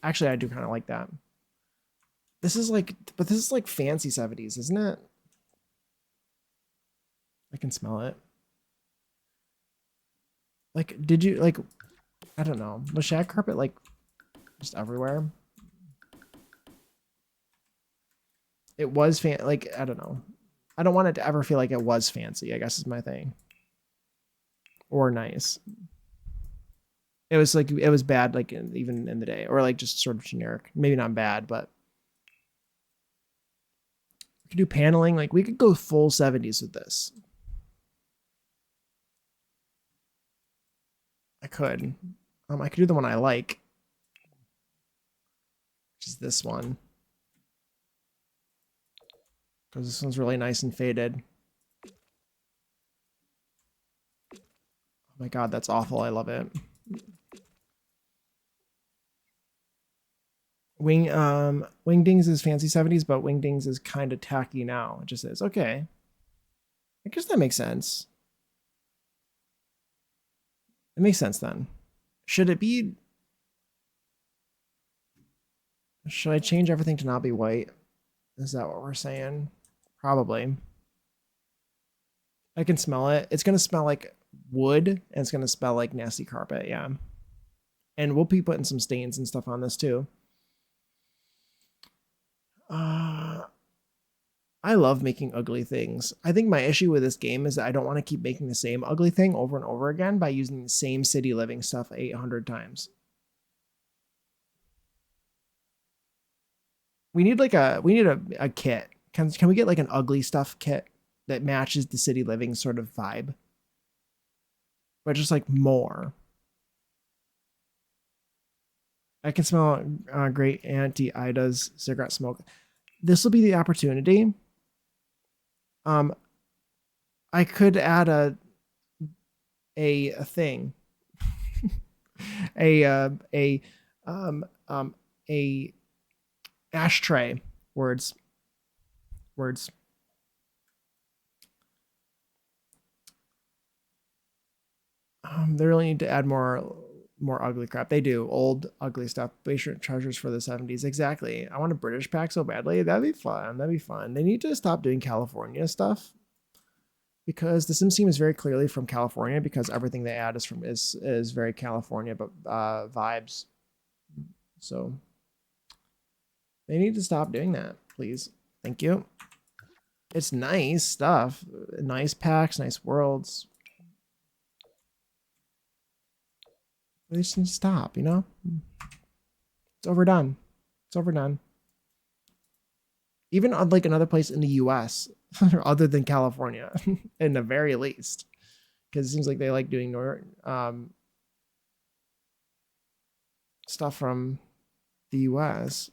Actually, I do kind of like that. This is like but this is like fancy 70s, isn't it? I can smell it. Like did you like I don't know. Was shag carpet like just everywhere? It was like I don't know. I don't want it to ever feel like it was fancy, I guess is my thing. Or nice. It was like it was bad like even in the day or like just sort of generic. Maybe not bad, but we could do paneling. Like we could go full 70s with this. I could. I could do the one I like, which is this one. Because this one's really nice and faded. Oh my god, that's awful. I love it. Wingdings is fancy 70s, but Wingdings is kind of tacky now. It just is. Okay. I guess that makes sense. It makes sense then. Should it be... Should I change everything to not be white? Is that what we're saying? Probably. I can smell it. It's going to smell like wood, and it's going to smell like nasty carpet, yeah. And we'll be putting some stains and stuff on this too. I love making ugly things. I think my issue with this game is that I don't want to keep making the same ugly thing over and over again by using the same city living stuff 800 times. We need like a kit. Can we get like an ugly stuff kit that matches the city living sort of vibe? But just like more. I can smell great Auntie Ida's cigarette smoke. This will be the opportunity. I could add a thing, a ashtray. Words. They really need to add more ugly crap. They do old ugly stuff. Basic treasures for the 70s. Exactly. I want a British pack so badly. That'd be fun. They need to stop doing California stuff because the Sims team is very clearly from California because everything they add is very California but vibes. So they need to stop doing that, please. Thank you. It's nice stuff. Nice packs, nice worlds. They just need to stop, you know? It's overdone. Even on like another place in the US other than California, in the very least. Because it seems like they like doing stuff from the US.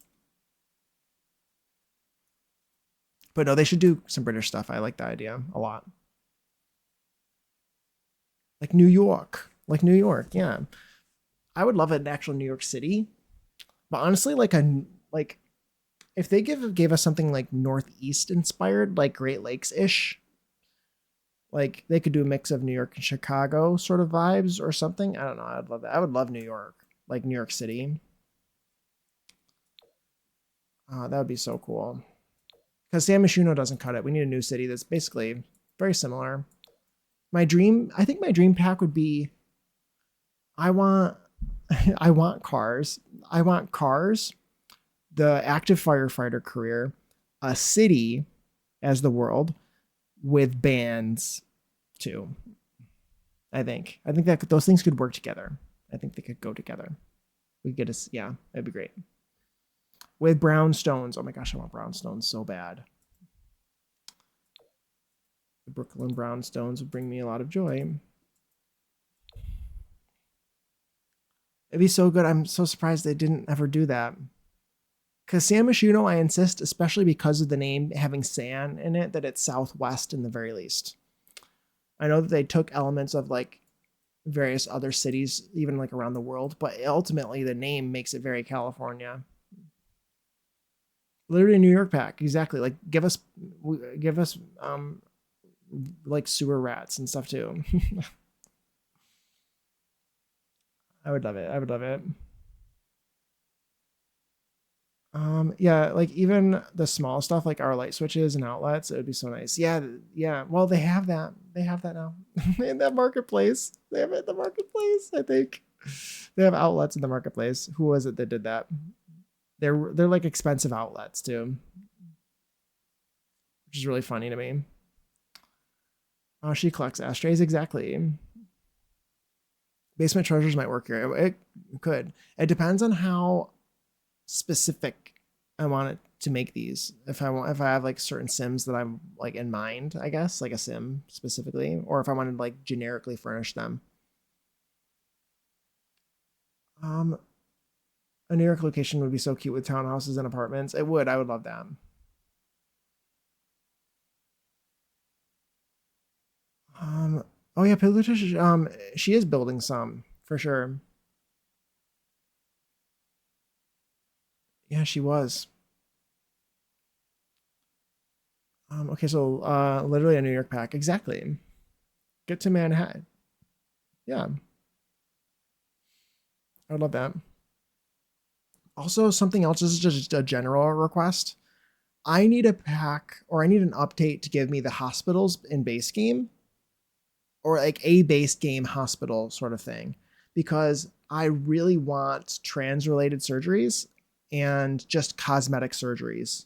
But no, they should do some British stuff. I like that idea a lot. Like New York. Yeah. I would love an actual New York City. But honestly, like if they gave us something like Northeast inspired, like Great Lakes ish, like they could do a mix of New York and Chicago sort of vibes or something. I don't know. I'd love that. I would love New York, like New York City. That would be so cool. Because San Myshuno doesn't cut it. We need a new city that's basically very similar. I think my dream pack would be, I want cars. The active firefighter career, a city as the world with bands too. I think that those things could work together. I think they could go together. We get it'd be great. With brownstones. Oh my gosh, I want brownstones so bad. The Brooklyn brownstones would bring me a lot of joy. It'd be so good. I'm so surprised they didn't ever do that. Because San Myshuno, I insist, especially because of the name having San in it, that it's Southwest in the very least. I know that they took elements of like various other cities, even like around the world, but ultimately the name makes it very California. Literally a New York pack, exactly. Like give us like sewer rats and stuff too. I would love it. I would love it. Yeah, like even the small stuff like our light switches and outlets, it would be so nice. Yeah, yeah. Well, they have that. They have that now in that marketplace. They have it in the marketplace. I think they have outlets in the marketplace. Who was it that did that? They're like expensive outlets too, which is really funny to me. Oh, she collects ashtrays exactly. Basement treasures might work here. It could. It depends on how specific I want it to make these. If I have like certain sims that I'm like in mind, I guess, like a sim specifically, or if I wanted to like generically furnish them. Um, a New York location would be so cute with townhouses and apartments. It would. I would love that. Um, oh yeah, Pilutish. She is building some for sure. Yeah, she was. Okay, so literally a New York pack. Exactly. Get to Manhattan. Yeah, I would love that. Also, something else, this is just a general request. I need a pack or I need an update to give me the hospitals in base game or like a base game hospital sort of thing because I really want trans related surgeries and just cosmetic surgeries.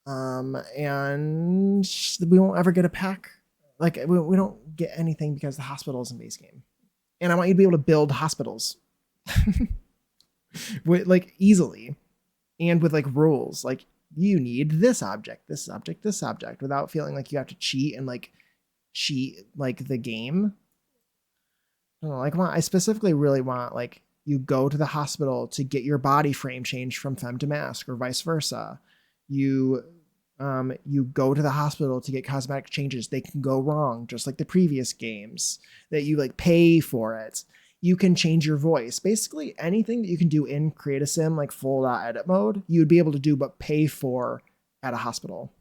And we won't ever get a pack. Like we don't get anything because the hospital is in base game. And I want you to be able to build hospitals with like easily and with like rules. Like you need this object, this object, this object without feeling like you have to cheat and like cheat like the game. I don't know, like I specifically really want like you go to the hospital to get your body frame changed from femme to mask or vice versa. You you go to the hospital to get cosmetic changes. They can go wrong, just like the previous games. That you like pay for it. You can change your voice. Basically, anything that you can do in Create a Sim, like full edit mode, you would be able to do, but pay for at a hospital.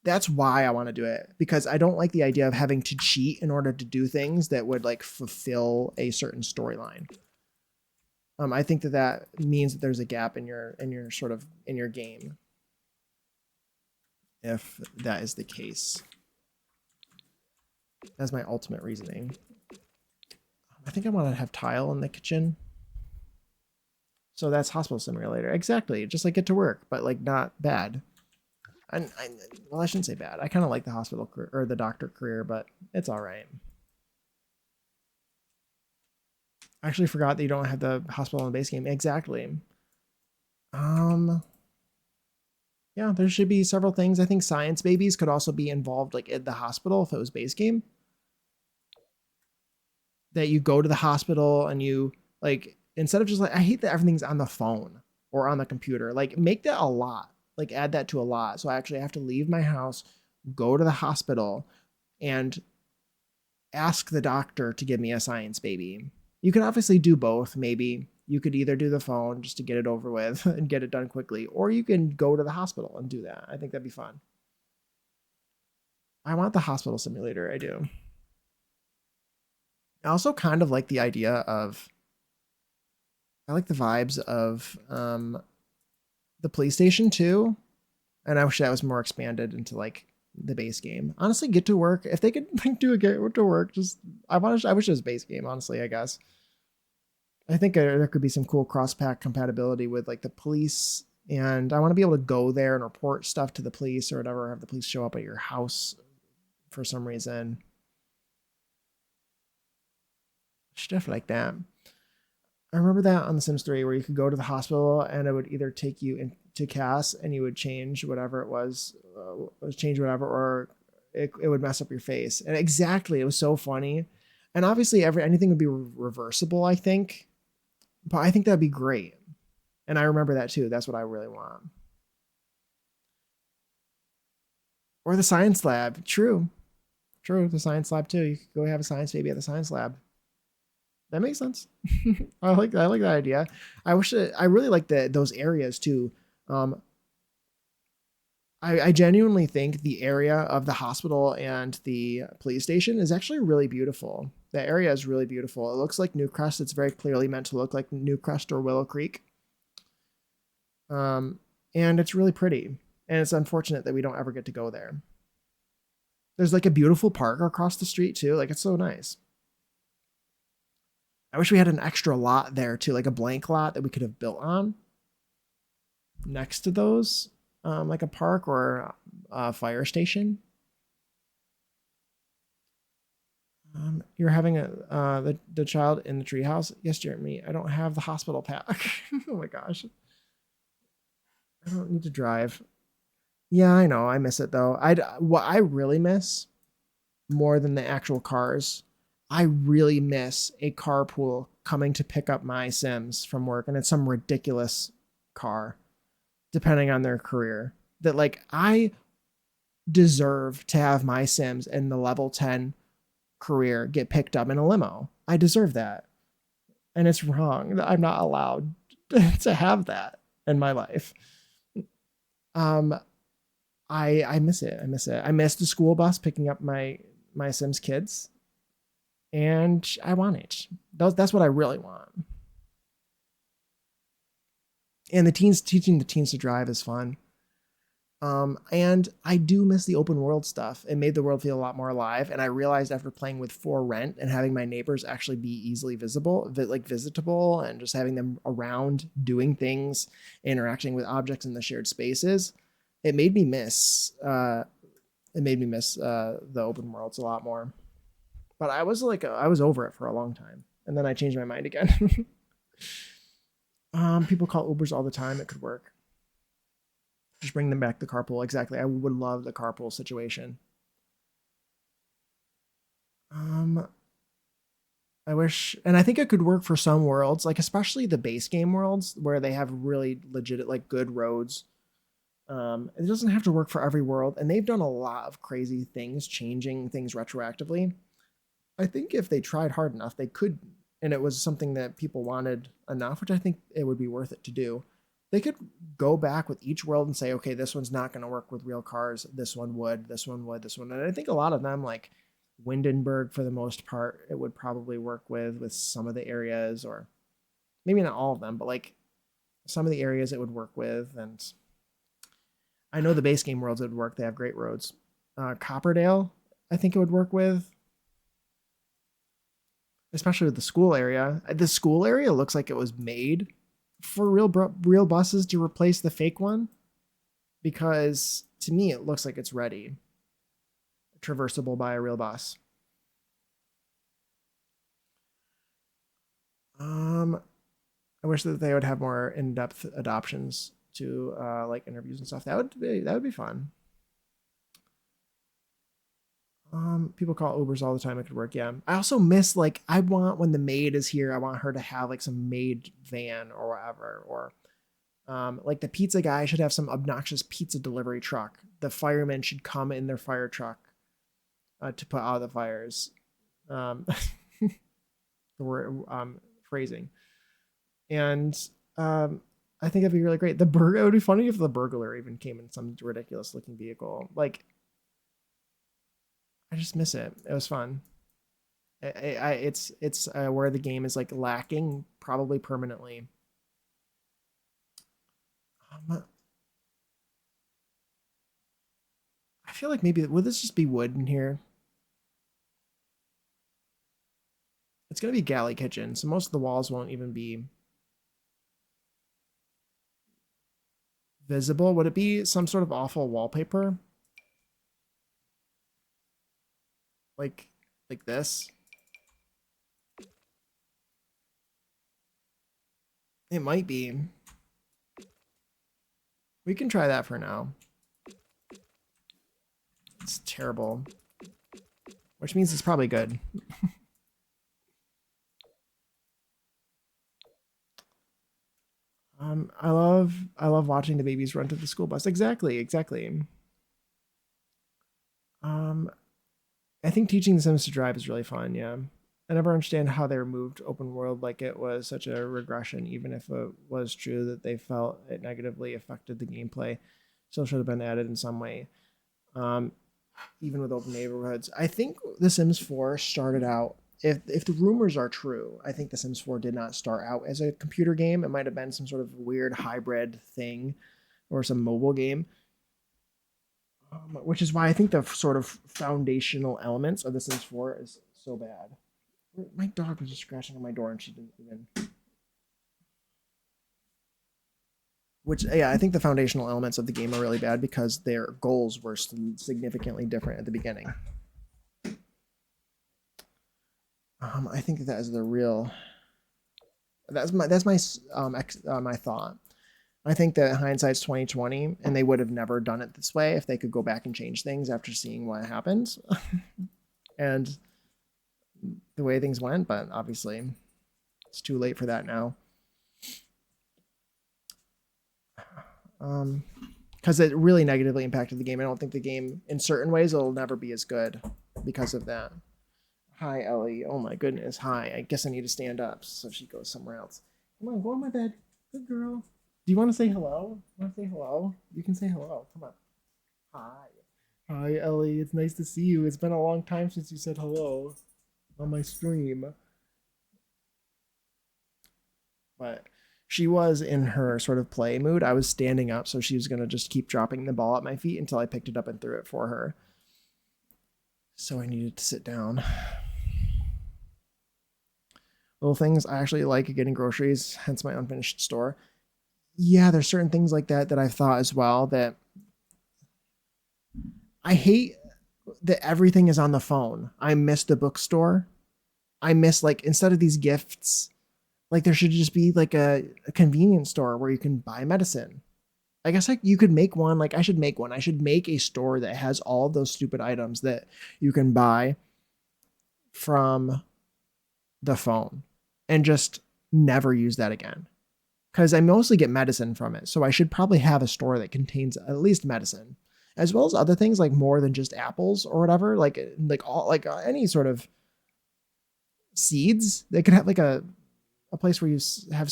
That's why I want to do it because I don't like the idea of having to cheat in order to do things that would like fulfill a certain storyline. I think that that means that there's a gap in your sort of in your game. If that is the case, that's my ultimate reasoning. I think I want to have tile in the kitchen. So that's hospital simulator. Exactly. Just like get to work, but like not bad. Well, I shouldn't say bad. I kind of like the hospital or the doctor career, but it's all right. I actually forgot that you don't have the hospital in the base game. Exactly. Yeah, there should be several things. I think science babies could also be involved like in the hospital if it was base game. That you go to the hospital and you like instead of just like I hate that everything's on the phone or on the computer. Like make that a lot. Like add that to a lot. So I actually have to leave my house, go to the hospital, and ask the doctor to give me a science baby. You can obviously do both, maybe. You could either do the phone just to get it over with and get it done quickly, or you can go to the hospital and do that. I think that'd be fun. I want the hospital simulator. I do. I also kind of like the idea of I like the vibes of the police station too. And I wish that was more expanded into like the base game. Honestly, get to work. If they could like do a get to work, just I wish it was base game, honestly, I guess. I think there could be some cool cross pack compatibility with like the police, and I want to be able to go there and report stuff to the police or whatever, have the police show up at your house for some reason. Stuff like that. I remember that on The Sims 3 where you could go to the hospital and it would either take you into Cass and you would change whatever it was, change whatever, or it would mess up your face. And exactly, it was so funny. And obviously, anything would be reversible, I think. But I think that'd be great. And I remember that too. That's what I really want. Or the science lab. True. True. The science lab too. You could go have a science baby at the science lab. That makes sense. I like that idea. I really like those areas too. Um, I genuinely think the area of the hospital and the police station is actually really beautiful. The area is really beautiful. It looks like Newcrest. It's very clearly meant to look like Newcrest or Willow Creek. And it's really pretty. And it's unfortunate that we don't ever get to go there. There's like a beautiful park across the street too. Like it's so nice. I wish we had an extra lot there too, like a blank lot that we could have built on next to those, like a park or a fire station. You're having the child in the treehouse. Yes, Jeremy. I don't have the hospital pack. Oh my gosh. I don't need to drive. Yeah, I know. I miss it though. What I really miss more than the actual cars, I really miss a carpool coming to pick up my Sims from work, and it's some ridiculous car, depending on their career. That like I deserve to have my Sims in the level 10 career get picked up in a limo. I deserve that. And it's wrong that I'm not allowed to have that in my life. I miss it. I miss it. I miss the school bus picking up my Sims kids. And I want it. That's what I really want. And teaching the teens to drive is fun. And I do miss the open world stuff. It made the world feel a lot more alive. And I realized after playing with For Rent and having my neighbors actually be easily visitable, and just having them around doing things, interacting with objects in the shared spaces, it made me miss the open worlds a lot more. But I was over it for a long time, and then I changed my mind again. People call Ubers all the time. It could work. Just bring them back the carpool. Exactly. I would love the carpool situation. I wish, and I think it could work for some worlds, like especially the base game worlds where they have really legit, like good roads. It doesn't have to work for every world, and they've done a lot of crazy things, changing things retroactively. I think if they tried hard enough, they could, and it was something that people wanted enough, which I think it would be worth it to do. They could go back with each world and say, okay, this one's not going to work with real cars. This one would, this one would, this one. And I think a lot of them, like Windenburg, for the most part, it would probably work with some of the areas, or maybe not all of them, but like some of the areas it would work with. And I know the base game worlds it would work. They have great roads. Copperdale, I think it would work with, especially with the school area. The school area looks like it was made for real buses to replace the fake one, because to me it looks like it's ready, traversable by a real bus. I wish that they would have more in-depth adoptions to like interviews and stuff. That would be fun. People call Ubers all the time. It could work. Yeah. I also miss, like, I want, when the maid is here, I want her to have like some maid van or whatever, or like the pizza guy should have some obnoxious pizza delivery truck. The firemen should come in their fire truck to put out the fires. Phrasing. And I think that'd be really great. It would be funny if the burglar even came in some ridiculous looking vehicle. Like, I just miss it. It was fun. It's where the game is like lacking probably permanently. I feel like maybe would this just be wood in here? It's gonna be galley kitchen, so most of the walls won't even be visible. Would it be some sort of awful wallpaper? Like this? It might be. We can try that for now. It's terrible. Which means it's probably good. I love watching the babies run to the school bus. Exactly, exactly. Um, I think teaching the Sims to drive is really fun. Yeah, I never understand how they removed open world like it was such a regression, even if it was true that they felt it negatively affected the gameplay. Still should have been added in some way. Um, even with open neighborhoods, I think The Sims 4 started out. If the rumors are true, I think The Sims 4 did not start out as a computer game. It might have been some sort of weird hybrid thing or some mobile game, which is why I think the sort of foundational elements of The Sims 4 is so bad. My dog was just scratching on my door and she didn't even. Which, yeah, I think the foundational elements of the game are really bad because their goals were significantly different at the beginning. I think that is the real. That's my thought. I think that hindsight's 2020, and they would have never done it this way if they could go back and change things after seeing what happened and the way things went. But obviously, it's too late for that now. Because it really negatively impacted the game. I don't think the game, in certain ways, will never be as good because of that. Hi, Ellie. Oh my goodness. Hi. I guess I need to stand up so she goes somewhere else. Come on, go on my bed. Good girl. Do you want to say hello? Want to say hello? You can say hello. Come on. Hi. Hi, Ellie. It's nice to see you. It's been a long time since you said hello on my stream. But she was in her sort of play mood. I was standing up, so she was going to just keep dropping the ball at my feet until I picked it up and threw it for her. So I needed to sit down. Little things. I actually like getting groceries, hence my unfinished store. Yeah, there's certain things like that that I've thought as well that I hate that everything is on the phone. I miss the bookstore. I miss, like, instead of these gifts, like there should just be like a convenience store where you can buy medicine. I guess like you could make one. Like I should make one. I should make a store that has all of those stupid items that you can buy from the phone and just never use that again. Because I mostly get medicine from it. So I should probably have a store that contains at least medicine, as well as other things like more than just apples or whatever. Like all like any sort of seeds. They could have like a place where you have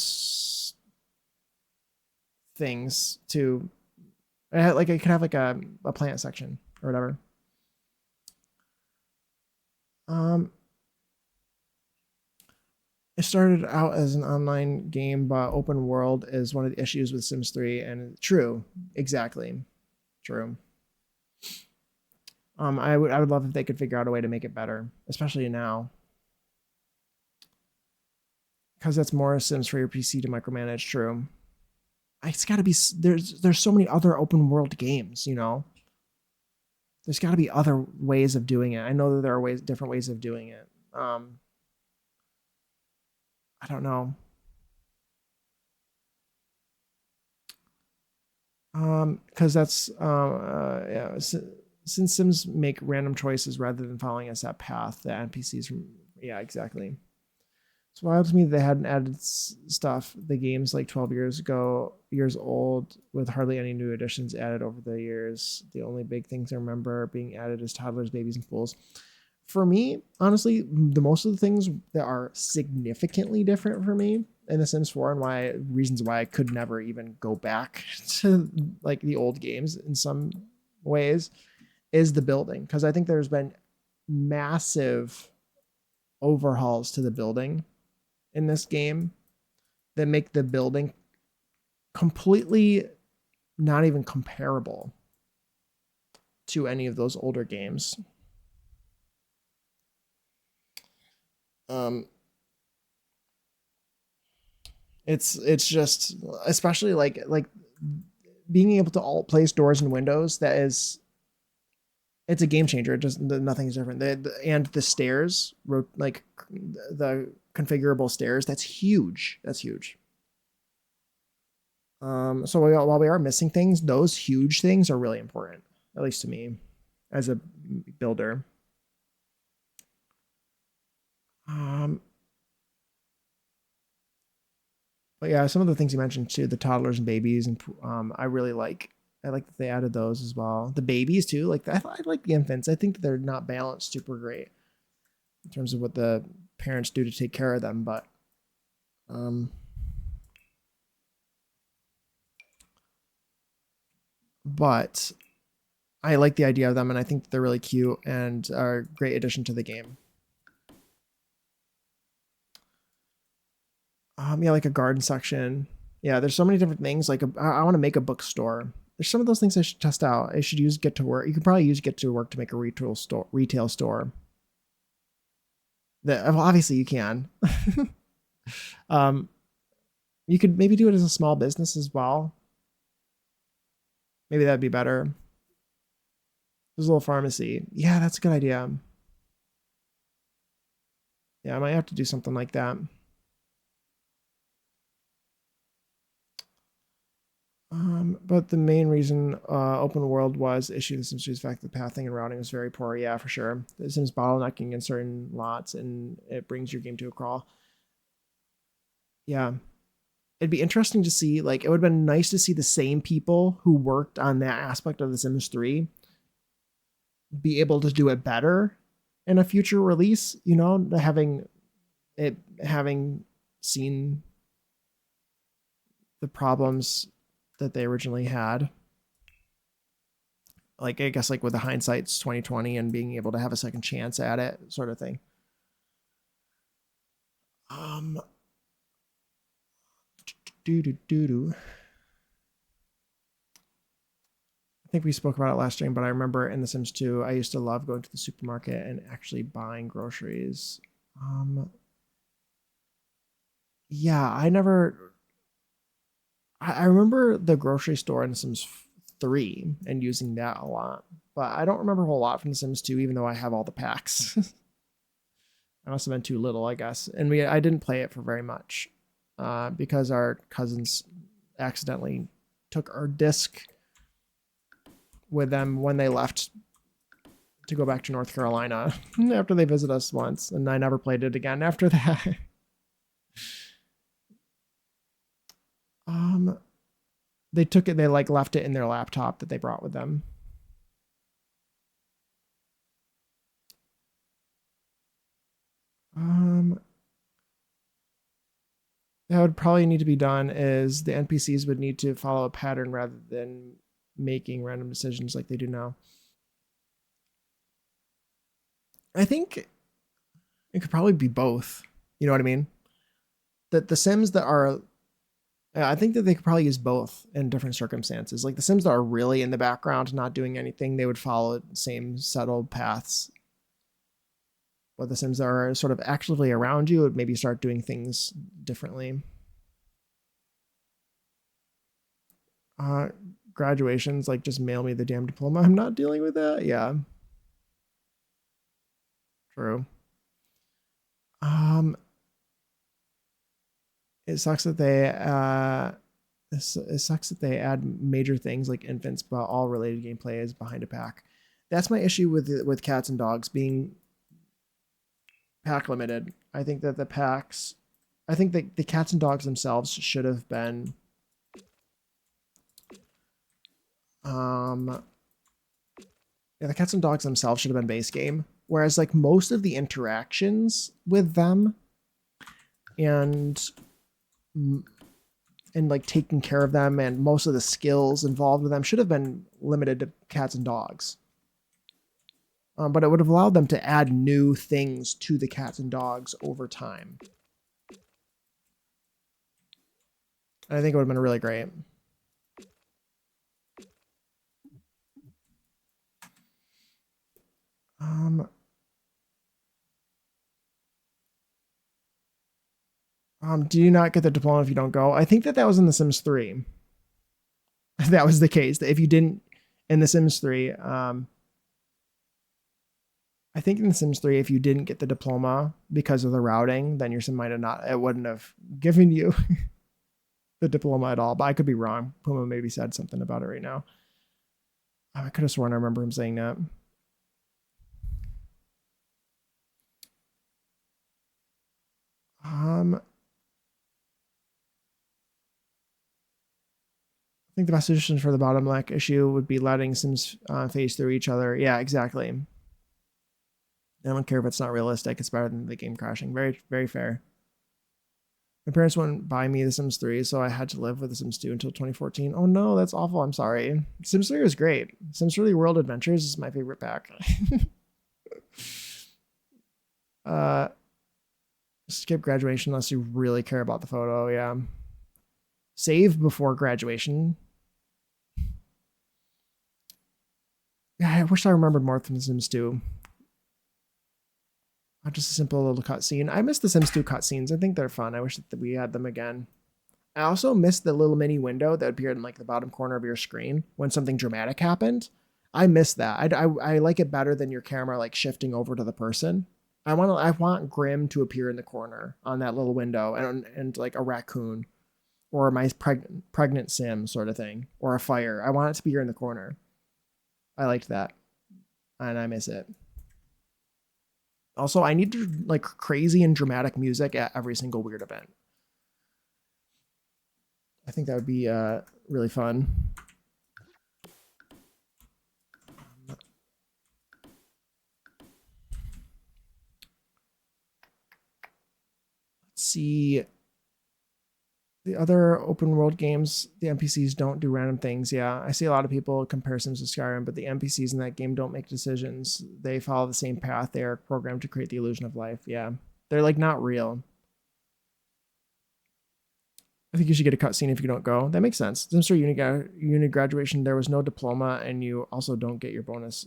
things to like it could have like a plant section or whatever. Um, it started out as an online game, but open world is one of the issues with Sims 3. And true, exactly, true. I would love if they could figure out a way to make it better, especially now, because that's more Sims for your PC to micromanage. True, it's got to be. There's so many other open world games, you know. There's got to be other ways of doing it. I know that there are different ways of doing it. I don't know. Because that's yeah. Since Sims make random choices rather than following a set path, the NPCs, yeah, exactly. It's wild to me they hadn't added stuff. The game's like 12 years old, with hardly any new additions added over the years. The only big things I remember being added is toddlers, babies, and fools. For me, honestly, the most of the things that are significantly different for me in The Sims 4 and why reasons why I could never even go back to like the old games in some ways is the building, because I think there's been massive overhauls to the building in this game that make the building completely not even comparable to any of those older games. Um, it's just, especially like being able to alt place doors and windows. It's a game changer. It just nothing's different. And the stairs, like the configurable stairs, that's huge. That's huge. So while we are missing things, those huge things are really important, at least to me, as a builder. Um, But yeah, some of the things you mentioned too, the toddlers and babies, and I really like. I like that they added those as well. The babies too, like I like the infants. I think that they're not balanced super great in terms of what the parents do to take care of them. Um, but I like the idea of them, and I think they're really cute and are a great addition to the game. Yeah, like a garden section. Yeah, there's so many different things. Like I want to make a bookstore. There's some of those things I should test out. I should use Get to Work. You could probably use Get to Work to make a retail store. Retail store. That well, obviously you can. um, you could maybe do it as a small business as well. Maybe that'd be better. There's a little pharmacy. Yeah, that's a good idea. Yeah, I might have to do something like that. But the main reason open world was issue the Sims 2's fact that pathing and routing was very poor. Yeah, for sure. The Sims bottlenecking in certain lots and it brings your game to a crawl. Yeah. It'd be interesting to see, like, it would have been nice to see the same people who worked on that aspect of The Sims 3 be able to do it better in a future release, you know, having seen the problems that they originally had. Like I guess like with the hindsight's 2020 and being able to have a second chance at it, sort of thing. Um, do do do do. I think we spoke about it last stream, but I remember in The Sims 2, I used to love going to the supermarket and actually buying groceries. Um, yeah, I never. I remember the grocery store in The Sims 3 and using that a lot, but I don't remember a whole lot from The Sims 2, even though I have all the packs. I must have been too little, I guess. And I didn't play it for very much because our cousins accidentally took our disc with them when they left to go back to North Carolina after they visited us once, and I never played it again after that. um, they took it. They like left it in their laptop that they brought with them. Um, that would probably need to be done is the NPCs would need to follow a pattern rather than making random decisions like they do now. I think it could probably be both. You know what I mean? That the Sims that are, I think that they could probably use both in different circumstances. Like the Sims that are really in the background, not doing anything, they would follow the same settled paths. But the Sims that are sort of actively around you would maybe start doing things differently. Uh, Graduations, like just mail me the damn diploma. I'm not dealing with that. Yeah, true. Um, it sucks that they it sucks that they add major things like infants, but all related gameplay is behind a pack. That's my issue with cats and dogs being pack limited. I think that the packs, I think that the cats and dogs themselves should have been um yeah, the cats and dogs themselves should have been base game. Whereas like most of the interactions with them and like taking care of them and most of the skills involved with them should have been limited to cats and dogs. But it would have allowed them to add new things to the cats and dogs over time. And I think it would have been really great. Um, do you not get the diploma if you don't go? I think that was in The Sims 3. That was the case. That if you didn't in The Sims 3, I think in The Sims 3, if you didn't get the diploma because of the routing, then your sim might have not. It wouldn't have given you the diploma at all. But I could be wrong. Puma maybe said something about it right now. I could have sworn I remember him saying that. Um, think the best solution for the bottom left issue would be letting Sims phase through each other. Yeah, exactly. I don't care if it's not realistic. It's better than the game crashing. Very, very fair. My parents wouldn't buy me The Sims 3, so I had to live with The Sims 2 until 2014. Oh no, that's awful. I'm sorry. Sims 3 was great. Sims 3 World Adventures is my favorite pack. Skip graduation unless you really care about the photo. Yeah. Save before graduation. Yeah, I wish I remembered more from The Sims 2. Just a simple little cutscene. I miss the Sims 2 cutscenes. I think they're fun. I wish that we had them again. I also miss the little mini window that appeared in like the bottom corner of your screen when something dramatic happened. I miss that. I like it better than your camera like shifting over to the person. I want Grim to appear in the corner on that little window and like a raccoon or my pregnant Sim sort of thing or a fire. I want it to be here in the corner. I liked that and I miss it. Also, I need to like crazy and dramatic music at every single weird event. I think that would be really fun. Let's see. The other open world games, the NPCs don't do random things. Yeah, I see a lot of people compare Sims to Skyrim, but the NPCs in that game don't make decisions. They follow the same path. They are programmed to create the illusion of life. Yeah, they're like not real. I think you should get a cutscene if you don't go. That makes sense. Sims 3 uni graduation, there was no diploma, and you also don't get your bonus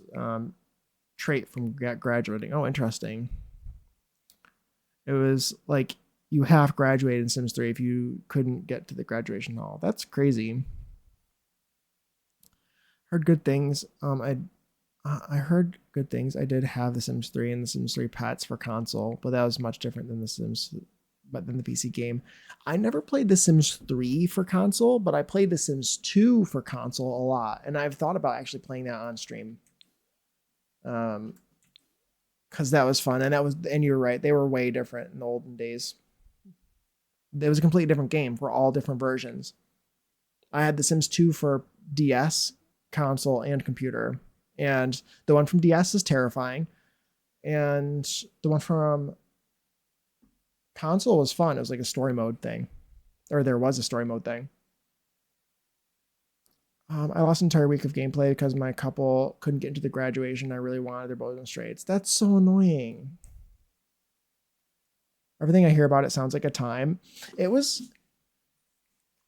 trait from graduating. Oh, interesting. It was like you half graduated in Sims 3 if you couldn't get to the graduation hall. That's crazy. Heard good things. I heard good things. I did have The Sims 3 and The Sims 3 Pets for console, but that was much different than The Sims, but than the PC game. I never played The Sims 3 for console, but I played The Sims 2 for console a lot, and I've thought about actually playing that on stream. Because that was fun, and you're right, they were way different in the olden days. It was a completely different game for all different versions. I had The Sims 2 for DS, console, and computer. And the one from DS is terrifying. And the one from console was fun. It was like a story mode thing. Or there was a story mode thing. I lost an entire week of gameplay because my couple couldn't get into the graduation. I really wanted their bows and straights. That's so annoying. Everything I hear about it sounds like a time. It was,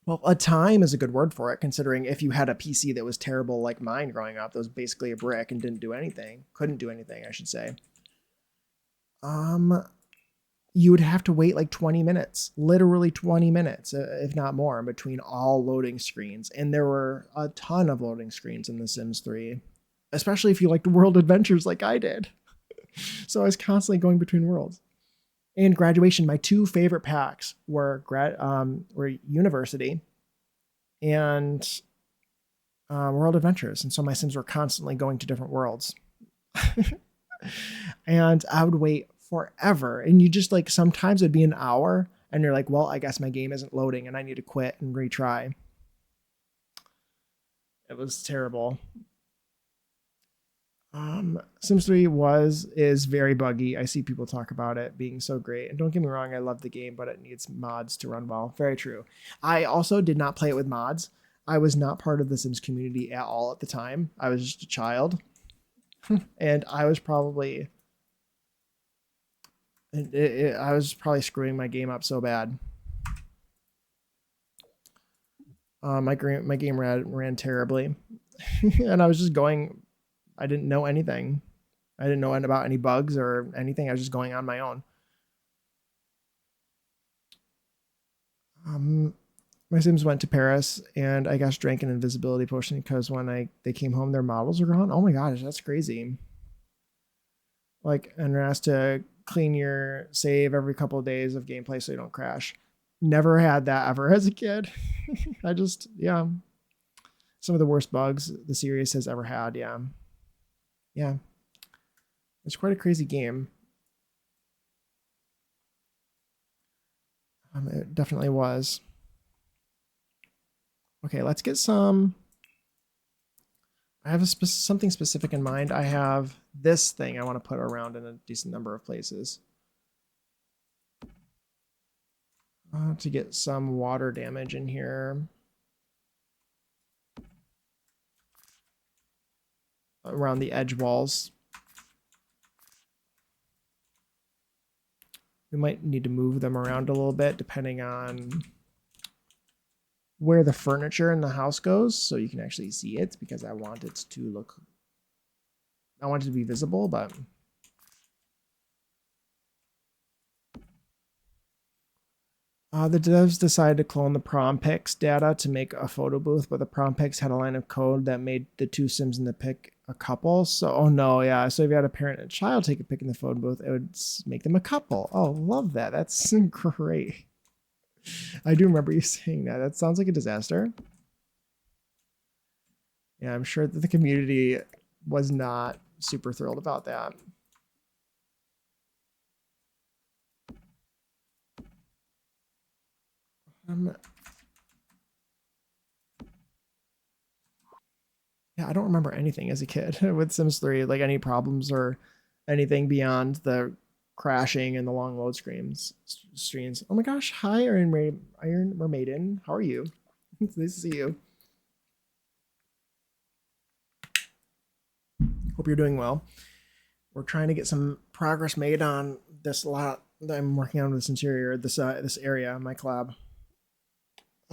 well, a time is a good word for it, considering if you had a PC that was terrible like mine growing up, that was basically a brick and didn't do anything, couldn't do anything, I should say. You would have to wait like 20 minutes, literally 20 minutes, if not more, in between all loading screens. And there were a ton of loading screens in The Sims 3, especially if you liked world adventures like I did. So I was constantly going between worlds. And graduation, my two favorite packs were university and world adventures. And so my Sims were constantly going to different worlds. And I would wait forever. And you just like, sometimes it'd be an hour and you're like, well, I guess my game isn't loading and I need to quit and retry. It was terrible. Sims 3 is very buggy. I see people talk about it being so great. And don't get me wrong, I love the game, but it needs mods to run well. Very true. I also did not play it with mods. I was not part of the Sims community at all at the time. I was just a child. And I was probably screwing my game up so bad. My game ran terribly. And I was just going, I didn't know anything. I didn't know about any bugs or anything. I was just going on my own. My Sims went to Paris and I guess drank an invisibility potion because when they came home, their models were gone. Oh my gosh, that's crazy. Like, and you're asked to clean your save every couple of days of gameplay so you don't crash. Never had that ever as a kid. Yeah. Some of the worst bugs the series has ever had. Yeah. Yeah. It's quite a crazy game. It definitely was. Okay, let's get some. I have something specific in mind. I have this thing I want to put around in a decent number of places. To get some water damage in here. Around the edge walls. We might need to move them around a little bit depending on where the furniture in the house goes, so you can actually see it, because I want it to be visible, but the devs decided to clone the prom pics data to make a photo booth, but the prom pics had a line of code that made the two Sims in the pic a couple. So, oh no, yeah. So if you had a parent and a child take a pic in the photo booth, it would make them a couple. Oh, love that. That's great. I do remember you saying that. That sounds like a disaster. Yeah, I'm sure that the community was not super thrilled about that. Yeah, I don't remember anything as a kid with Sims 3, like any problems or anything beyond the crashing and the long load streams. Oh my gosh, hi Iron Mermaiden. How are you? It's nice to see you. Hope you're doing well. We're trying to get some progress made on this lot that I'm working on with this interior, this area, my collab.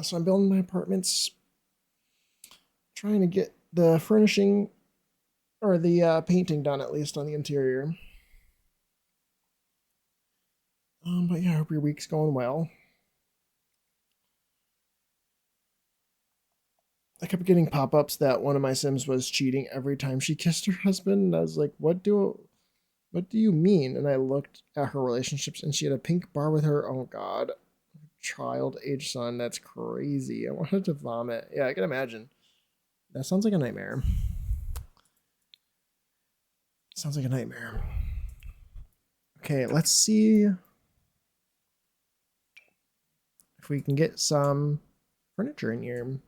So I'm building my apartments, trying to get the furnishing or the painting done, at least on the interior. But yeah, I hope your week's going well. I kept getting pop-ups that one of my Sims was cheating every time she kissed her husband, and I was like, what do you mean? And I looked at her relationships, and she had a pink bar with her. Oh god, child age son, that's crazy. I wanted to vomit. Yeah, I can imagine. That sounds like a nightmare. Sounds like a nightmare. Okay, let's see if we can get some furniture in here.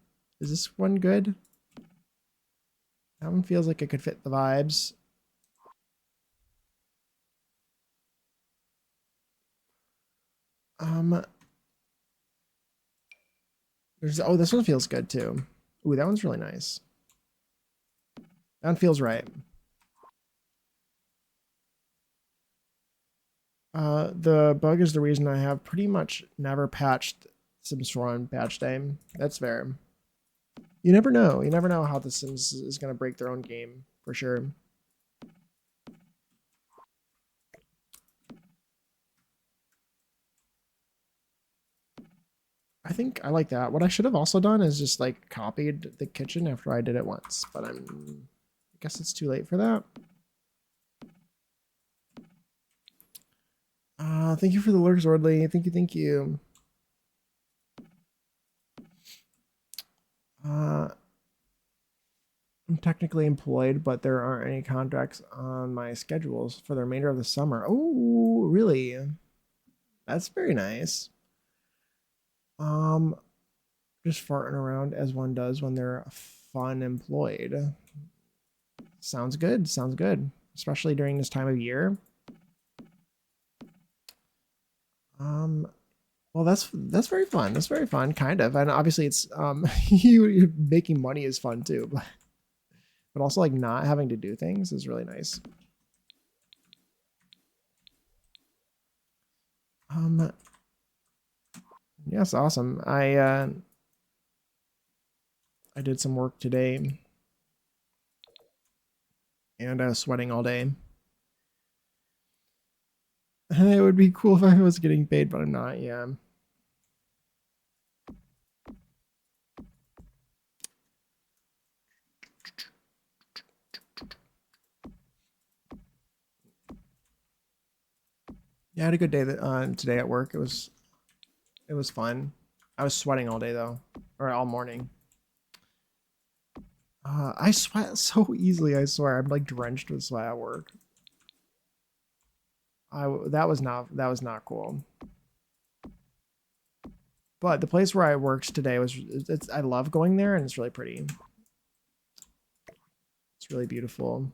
Is this one good? That one feels like it could fit the vibes. Oh, this one feels good too. Ooh, that one's really nice. That one feels right. The bug is the reason I have pretty much never patched Sims 4 on patch day. That's fair. You never know. You never know how the Sims is going to break their own game, for sure. I think I like that. What I should have also done is just like copied the kitchen after I did it once, but I guess it's too late for that. Thank you for the lurks, Ordley. Thank you. I'm technically employed, but there aren't any contracts on my schedules for the remainder of the summer. Oh, really? That's very nice. Just farting around as one does when they're fun employed. Sounds good. Sounds good. Especially during this time of year. Well, that's very fun. That's very fun, kind of. And obviously, it's you making money is fun too, but also like not having to do things is really nice. Yes, awesome. I did some work today, and I was sweating all day. It would be cool if I was getting paid, but I'm not. Yeah. Yeah, I had a good day today at work. It was fun. I was sweating all day though, or all morning. I sweat so easily. I swear, I'm like drenched with sweat at work. That was not cool. But the place where I worked today was, I love going there, and it's really pretty. It's really beautiful.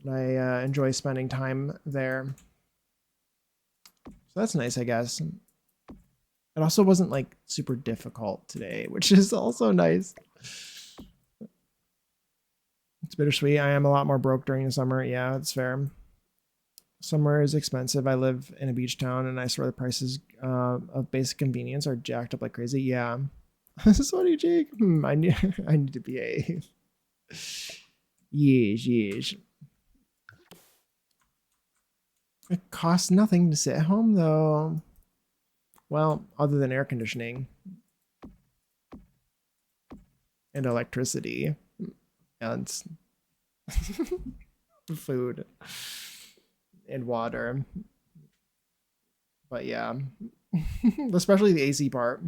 And I enjoy spending time there. So that's nice, I guess. It also wasn't like super difficult today, which is also nice. It's bittersweet. I am a lot more broke during the summer. Yeah, that's fair. Summer is expensive. I live in a beach town, and I swear the prices of basic convenience are jacked up like crazy. Yeah. Sorry, Jake. I need to behave. Yes. It costs nothing to sit at home, though. Well, other than air conditioning and electricity and food and water. But yeah, especially the AC part.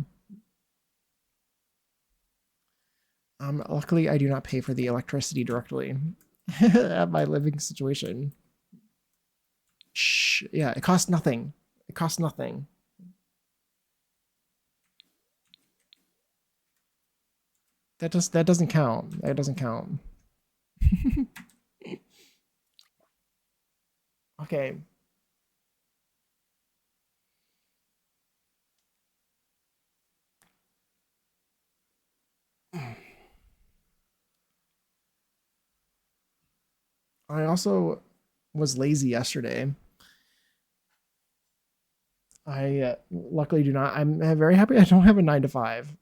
Luckily, I do not pay for the electricity directly at my living situation. Shh. Yeah, it costs nothing. It costs nothing. That doesn't count. That doesn't count. Okay. I also was lazy yesterday. I luckily do not. I'm very happy I don't have a 9 to 5,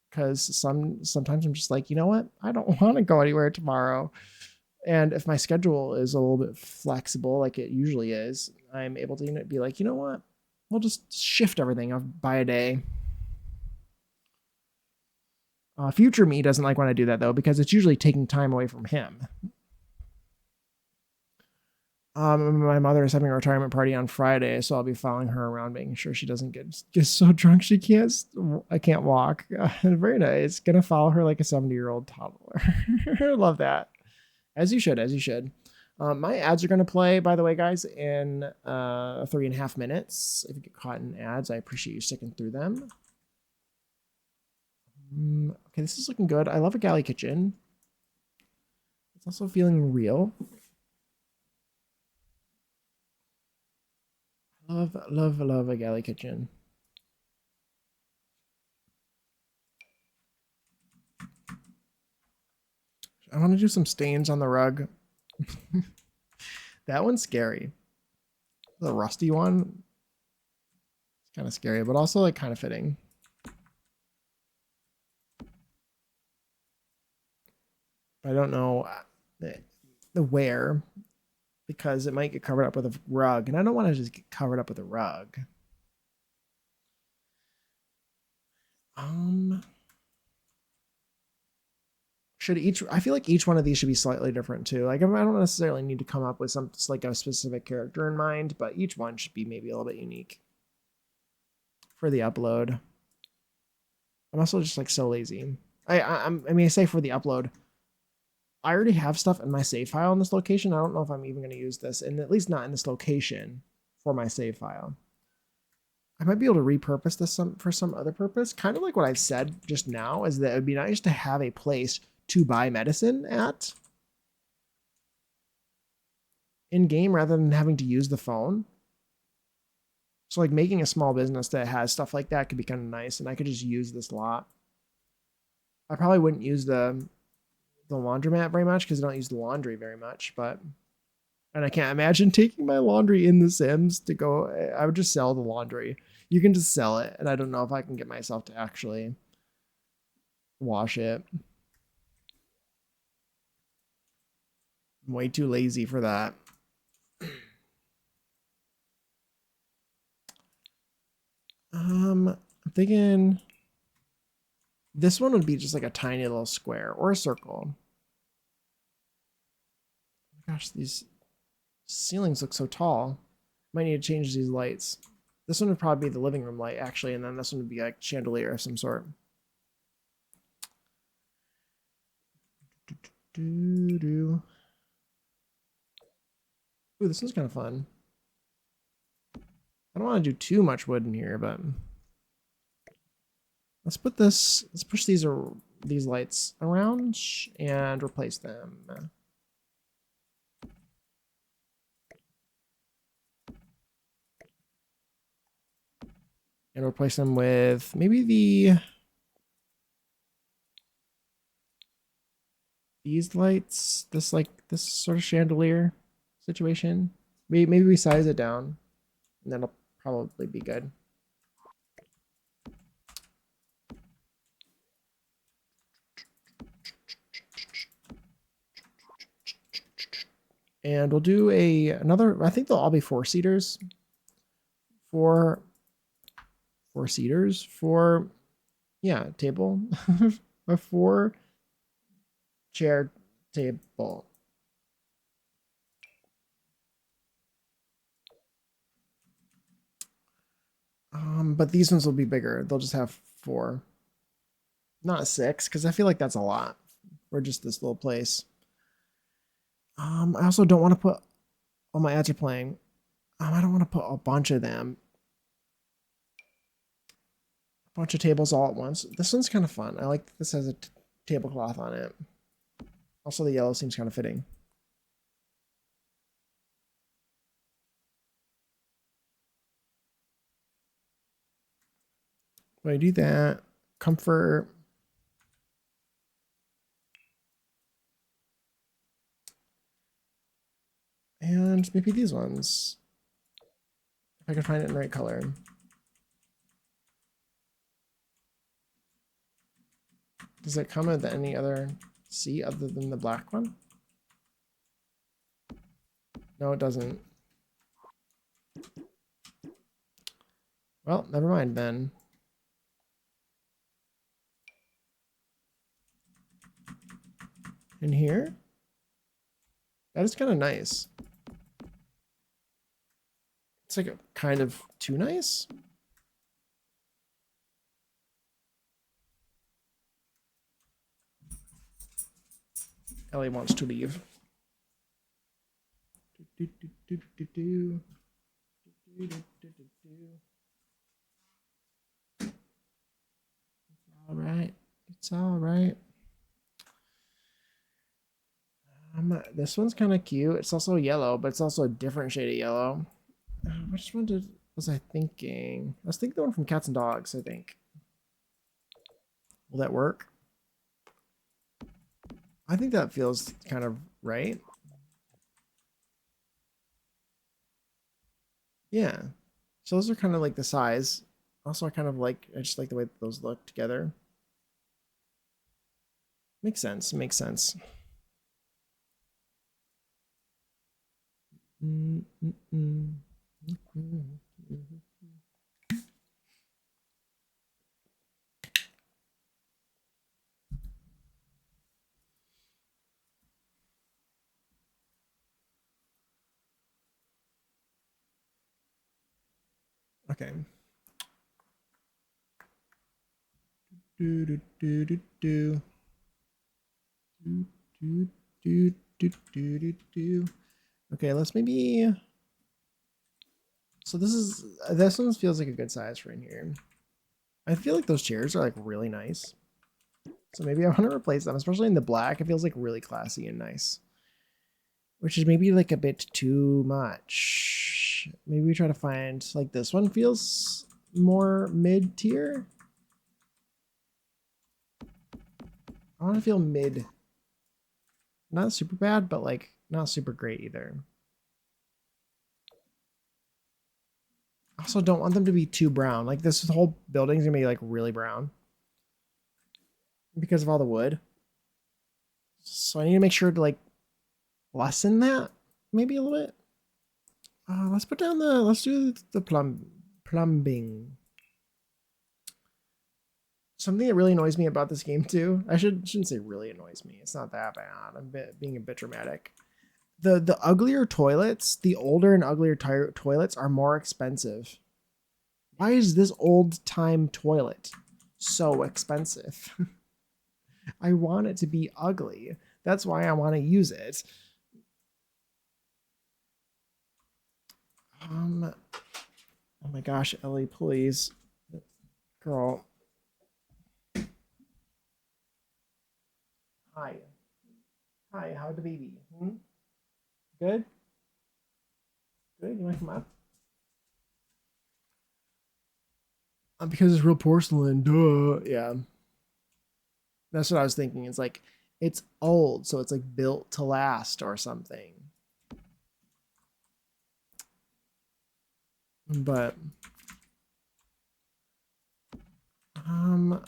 because sometimes I'm just like, you know what? I don't want to go anywhere tomorrow. And if my schedule is a little bit flexible, like it usually is, I'm able to be like, you know what? We'll just shift everything by a day. Future me doesn't like when I do that, though, because it's usually taking time away from him. My mother is having a retirement party on Friday, so I'll be following her around, making sure she doesn't get so drunk she can't walk. Very nice. Gonna follow her like a 70-year-old toddler. Love that. As you should, as you should. My ads are gonna play, by the way, guys, in 3.5 minutes. If you get caught in ads, I appreciate you sticking through them. Okay, this is looking good. I love a galley kitchen. It's also feeling real. Love a galley kitchen. I want to do some stains on the rug. That one's scary. The rusty one. It's kind of scary, but also like kind of fitting. I don't know the where, because it might get covered up with a rug, and I don't want to just get covered up with a rug. I feel like each one of these should be slightly different too. Like I don't necessarily need to come up with some like a specific character in mind, but each one should be maybe a little bit unique for the upload. I'm also just like so lazy. I mean, I say for the upload, I already have stuff in my save file in this location. I don't know if I'm even going to use this, and at least not in this location for my save file. I might be able to repurpose this for some other purpose. Kind of like what I've said just now, is that it would be nice to have a place to buy medicine at in game rather than having to use the phone. So like making a small business that has stuff like that could be kind of nice, and I could just use this lot. I probably wouldn't use the laundromat very much because I don't use the laundry very much, and I can't imagine taking my laundry in The Sims to go. I would just sell the laundry. You can just sell it, and I don't know if I can get myself to actually wash it. I'm way too lazy for that. I'm thinking this one would be just like a tiny little square or a circle. Gosh, these ceilings look so tall. Might need to change these lights. This one would probably be the living room light, actually, and then this one would be like chandelier of some sort. Ooh, this one's kind of fun. I don't want to do too much wood in here, but let's push these lights around and replace them. And replace them with maybe these lights, this sort of chandelier situation. Maybe we size it down and that'll probably be good. And we'll do another, I think they'll all be four-seaters. Four-seaters for, yeah, table. A four-chair table. But these ones will be bigger. They'll just have four. Not six, because I feel like that's a lot for just this little place. I also don't want to put, all my ads are playing. I don't want to put a bunch of them. A bunch of tables all at once. This one's kind of fun. I like that this has a tablecloth on it. Also, the yellow seems kind of fitting. When I do that, comfort. And maybe these ones. If I can find it in the right color. Does it come with any other C other than the black one? No, it doesn't. Well, never mind then. In here? That is kind of nice. It's like a kind of too nice. Ellie wants to leave. All right. It's all right. This one's kind of cute. It's also yellow, but it's also a different shade of yellow. Which one was I thinking? I was thinking the one from Cats and Dogs, I think. Will that work? I think that feels kind of right. Yeah. So those are kind of like the size. Also, I just like the way that those look together. Makes sense. Makes sense. Okay. Do do do do do. Do do do do do do. Okay, let's maybe. So this one feels like a good size for in here. I feel like those chairs are like really nice. So maybe I want to replace them, especially in the black. It feels like really classy and nice. Which is maybe like a bit too much. Maybe we try to find like this one feels more mid tier. I want to feel mid. Not super bad, but like not super great either. I also don't want them to be too brown. Like this whole building's gonna be like really brown because of all the wood. So I need to make sure to like lessen that maybe a little bit. Let's put down let's do the plumbing. Something that really annoys me about this game too. Shouldn't say really annoys me. It's not that bad. I'm being a bit dramatic. The uglier toilets, the older and uglier toilets are more expensive. Why is this old time toilet so expensive? I want it to be ugly. That's why I want to use it. Oh my gosh, Ellie, please. Girl. Hi. Hi, how's the baby? Hmm? Good? Good? You want to come up? Because it's real porcelain. Duh. Yeah. That's what I was thinking. It's like, it's old, so it's like built to last or something. But, um,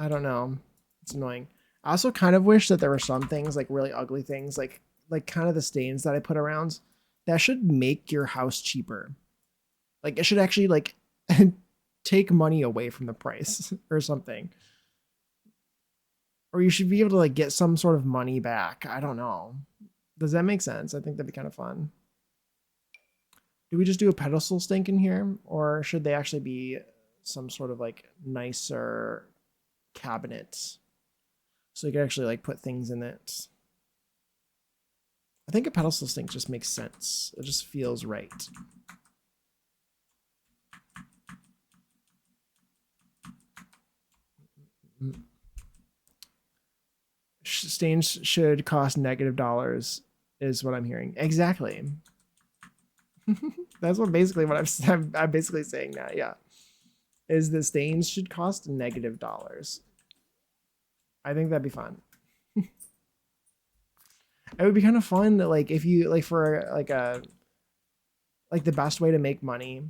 I don't know. It's annoying. I also kind of wish that there were some things, like really ugly things, like kind of the stains that I put around, that should make your house cheaper. Like it should actually like take money away from the price or something. Or you should be able to like get some sort of money back. I don't know. Does that make sense? I think that'd be kind of fun. Do we just do a pedestal stink in here? Or should they actually be some sort of like nicer cabinets? So you can actually like put things in it. I think a pedestal stink just makes sense. It just feels right. Stains should cost -$, is what I'm hearing. Exactly. That's what basically what I'm basically saying that. Yeah, is the stains should cost $. I think that'd be fun. It would be kind of fun that like if you like for like a like the best way to make money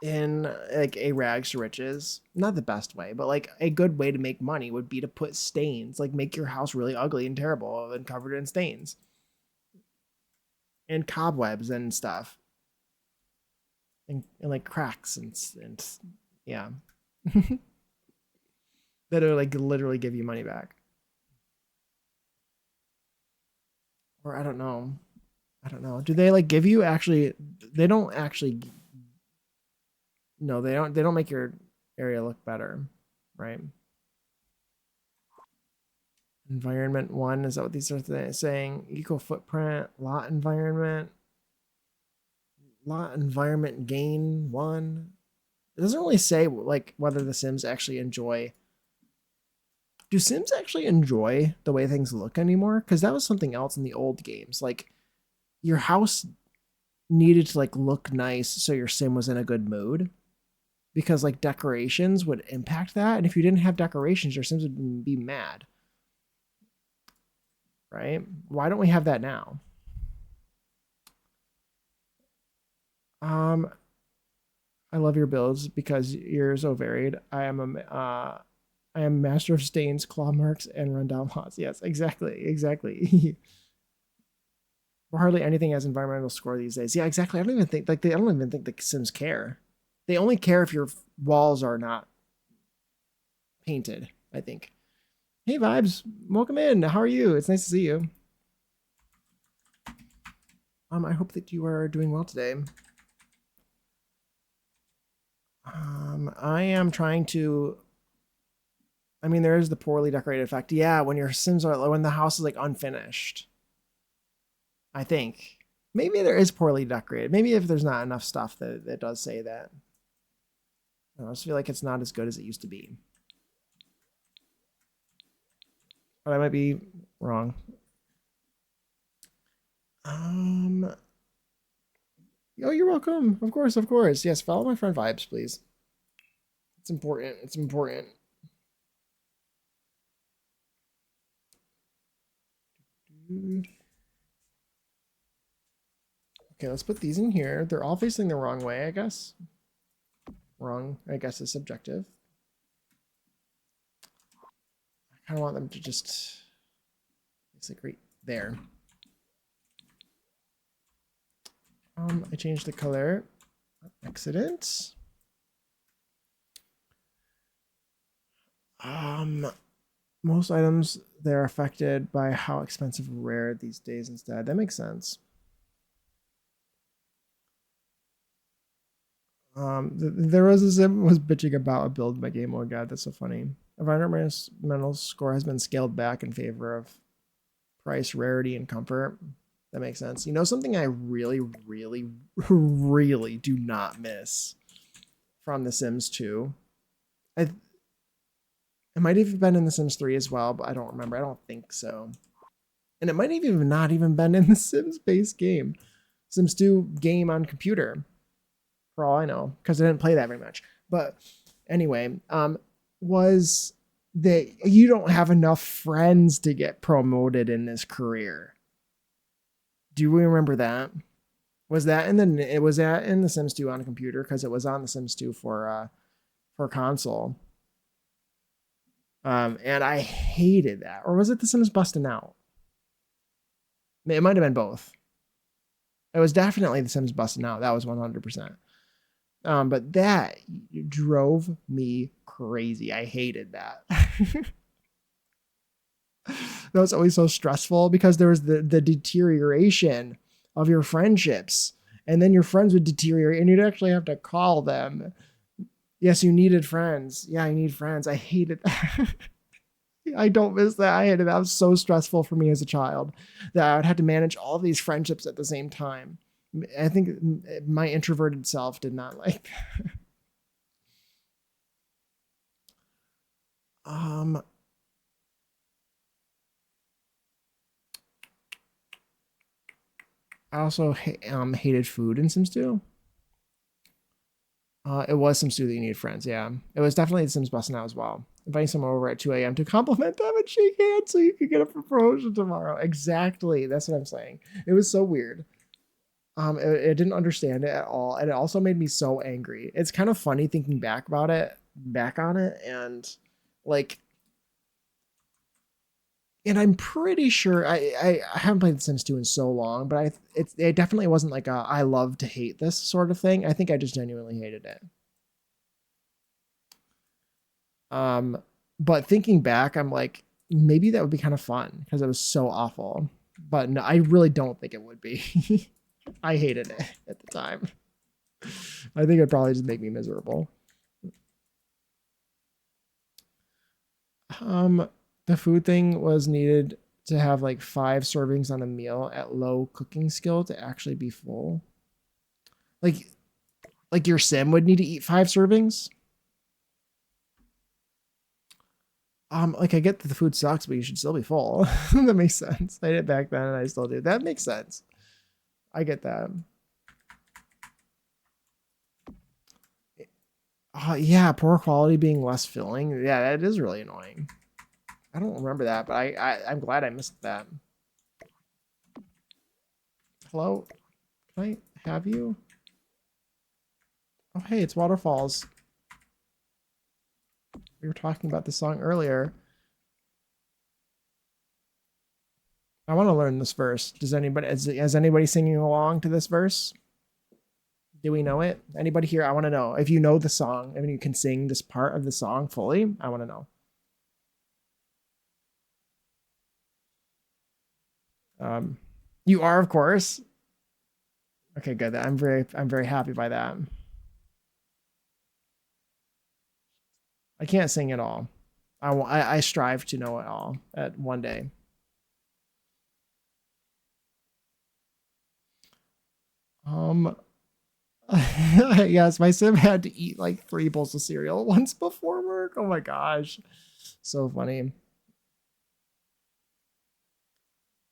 in like a rags to riches, not the best way, but like a good way to make money would be to put stains, like make your house really ugly and terrible and covered in stains and cobwebs and stuff and like cracks and yeah. That'll like literally give you money back. Or I don't know. I don't know. Do they like give you actually? They don't actually. No, they don't. They don't make your area look better, right? Environment one, is that what these are saying? Eco footprint, lot environment gain one. It doesn't really say like whether the Sims actually enjoy. Do Sims actually enjoy the way things look anymore? Because that was something else in the old games. Like your house needed to like look nice so your Sim was in a good mood, because like decorations would impact that, and if you didn't have decorations, your Sims would be mad, right? Why don't we have that now? Um, I love your builds because you're so varied. I am master of stains, claw marks, and rundown lots. Yes, exactly, exactly. Hardly anything has environmental score these days. Yeah, exactly. I don't even think I don't even think the Sims care. They only care if your walls are not painted, I think. Hey vibes, welcome in. How are you? It's nice to see you. I hope that you are doing well today. I am trying to. I mean, there is the poorly decorated effect. Yeah, when your Sims are when the house is like unfinished. I think maybe there is poorly decorated. Maybe if there's not enough stuff that does say that. I just feel like it's not as good as it used to be. But I might be wrong. Um. Oh, you're welcome. Of course, of course. Yes, follow my friend vibes, please. It's important. It's important. Okay, let's put these in here. They're all facing the wrong way, I guess. Wrong, I guess, is subjective. I kind of want them to just basically right there. I changed the color. Accident. Most items they're affected by how expensive or rare these days instead. That makes sense. There was a Sim was bitching about a build in my game. Oh god, that's so funny. Environmental score has been scaled back in favor of price, rarity, and comfort. That makes sense. You know something I really, really, really do not miss from The Sims 2? I It might have even been in The Sims 3 as well, but I don't remember. I don't think so. And it might have even not even been in the Sims base game. Sims 2 game on computer, for all I know, because I didn't play that very much. But anyway, was that you don't have enough friends to get promoted in this career. Do you remember that? Was that in the Sims 2 on a computer? Because it was on the Sims 2 for console. And I hated that. Or was it the Sims busting out? It might have been both. It was definitely the Sims busting out. That was 100%. But that drove me crazy. I hated that. That was always so stressful because there was the deterioration of your friendships. And then your friends would deteriorate and you'd actually have to call them. Yes, you needed friends. Yeah, I need friends. I hated that. I don't miss that. I hated that. It was so stressful for me as a child that I would have to manage all these friendships at the same time. I think my introverted self did not like that. I also hated food in Sims 2. It was Sims 2 that you needed friends. Yeah, it was definitely the Sims busting out as well. Inviting someone over at 2 a.m. to compliment them and shake hands so you could get a promotion tomorrow. Exactly. That's what I'm saying. It was so weird. It didn't understand it at all, and it also made me so angry. It's kind of funny thinking back on it, and like, and I'm pretty sure I haven't played The Sims 2 in so long, but it definitely wasn't like a I love to hate this sort of thing. I think I just genuinely hated it. Um, but thinking back, I'm like, maybe that would be kind of fun because it was so awful. But no, I really don't think it would be. I hated it at the time. I think it'd probably just make me miserable. Um, the food thing was needed to have like 5 servings on a meal at low cooking skill to actually be full. Like like your sim would need to eat 5 servings. Like I get that the food sucks, but you should still be full. That makes sense. I did it back then and I still do. That makes sense. I get that. Yeah, poor quality being less filling. Yeah, that is really annoying. I don't remember that, but I'm glad I missed that. Hello? Can I have you? Oh, hey, it's Waterfalls. We were talking about this song earlier. I want to learn this verse. Is anybody singing along to this verse? Do we know it? Anybody here? I want to know. If you know the song, I mean, you can sing this part of the song fully. I want to know. You are, of course. Okay, good. I'm very happy by that. I can't sing at all. I strive to know it all at one day. Um, yes, my sim had to eat like 3 bowls of cereal once before work. Oh my gosh, so funny.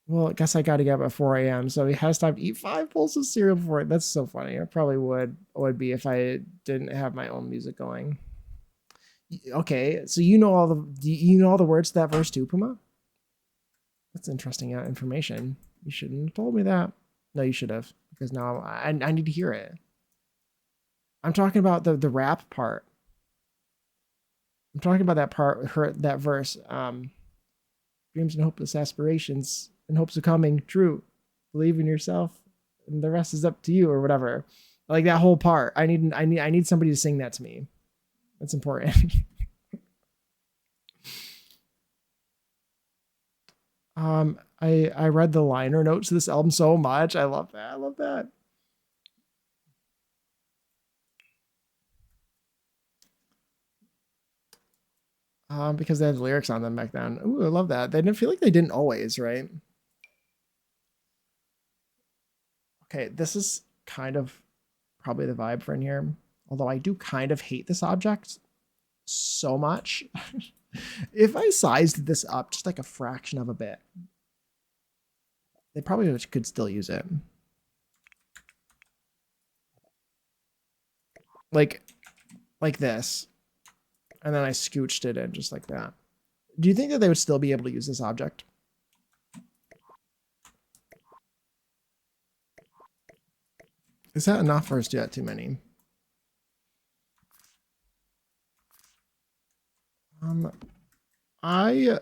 Well, I guess I got to get up at 4 a.m. So he has time to eat 5 bowls of cereal before it. That's so funny. I probably would be if I didn't have my own music going. Okay, so you know all the words to that verse too, Puma? That's interesting information. You shouldn't have told me that. No, you should have, because now I need to hear it. I'm talking about the rap part. I'm talking about that part, that verse. Dreams and hopeless aspirations and hopes of coming true. Believe in yourself, and the rest is up to you, or whatever. Like that whole part. I need somebody to sing that to me. That's important. I read the liner notes to this album so much. I love that. I love that. Because they had lyrics on them back then. Ooh, I love that. They didn't feel like they didn't always, right? Okay, this is kind of probably the vibe for in here. Although I do kind of hate this object. so much. If I sized this up just like a fraction of a bit, they probably could still use it. Like this. And then I scooched it in just like that. Do you think that they would still be able to use this object? Is that enough or is that too many? I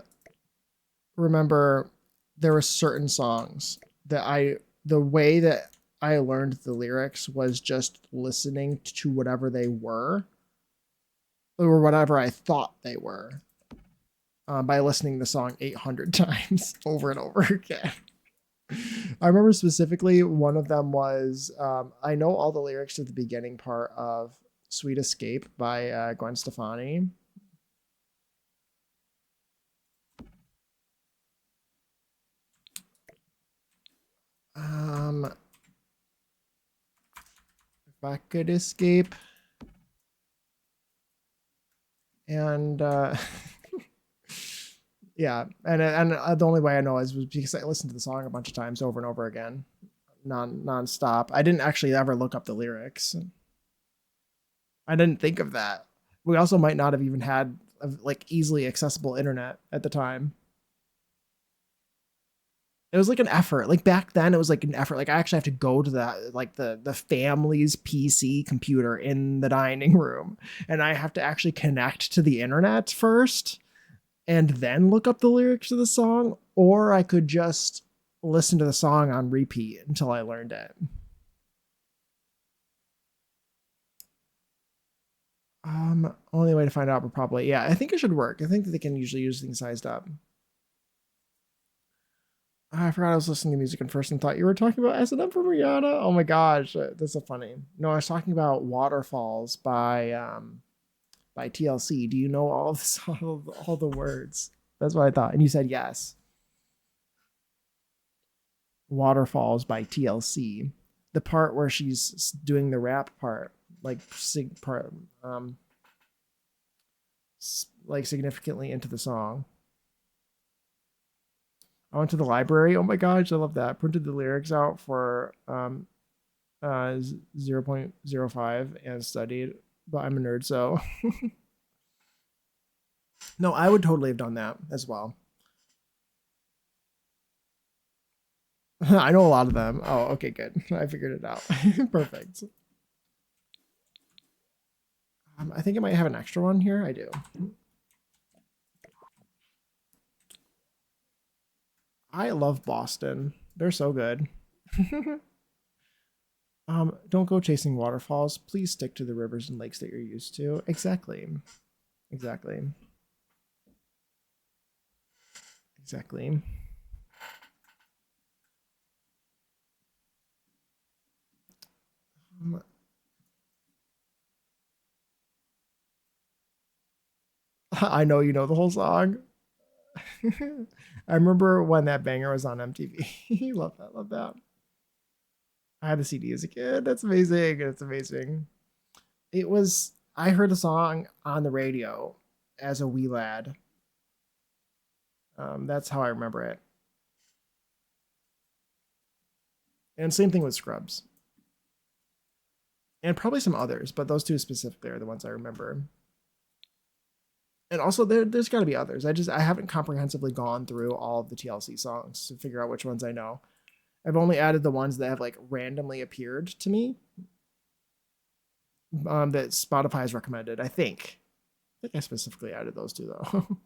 remember there were certain songs that the way that I learned the lyrics was just listening to whatever they were or whatever I thought they were by listening to the song 800 times over and over again. I remember specifically one of them was I know all the lyrics to the beginning part of Sweet Escape by Gwen Stefani. If I could escape. And yeah, and the only way I know was because I listened to the song a bunch of times over and over again, non-stop. I didn't actually ever look up the lyrics. I didn't think of that. We also might not have even had like easily accessible internet at the time. It was like an effort. Like back then, it was like an effort. Like I actually have to go to the family's PC computer in the dining room, and I have to actually connect to the internet first, and then look up the lyrics of the song. Or I could just listen to the song on repeat until I learned it. Only way to find out, but probably yeah. I think it should work. I think that they can usually use things sized up. I forgot I was listening to music and first and thought you were talking about S&M from Rihanna. Oh my gosh, that's so funny. No, I was talking about Waterfalls by TLC. Do you know all this, all the words? That's what I thought, and you said yes. Waterfalls by TLC. The part where she's doing the rap part, like like significantly into the song. I went to the library. Oh my gosh, I love that. Printed the lyrics out for 0.05 and studied, but I'm a nerd, so no, I would totally have done that as well. I know a lot of them. Oh, okay, good. I figured it out. Perfect. I think I might have an extra one here. I do. I love Boston. They're so good. Don't go chasing waterfalls. Please stick to the rivers and lakes that you're used to. Exactly. Exactly. Exactly. I know you know the whole song. I remember when that banger was on MTV. Love that. Love that. I had the CD as a kid. That's amazing. That's amazing. It was. I heard the song on the radio as a wee lad. That's how I remember it. And same thing with Scrubs. And probably some others, but those two specifically are the ones I remember. And also there's got to be others. I haven't comprehensively gone through all of the TLC songs to figure out which ones I know. I've only added the ones that have like randomly appeared to me. That Spotify has recommended. I think I specifically added those two though.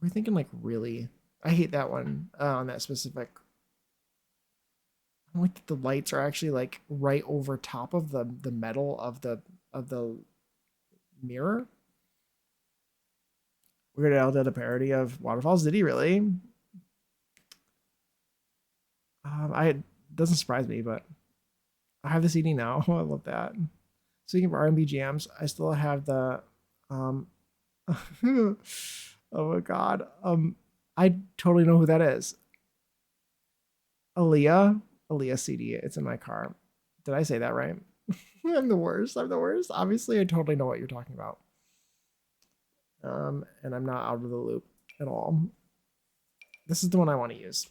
We're thinking like really. I hate that one on that specific. I don't like that the lights are actually like right over top of the metal of the mirror. Weird Al did a parody of Waterfalls. Did he really? I doesn't surprise me, but I have the CD now. I love that. Speaking of R&B jams, I still have the oh my god. I totally know who that is. Aaliyah. Aaliyah CD. It's in my car. Did I say that right? I'm the worst. I'm the worst. Obviously, I totally know what you're talking about. And I'm not out of the loop at all. This is the one I want to use.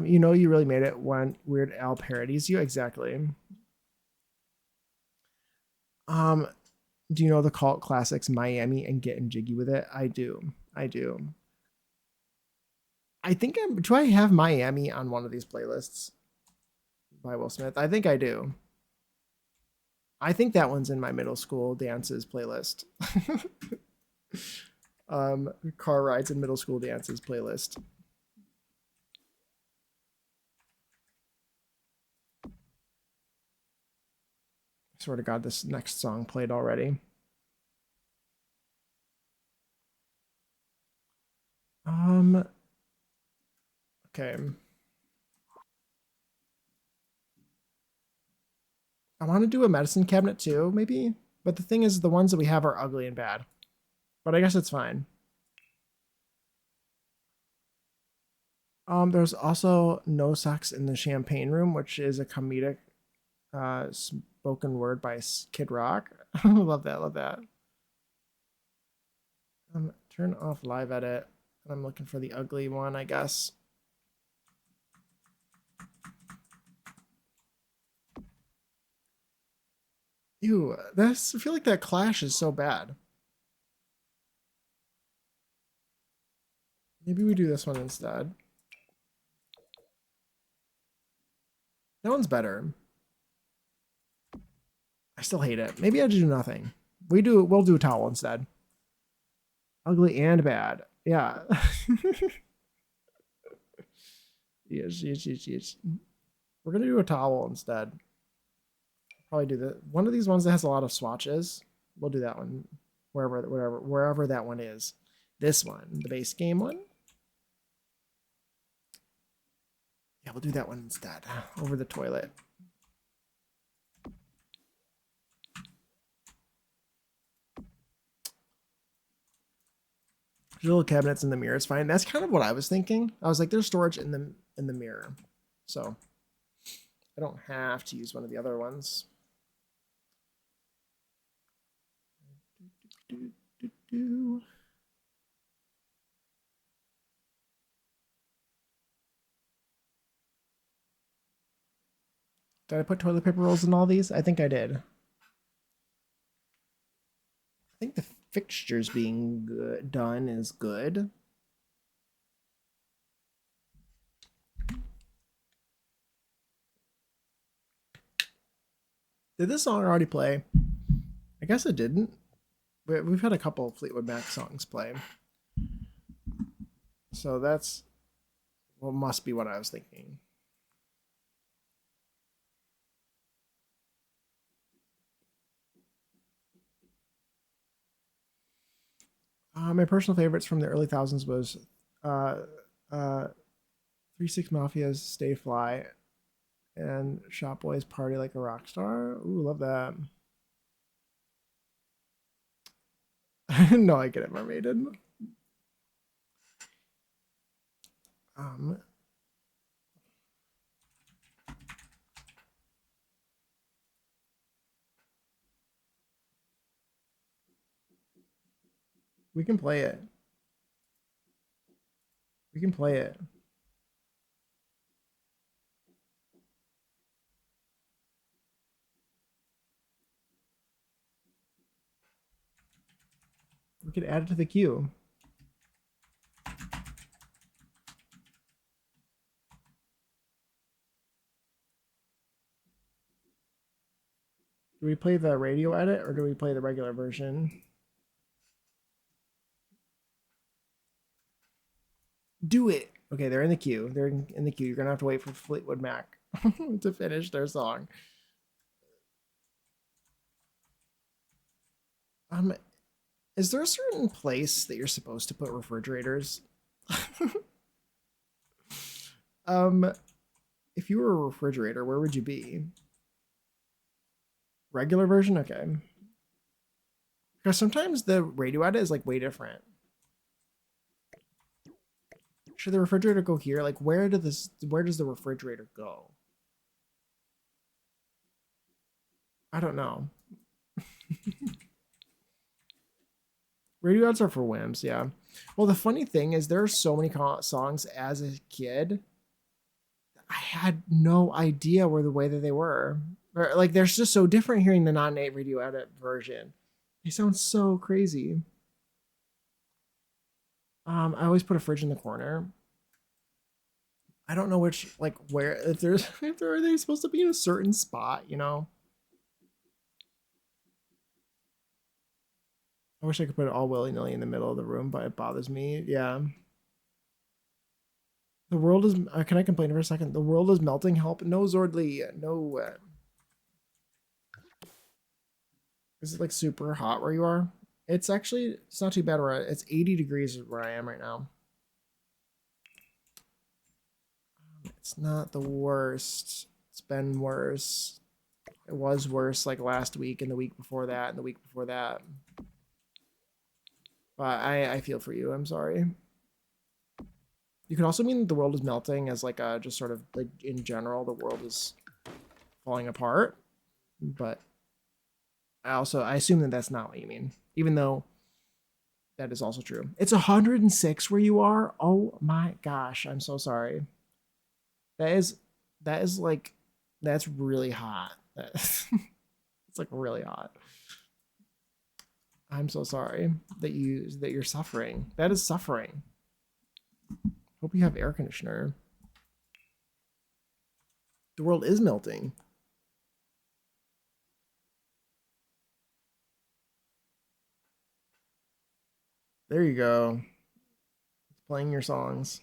You know, you really made it when Weird Al parodies you. Exactly. Do you know the cult classics Miami and Getting Jiggy with It? I do. I do. I think do I have Miami on one of these playlists by Will Smith? I think I do. I think that one's in my middle school dances playlist. Car rides and middle school dances playlist. I swear to God, this next song played already. Okay. I want to do a medicine cabinet too, maybe. But the thing is, the ones that we have are ugly and bad. But I guess it's fine. There's also No Sex in the Champagne Room, which is a comedic spoken word by Kid Rock. Love that, love that. Turn off live edit. I'm looking for the ugly one, I guess. Ew, I feel like that clash is so bad. Maybe we do this one instead. That one's better. I still hate it. Maybe I do nothing. We'll do a towel instead. Ugly and bad. Yeah. yes. We're gonna do a towel instead. Probably do one of these ones that has a lot of swatches. We'll do that one. Wherever that one is. This one, the base game one. Yeah, we'll do that one instead. Over the toilet. Little cabinets in the mirror is fine. That's kind of what I was thinking. I was like, there's storage in the mirror, so I don't have to use one of the other ones. Did I put toilet paper rolls in all these? I think I did. I think the fixtures being done is good. Did this song already play? I guess it didn't. But we've had a couple of Fleetwood Mac songs play. So that's what must be what I was thinking. My personal favorites from the early thousands was 3 6 Mafia's Stay Fly and Shop Boy's Party Like a Rock Star. Ooh, love that. No, I get it, Mermaiden. We can play it. We can play it. We could add it to the queue. Do we play the radio edit or do we play the regular version? Do it. Okay, they're in the queue. They're in the queue. You're gonna have to wait for Fleetwood Mac to finish their song. Is there a certain place that you're supposed to put refrigerators? If you were a refrigerator, where would you be? Regular version? Okay. Because sometimes the radio edit is like way different. Should the refrigerator go here? Like where does the refrigerator go? I don't know. Radio ads are for whims, yeah. Well, the funny thing is there are so many songs as a kid. I had no idea where the way that they were. Or, like they're just so different hearing the non-Nate radio edit version. They sound so crazy. I always put a fridge in the corner. I don't know which, like, where, if there's, if are they supposed to be in a certain spot, you know? I wish I could put it all willy-nilly in the middle of the room, but it bothers me. Yeah. The world is, can I complain for a second? The world is melting. Help. No, Zordly. No. Is it like super hot where you are? It's actually, it's not too bad where it's 80 degrees where I am right now. It's not the worst. It's been worse. It was worse like last week and the week before that and the week before that. But I feel for you. I'm sorry. You could also mean that the world is melting as like a just sort of like in general the world is falling apart. But I assume that that's not what you mean, even though that is also true. It's 106 where you are. Oh my gosh, I'm so sorry. That is like that's really hot. It's like really hot. I'm so sorry that you're suffering. That is suffering. Hope you have air conditioner. The world is melting. There you go. It's playing your songs.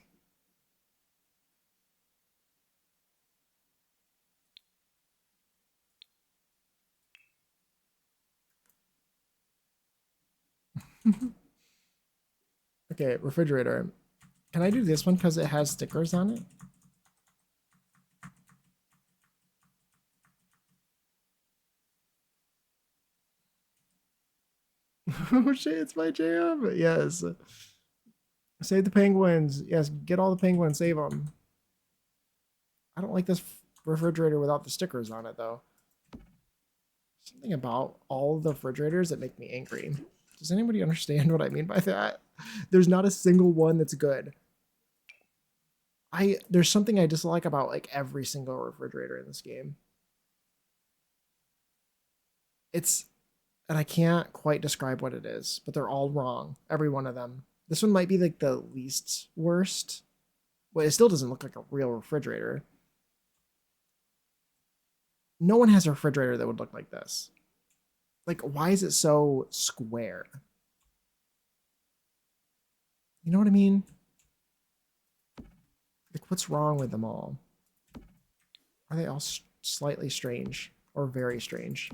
Okay, refrigerator. Can I do this one because it has stickers on it? Oh shit, it's my jam. Yes. Save the penguins. Yes, get all the penguins, save them. I don't like this refrigerator without the stickers on it though. Something about all of the refrigerators that make me angry. Does anybody understand what I mean by that? There's not a single one that's good. There's something I dislike about like every single refrigerator in this game. It's and I can't quite describe what it is, but they're all wrong. Every one of them. This one might be like the least worst. But it still doesn't look like a real refrigerator. No one has a refrigerator that would look like this. Like, why is it so square? You know what I mean? Like, what's wrong with them all? Are they all slightly strange or very strange?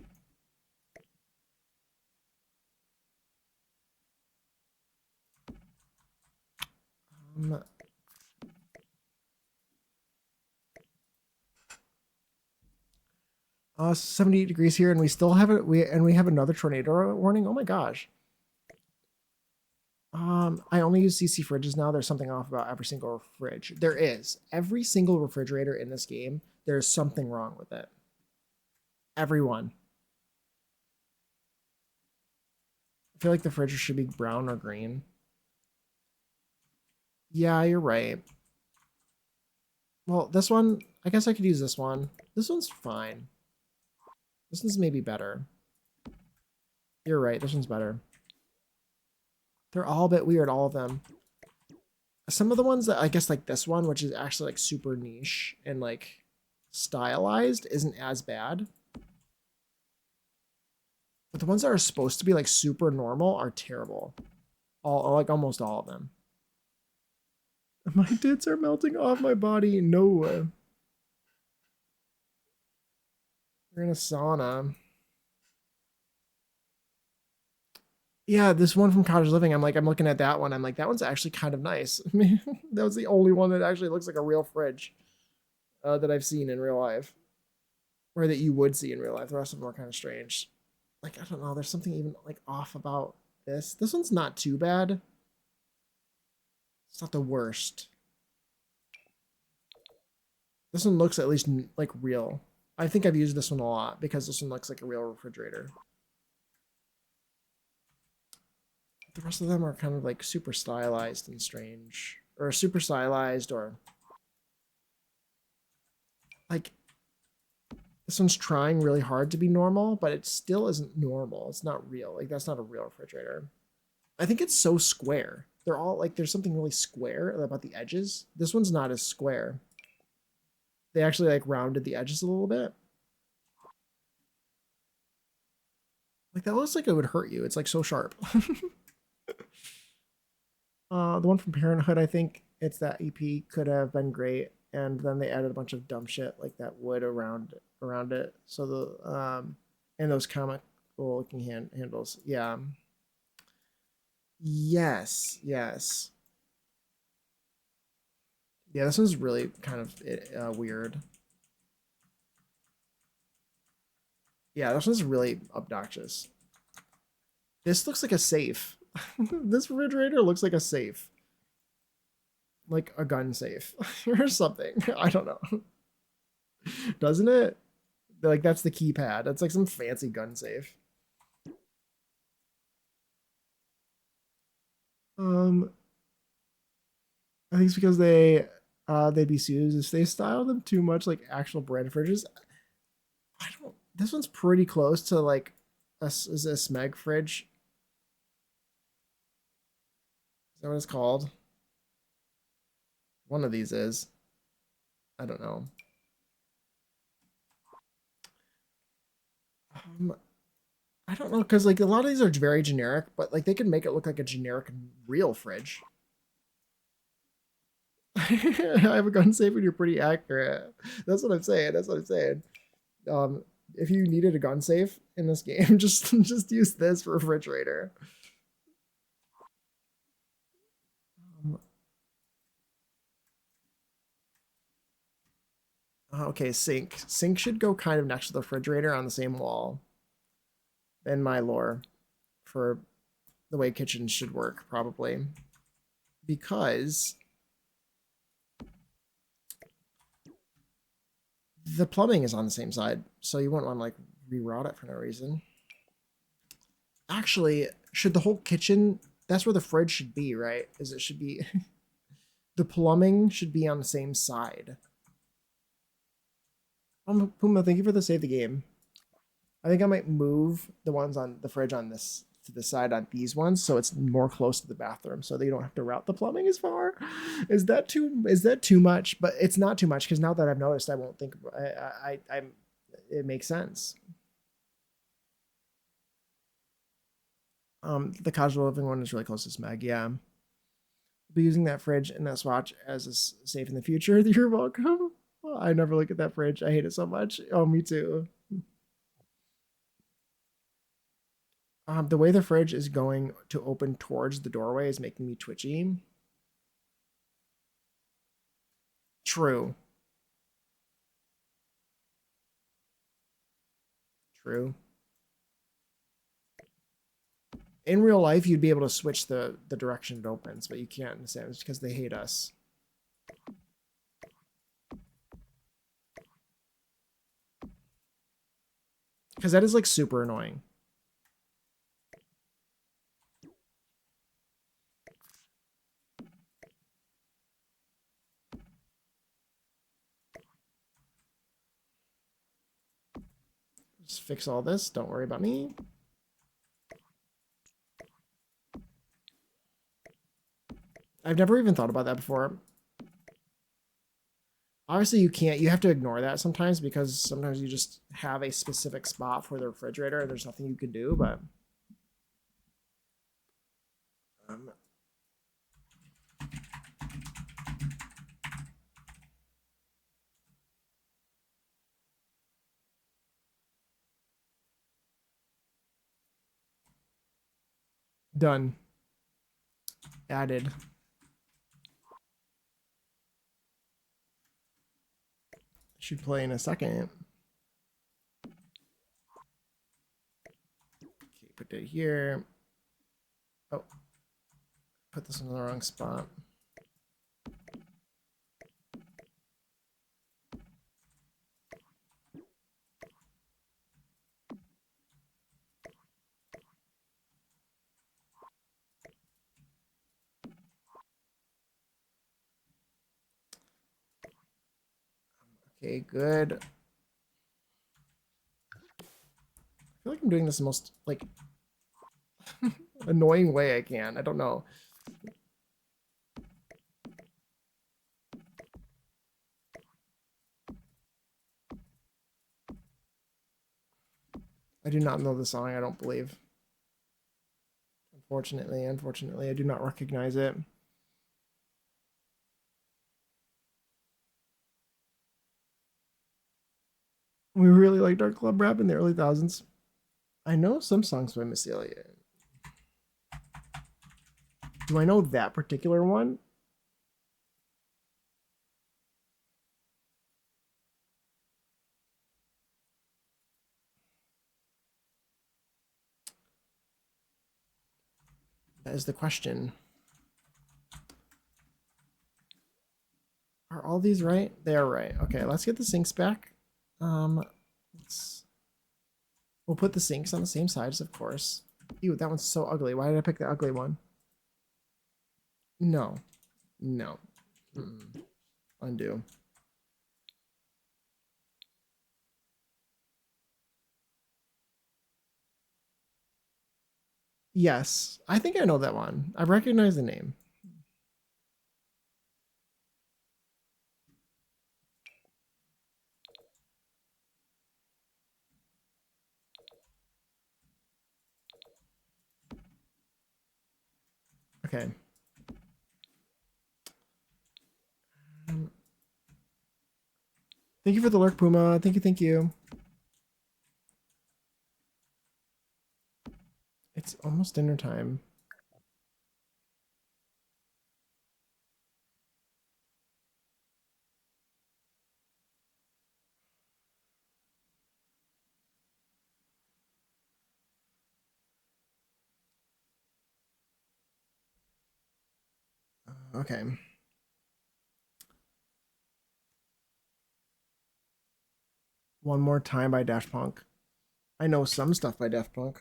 78 degrees here, and we still have it. We have another tornado warning. Oh my gosh. I only use CC fridges now. There's something off about every single fridge. There is. Every single refrigerator in this game, there's something wrong with it. Everyone. I feel like the fridge should be brown or green. Yeah, you're right. Well, this one, I guess I could use this one. This one's fine. This one's maybe better. You're right, this one's better. They're all a bit weird, all of them. Some of the ones that I guess like this one, which is actually like super niche and like stylized, isn't as bad. But the ones that are supposed to be like super normal are terrible. All like almost all of them. My tits are melting off my body. No way. We're in a sauna. Yeah, this one from Cottage Living, I'm looking at that one. I'm like, that one's actually kind of nice. I mean, that was the only one that actually looks like a real fridge that I've seen in real life. Or that you would see in real life. The rest of them are kind of strange. like I don't know, there's something even like off about this. This one's not too bad. It's not the worst. This one looks at least like real. I think I've used this one a lot because this one looks like a real refrigerator. The rest of them are kind of like super stylized and strange, or super stylized, or like this one's trying really hard to be normal, but it still isn't normal. It's not real. Like that's not a real refrigerator. I think it's so square. They're all like there's something really square about the edges. This one's not as square. They actually like rounded the edges a little bit. Like that looks like it would hurt you. It's like so sharp. The one from Parenthood, I think it's that EP could have been great, and then they added a bunch of dumb shit like that wood around it. So the and those comical looking handles. Yeah. Yes. Yes. Yeah. This one's really kind of weird. Yeah, this one's really obnoxious. This looks like a safe. This refrigerator looks like a safe. Like a gun safe or something. I don't know. Doesn't it? Like that's the keypad. That's like some fancy gun safe. Um, I think it's because they'd be sued if they style them too much like actual brand fridges. I don't. This one's pretty close to like is a Smeg fridge. Is that what it's called? One of these is. I don't know. Um, I don't know because like a lot of these are very generic, but like they could make it look like a generic real fridge. I have a gun safe and you're pretty accurate. That's what I'm saying. That's what I'm saying. Um, if you needed a gun safe in this game, just use this for refrigerator. Um, okay, sink. Sink should go kind of next to the refrigerator on the same wall. In my lore, for the way kitchens should work, probably because the plumbing is on the same side, so you wouldn't want to like reroute it for no reason. Actually, should the whole kitchen? That's where the fridge should be, right? Is it should be the plumbing should be on the same side. Puma, thank you for the save the game. I think I might move the ones on the fridge on this to the side on these ones so it's more close to the bathroom so that you don't have to route the plumbing as far. Is that too much? But it's not too much because now that I've noticed, I won't think I'm it makes sense. The casual living one is really close to Smeg. Yeah. I'll be using that fridge and that swatch as a safe in the future. You're welcome. I never look at that fridge. I hate it so much. Oh, me too. The way the fridge is going to open towards the doorway is making me twitchy. True. True. In real life, you'd be able to switch the direction it opens, but you can't in the Sims because they hate us. Because that is like super annoying. Just fix all this. Don't worry about me. I've never even thought about that before. Obviously, you can't. You have to ignore that sometimes because sometimes you just have a specific spot for the refrigerator and there's nothing you can do. But um, done. Added. Should play in a second. put it here. Oh, put this in the wrong spot. Okay, good. I feel like I'm doing this the most like annoying way I can. I don't know. I do not know the song, I don't believe. Unfortunately, I do not recognize it. We really liked our club rap in the early thousands. I know some songs by Missy Elliott. Do I know that particular one? That is the question. Are all these right? They are right. Okay, let's get the sinks back. Let's we'll put the sinks on the same sides, of course. Ew, that one's so ugly. Why did I pick the ugly one? No. No. Mm-mm. Undo. Yes, I think I know that one. I recognize the name. Okay. Um, Thank you for the lurk, Puma. Thank you, thank you. It's almost dinner time. Okay. One More Time by Daft Punk. I know some stuff by Daft Punk.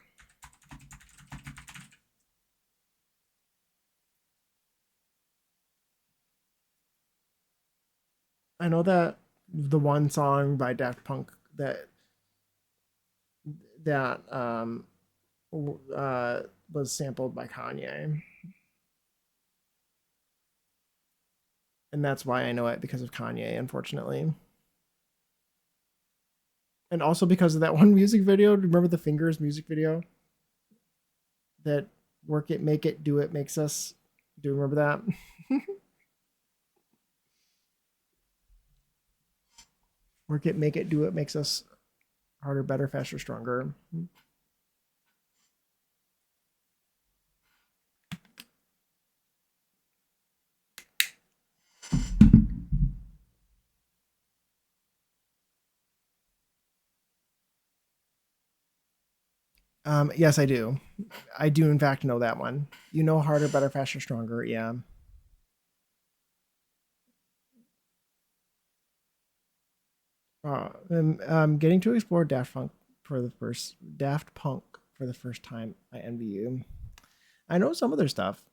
I know that the one song by Daft Punk that uh was sampled by Kanye. And that's why I know it because of Kanye, unfortunately. And also because of that one music video. Remember the Fingers music video? That Work It, Make It, Do It Makes Us. Do you remember that? Work It, Make It, Do It Makes Us harder, better, faster, stronger. Yes, I do. I do, in fact, know that one. You know, harder, better, faster, stronger. Yeah. Getting to explore Daft Punk for the first time. I envy you. I know some of their stuff.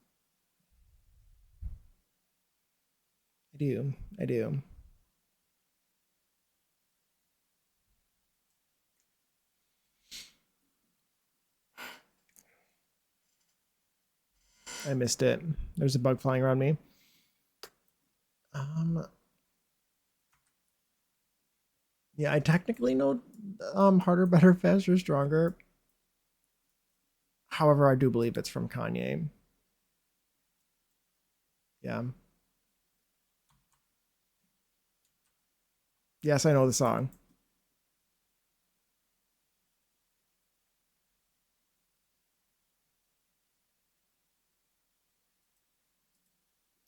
I do. I do. I missed it. There's a bug flying around me. Um, yeah, I technically know harder, better, faster, stronger. However, I do believe it's from Kanye. Yeah. Yes, I know the song.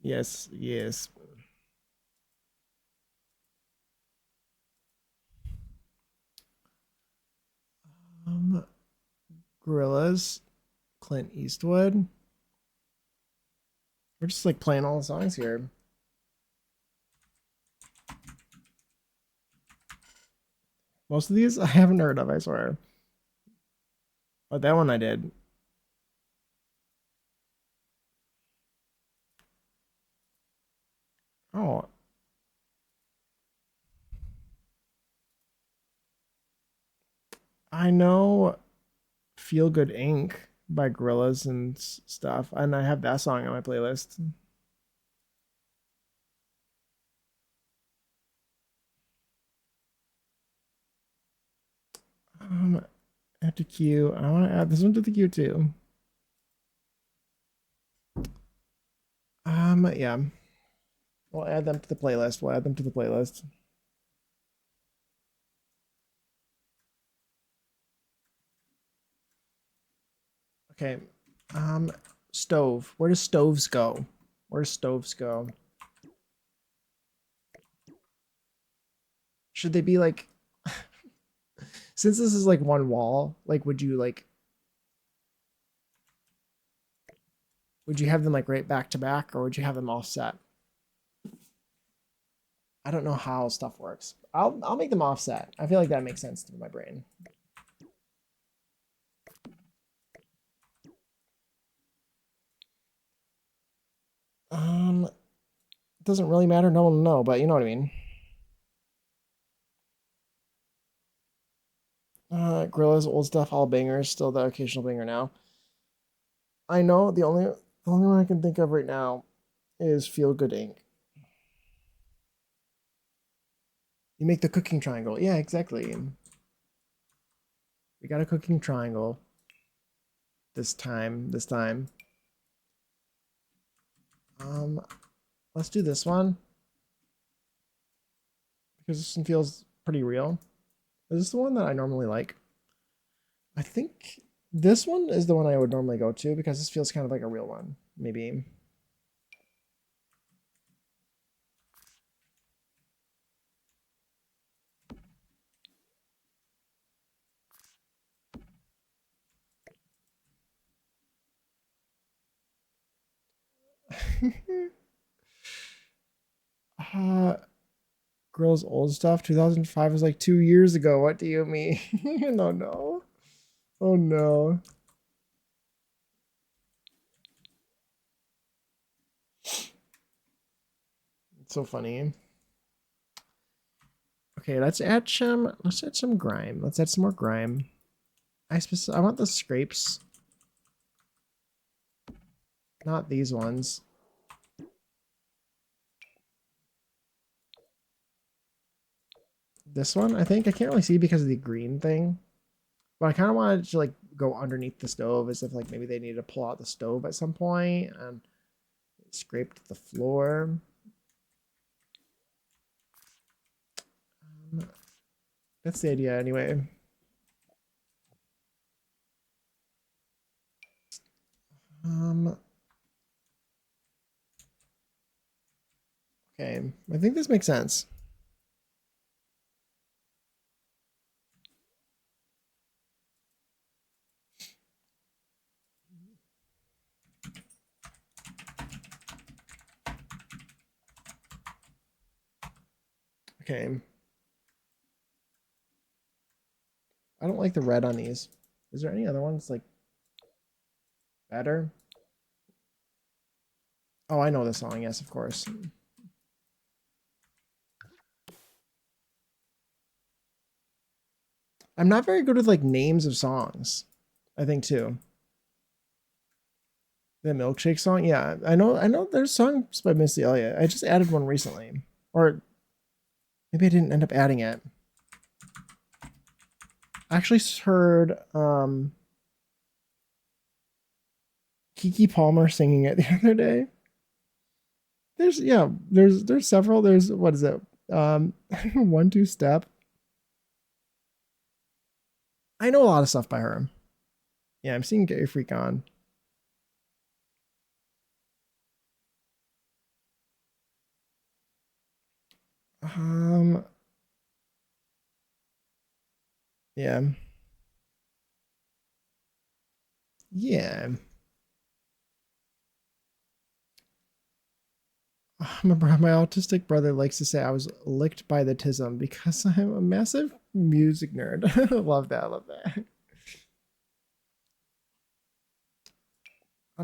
Yes, yes. Um, Gorillaz, Clint Eastwood. We're just like playing all the songs here. Most of these I haven't heard of, I swear. But that one I did. Oh, I know Feel Good Inc. by Gorillaz and stuff, and I have that song on my playlist. Add to queue. I want to add this one to the queue too. Yeah. We'll add them to the playlist. We'll add them to the playlist. Okay. Um, stove. Where does stoves go? Where does stoves go? Should they be like, since this is like one wall, like would you have them like right back to back, or would you have them offset? I don't know how stuff works. I'll make them offset. I feel like that makes sense to my brain. It doesn't really matter. No one will know, but you know what I mean. Gorilla's old stuff, all bangers. Still the occasional banger now. I know the only one I can think of right now is Feel Good Inc. You make the cooking triangle. Yeah, exactly. We got a cooking triangle this time. This time. Um, let's do this one because this one feels pretty real. Is this the one that I normally like? I think this one is the one I would normally go to because this feels kind of like a real one. Maybe. uh, Girls' old stuff. 2005 was like 2 years ago. What do you mean? No, no. Oh no. It's so funny. Okay, let's add some. Let's add some grime. Let's add some more grime. I want the scrapes, not these ones. This one, I think I can't really see because of the green thing, but I kind of wanted to like go underneath the stove as if like maybe they need to pull out the stove at some point and scraped the floor. That's the idea anyway. Um, okay, I think this makes sense. Okay. I don't like the red on these. Is there any other ones like better? Oh, I know the song. Yes, of course. I'm not very good with like names of songs. I think too. The milkshake song. Yeah, I know. I know. There's songs by Missy Elliott. I just added one recently, or maybe I didn't end up adding it. I actually heard Kiki Palmer singing it the other day. There's several. There's what is it? One two step. I know a lot of stuff by her. Yeah, I'm seeing Gay Freak on. Um, yeah. Yeah. I remember how my autistic brother likes to say I was licked by the tism because I'm a massive music nerd. I love that. I love that.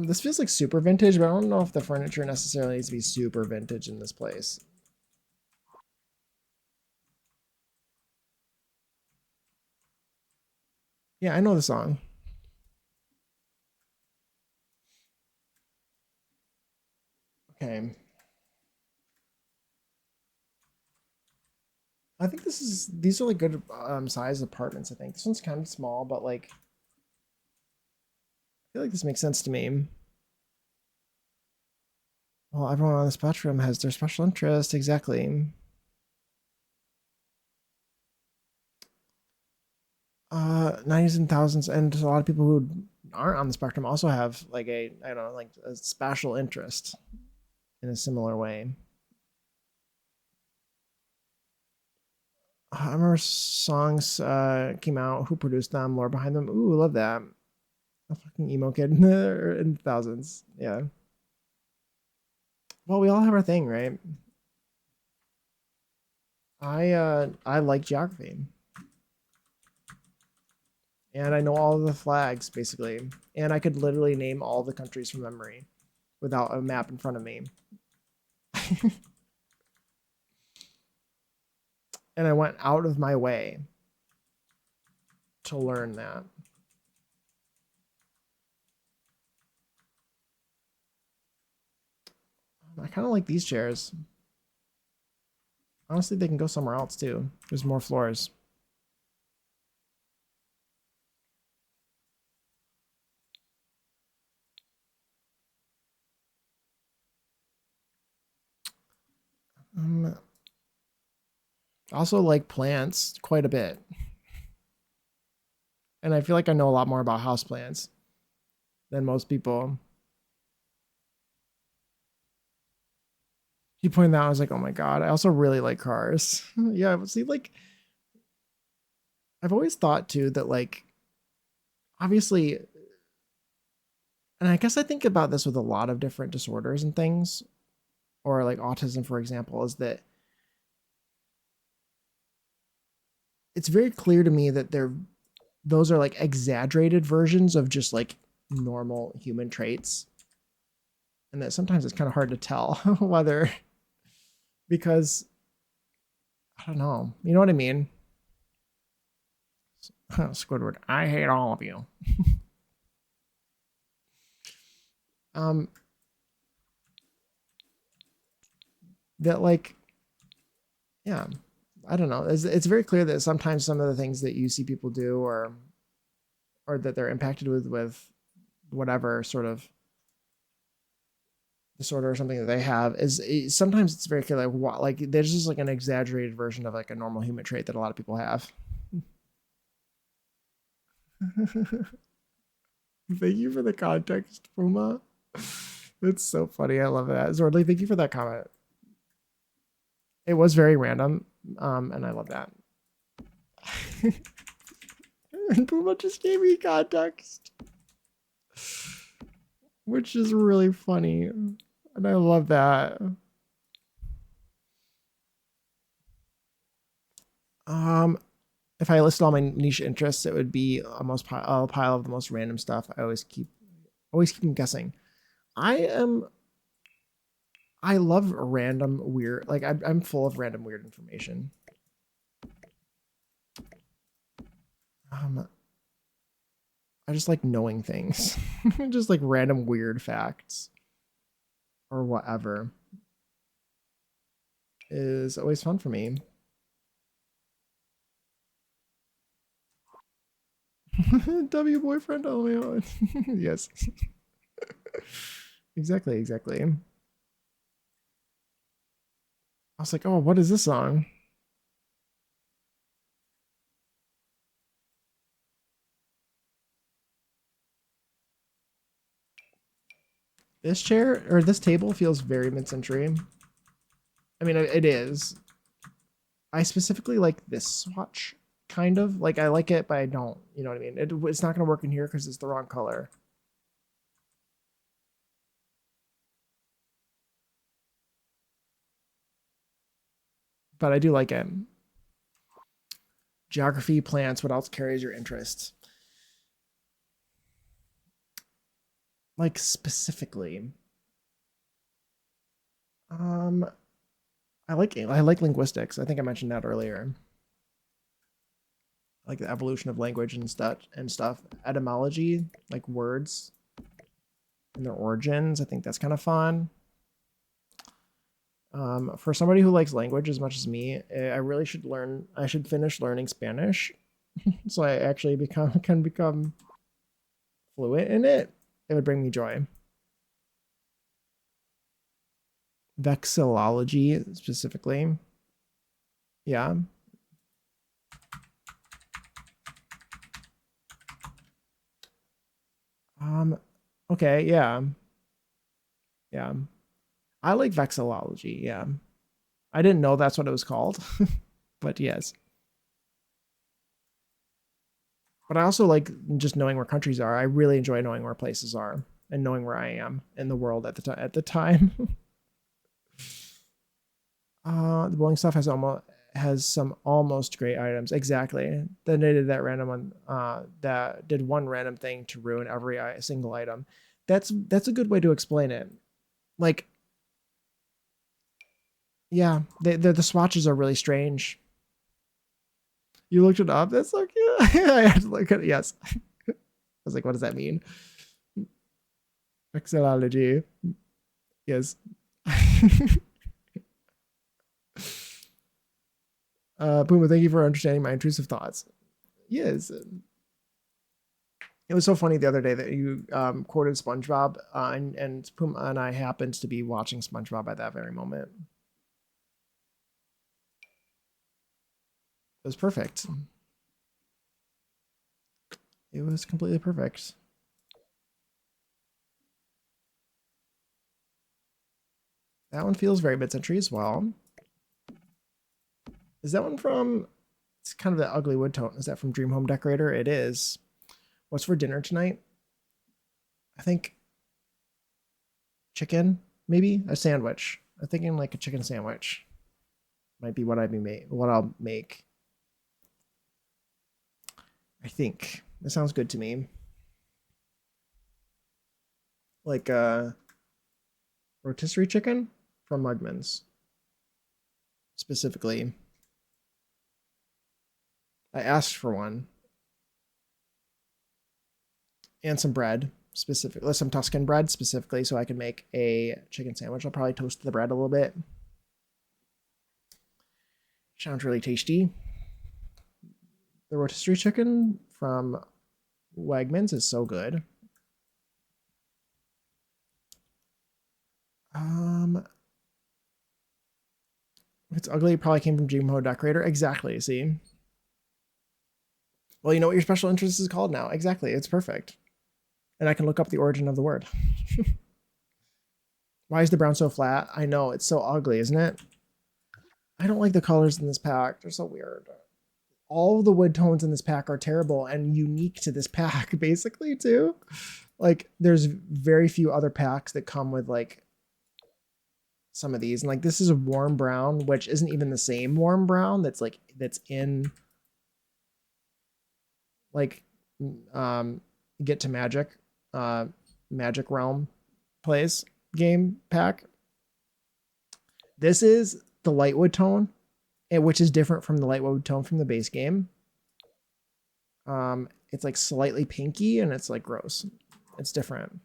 This feels like super vintage, but I don't know if the furniture necessarily needs to be super vintage in this place. Yeah, I know the song. Okay. I think these are like good size apartments, I think. This one's kind of small, but like I feel like this makes sense to me. Well, everyone on the spectrum has their special interest, exactly. 90s and thousands, and a lot of people who aren't on the spectrum also have like a I don't know, like a special interest in a similar way. I remember songs came out, who produced them, lore behind them. Ooh, love that. A fucking emo kid in the thousands. Yeah. Well, we all have our thing, right? I like geography, and I know all of the flags basically, and I could literally name all the countries from memory without a map in front of me. And I went out of my way to learn that. I kind of like these chairs. Honestly, they can go somewhere else too. There's more floors. Um, I also like plants quite a bit. And I feel like I know a lot more about houseplants than most people. You pointed that out, I was like, oh my God. I also really like cars. Yeah, see, like, I've always thought too that, like, obviously, and I guess I think about this with a lot of different disorders and things, or like autism, for example, is that it's very clear to me that those are like exaggerated versions of just like normal human traits, and that sometimes it's kind of hard to tell whether, because I don't know, you know what I mean? Squidward, I hate all of you. um that like, yeah, I don't know, it's very clear that sometimes some of the things that you see people do, or that they're impacted with whatever sort of disorder or something that they have sometimes it's very clear, like what, like there's just like an exaggerated version of like a normal human trait that a lot of people have. Thank you for the context, Puma. It's so funny. I love that. Zordly, thank you for that comment. It was very random, and I love that. And Puma just gave me context, which is really funny, and I love that. Um, if I listed all my niche interests, it would be a pile of the most random stuff. I always keep them guessing. I am I love random weird, like I'm full of random weird information. Um, I just like knowing things, just like random weird facts or whatever is always fun for me. W boyfriend, oh my god. Yes. Exactly, exactly. I was like, oh, what is this song? This chair or this table feels very mid-century. I mean, it is. I specifically like this swatch, kind of. Like, I like it, but I don't. You know what I mean? It's not going to work in here because it's the wrong color. but I do like it. Geography, plants, what else carries your interest? Like specifically. Um, I like linguistics. I think I mentioned that earlier. Like the evolution of language and stuff. Etymology, like words and their origins. I think that's kind of fun. For somebody who likes language as much as me, I really should learn. I should finish learning Spanish, so I actually can become fluent in it. It would bring me joy. Vexillology specifically, yeah. Um, okay, yeah, yeah. I like vexillology. Yeah, I didn't know that's what it was called, but yes. But I also like just knowing where countries are. I really enjoy knowing where places are and knowing where I am in the world at the time. The bowling stuff has some almost great items. Exactly. Then they did that random one. That did one random thing to ruin every single item. That's a good way to explain it. Like, yeah, the swatches are really strange. You looked it up. That's so cute. I had to look at it. Yes. I was like, what does that mean? Vexillology. Yes. Puma, thank you for understanding my intrusive thoughts. Yes. It was so funny the other day that you quoted SpongeBob, and Puma and I happened to be watching SpongeBob at that very moment. It was perfect. It was completely perfect. That one feels very mid-century as well. Is that one from? It's kind of the ugly wood tone. Is that from Dream Home Decorator? It is. What's for dinner tonight? I think chicken, maybe a sandwich. I'm thinking like a chicken sandwich. Might be what I'll make. I think that sounds good to me. Like rotisserie chicken from Mugman's specifically. I asked for one and some bread specifically, some Tuscan bread specifically, so I can make a chicken sandwich. I'll probably toast the bread a little bit. Sounds really tasty. The rotisserie chicken from Wegmans is so good. If it's ugly, it probably came from Dream Home Decorator. Exactly. See. Well, you know what your special interest is called now. Exactly. It's perfect. And I can look up the origin of the word. Why is the brown so flat? I know, it's so ugly, isn't it? I don't like the colors in this pack. They're so weird. All the wood tones in this pack are terrible and unique to this pack, basically, too. Like, there's very few other packs that come with, like, some of these. And, like, this is a warm brown, which isn't even the same warm brown that's in, like, Get to Magic, Magic Realm plays game pack. This is the lightwood tone, which is different from the lightwood tone from the base game. It's like slightly pinky and it's like gross. It's different.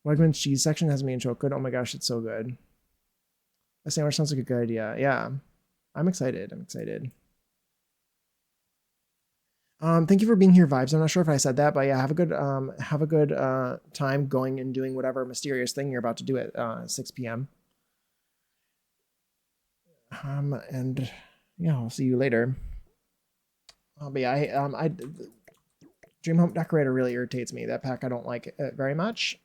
Wegman's cheese section has me in choke good. Oh my gosh, it's so good. A sandwich sounds like a good idea. Yeah, I'm excited. I'm excited. Thank you for being here, Vibes. I'm not sure if I said that, but yeah, have a good time going and doing whatever mysterious thing you're about to do at 6 p.m. And yeah, I'll see you later. But yeah, I Dream Home Decorator really irritates me. That pack I don't like it very much.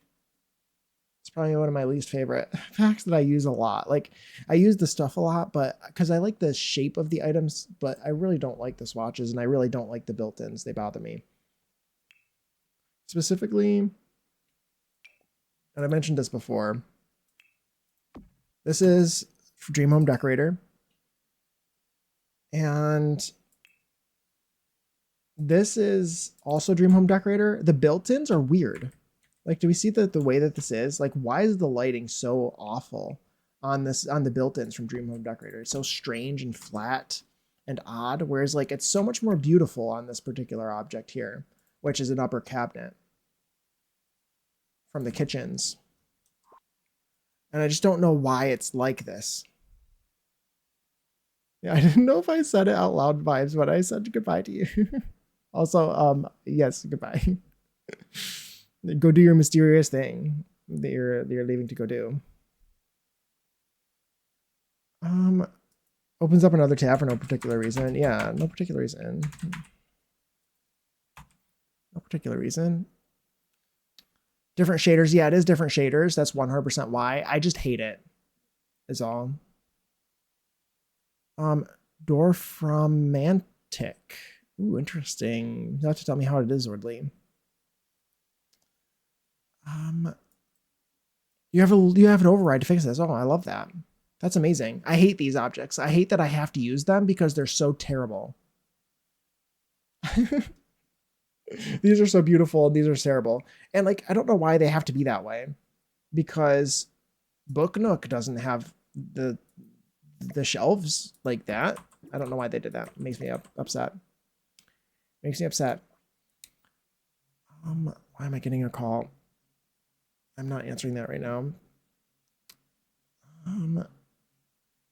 It's probably one of my least favorite packs that I use a lot. Like, I use the stuff a lot, but because I like the shape of the items, but I really don't like the swatches, and I really don't like the built-ins. They bother me. Specifically, and I mentioned this before, this is Dream Home Decorator. And this is also Dream Home Decorator. The built-ins are weird. Like, do we see the way that this is? Like, why is the lighting so awful on the built-ins from Dream Home Decorator? It's so strange and flat and odd. Whereas like it's so much more beautiful on this particular object here, which is an upper cabinet from the kitchens. And I just don't know why it's like this. Yeah, I didn't know if I said it out loud vibes, but I said goodbye to you. Also, yes, goodbye. Go do your mysterious thing that you're leaving to go do. Opens up another tab for no particular reason. Yeah, no particular reason. No particular reason. Different shaders. Yeah, it is different shaders. That's 100% why. I just hate it. Is all. Door from Mantic. Ooh, interesting. You'll have to tell me how it is, Ordly. You have an override to fix this. Oh, I love that. That's amazing. I hate these objects. I hate that I have to use them because they're so terrible. These are so beautiful and these are terrible. And like, I don't know why they have to be that way, because Book Nook doesn't have the shelves like that. I don't know why they did that. It makes me upset. Makes me upset. Why am I getting a call? I'm not answering that right now.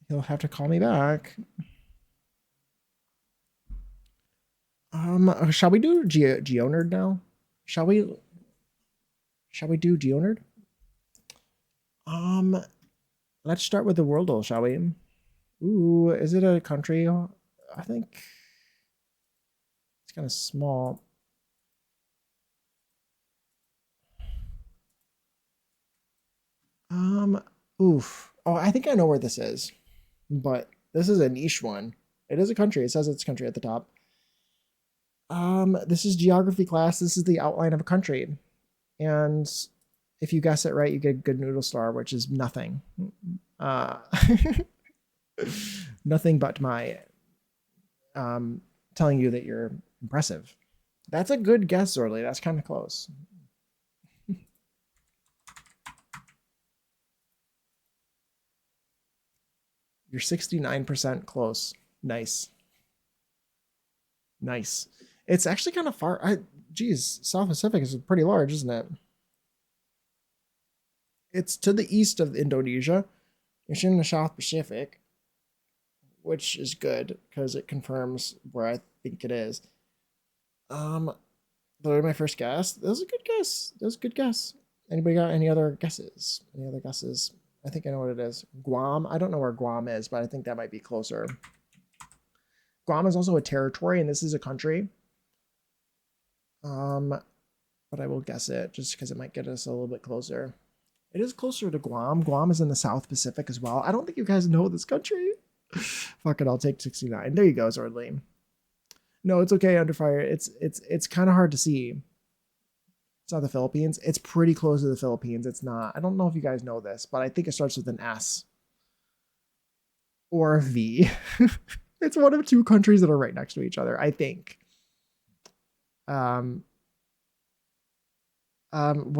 He'll have to call me back. Shall we do GeoNerd now? Shall we do GeoNerd? Let's start with the Worldle, shall we? Ooh, is it a country? I think it's kind of small. Oof. Oh, I think I know where this is, but this is a niche one. It is a country. It says it's a country at the top. This is geography class. This is the outline of a country. And if you guess it right, you get a good noodle star, which is nothing. Nothing but my telling you that you're impressive. That's a good guess, Zorley. That's kind of close. You're 69% close. Nice. Nice. It's actually kind of far. Geez, South Pacific is pretty large, isn't it? It's to the east of Indonesia. It's in the South Pacific, which is good because it confirms where I think it is. But my first guess. That was a good guess. That was a good guess. Anybody got any other guesses? Any other guesses? I think I know what it is. Guam. I don't know where Guam is, but I think that might be closer. Guam is also a territory, and this is a country. But I will guess it just because it might get us a little bit closer. It is closer to Guam. Guam is in the South Pacific as well. I don't think you guys know this country. Fuck it, I'll take 69. There you go, Zordly. No, it's okay, Underfire. It's kind of hard to see. It's not the Philippines. It's pretty close to the Philippines. It's not. I don't know if you guys know this, but I think it starts with an S or a V. It's one of two countries that are right next to each other, I think. What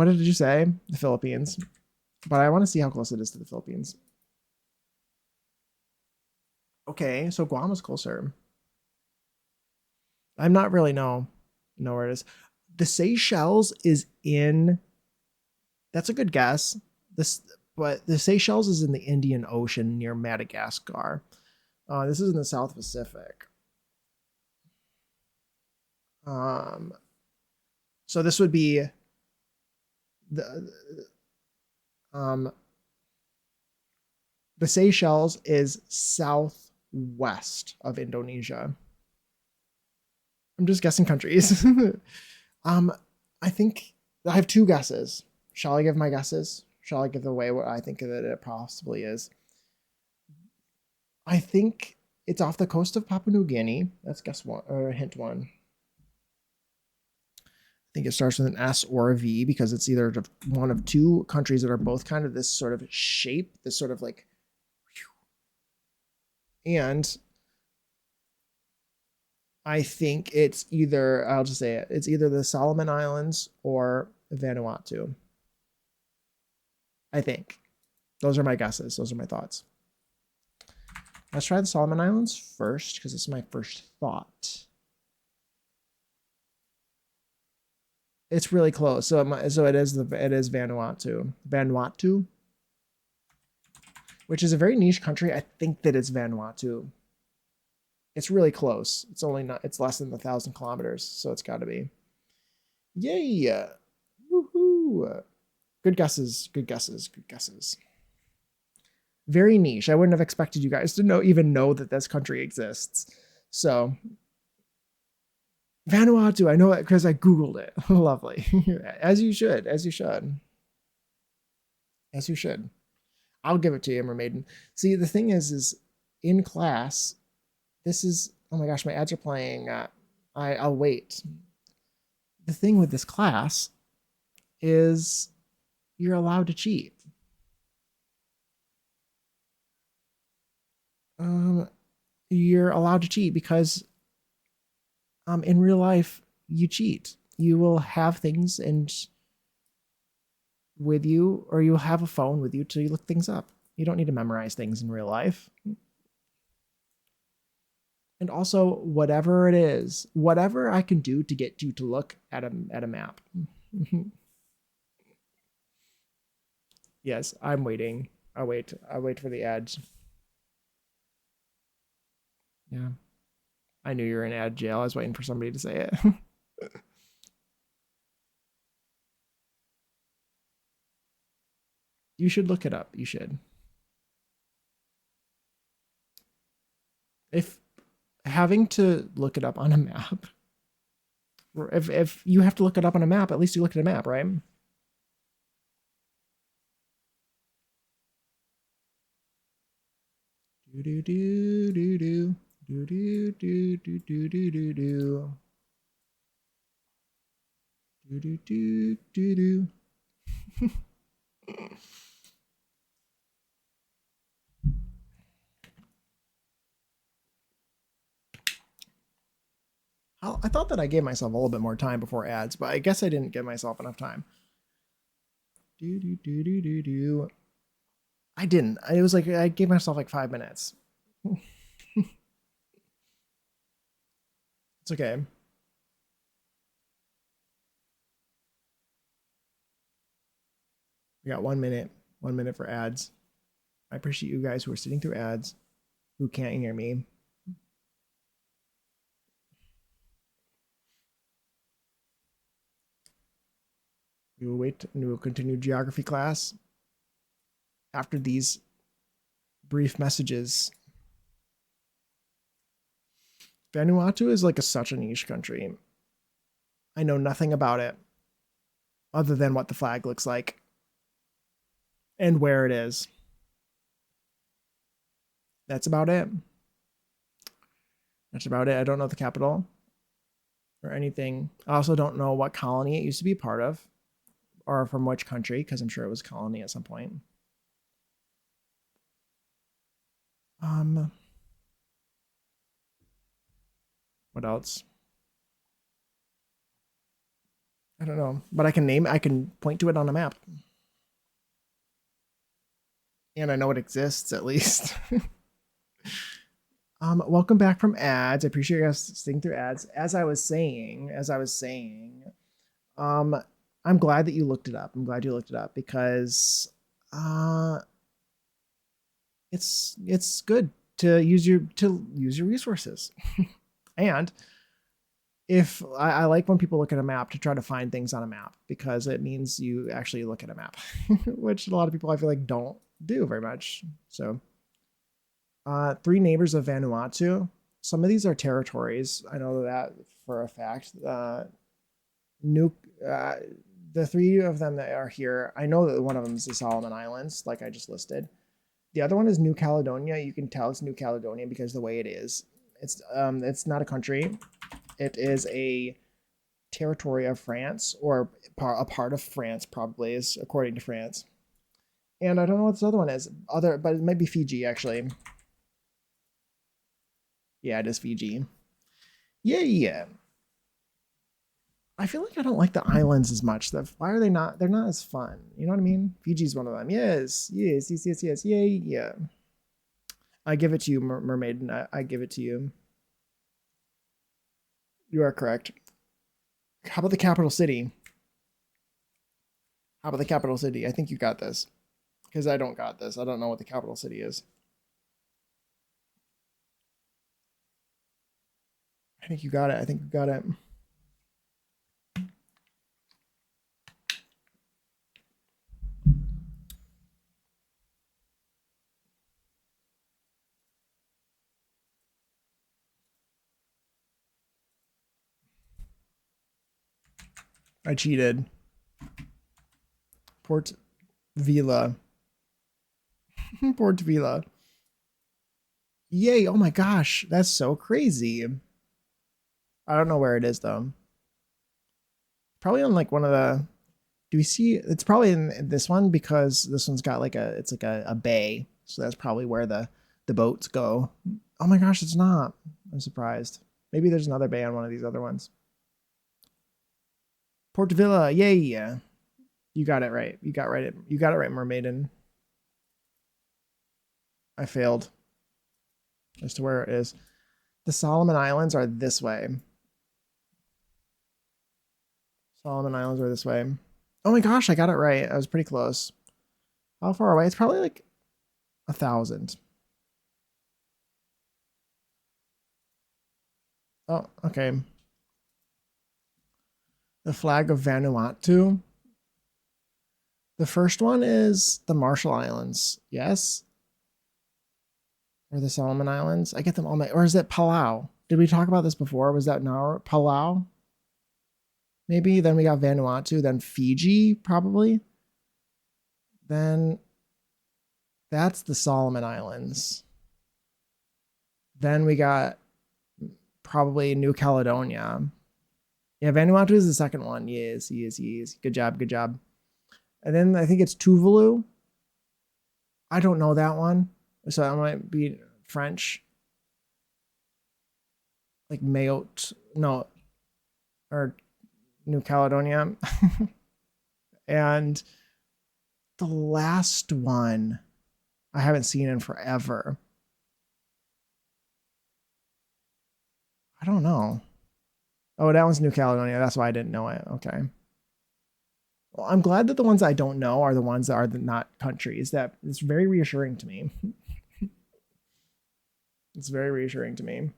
did you say? The Philippines. But I want to see how close it is to the Philippines. Okay, so Guam is closer. I'm not really know where it is. The Seychelles is in. That's a good guess. But the Seychelles is in the Indian Ocean near Madagascar. This is in the South Pacific. So this would be the Seychelles is southwest of Indonesia. I'm just guessing countries. I think I have two guesses. Shall I give my guesses? Shall I give away what I think that it possibly is? I think it's off the coast of Papua New Guinea. That's guess one, or hint one. I think it starts with an S or a V because it's either one of two countries that are both kind of this sort of shape, this sort of like And I think it's either, I'll just say it, it's either the Solomon Islands or Vanuatu. I think. Those are my guesses. Those are my thoughts. Let's try the Solomon Islands first because it's my first thought. It's really close. So it is Vanuatu. Vanuatu, which is a very niche country. I think that it's Vanuatu. It's really close. It's only not. It's less than 1,000 kilometers, so it's got to be. Yay! Woohoo! Good guesses. Good guesses. Good guesses. Very niche. I wouldn't have expected you guys to even know that this country exists. So Vanuatu, I know it because I Googled it. Lovely. As you should. As you should. As you should. I'll give it to you, Mermaiden. See, the thing is in class, this is, oh my gosh, my ads are playing. I'll wait. The thing with this class is you're allowed to cheat. You're allowed to cheat because in real life you cheat. You will have things with you, or you'll have a phone with you to look things up. You don't need to memorize things in real life. And also, whatever it is, whatever I can do to get you to look at a map. Yes, I'm waiting. I'll wait for the ads. Yeah. I knew you were in ad jail. I was waiting for somebody to say it. You should look it up. You should. If having to look it up on a map, if you have to look it up on a map, at least you look at a map, right? Do do do do do. Do do do do do do do do. Do do do do do. I thought that I gave myself a little bit more time before ads, but I guess I didn't give myself enough time. Do do do do do do. I didn't. It was like I gave myself like 5 minutes. It's okay. We got 1 minute. 1 minute for ads. I appreciate you guys who are sitting through ads, who can't hear me. We will wait and we will continue geography class after these brief messages. Vanuatu is like such a niche country. I know nothing about it other than what the flag looks like and where it is. That's about it. That's about it. I don't know the capital or anything. I also don't know what colony it used to be part of or from which country, because I'm sure it was a colony at some point. What else? I don't know, but I can point to it on a map. And I know it exists at least. Welcome back from ads. I appreciate you guys sitting through ads. As I was saying, I'm glad that you looked it up. I'm glad you looked it up because it's good to use your resources. And if I like when people look at a map to try to find things on a map, because it means you actually look at a map, which a lot of people I feel like don't do very much. So 3 neighbors of Vanuatu. Some of these are territories. I know that for a fact. The 3 of them that are here, I know that one of them is the Solomon Islands, like I just listed. The other one is New Caledonia. You can tell it's New Caledonia because the way it is. It's not a country. It is a territory of France, or a part of France, probably, is according to France. And I don't know what this other one is. But it might be Fiji, actually. Yeah, it is Fiji. Yeah, yeah. I feel like I don't like the islands as much. Why are they not? They're not as fun. You know what I mean? Fiji's one of them. Yes, yes, yes, yes, yes. Yay, yeah. I give it to you, mermaid. I give it to you. You are correct. How about the capital city? How about the capital city? I think you got this. Because I don't got this. I don't know what the capital city is. I think you got it. I think you got it. I cheated. Port Vila. Port Vila. Yay. Oh my gosh. That's so crazy. I don't know where it is though. Probably on like one of the. Do we see? It's probably in this one because this one's got like it's like a bay. So that's probably where the boats go. Oh my gosh, it's not. I'm surprised. Maybe there's another bay on one of these other ones. Port Vila. Yay. You got it right. You got right. You got it right, Mermaiden. I failed as to where it is. The Solomon Islands are this way. Solomon Islands are this way. Oh my gosh, I got it right. I was pretty close. How far away? It's probably like 1,000. Oh, okay. The flag of Vanuatu. The first one is the Marshall Islands. Yes. Or the Solomon Islands. I get them all or is it Palau? Did we talk about this before? Was that now Palau? Maybe. Then we got Vanuatu, then Fiji, probably. Then that's the Solomon Islands. Then we got probably New Caledonia. Yeah, Vanuatu is the second one. Yes, yes, yes. Good job, good job. And then I think it's Tuvalu. I don't know that one. So that might be French. Like Mayotte. No. Or New Caledonia. And the last one I haven't seen in forever. I don't know. Oh, that one's New Caledonia. That's why I didn't know it. Okay. Well, I'm glad that the ones I don't know are the ones that are not countries. That is very reassuring to me. It's very reassuring to me.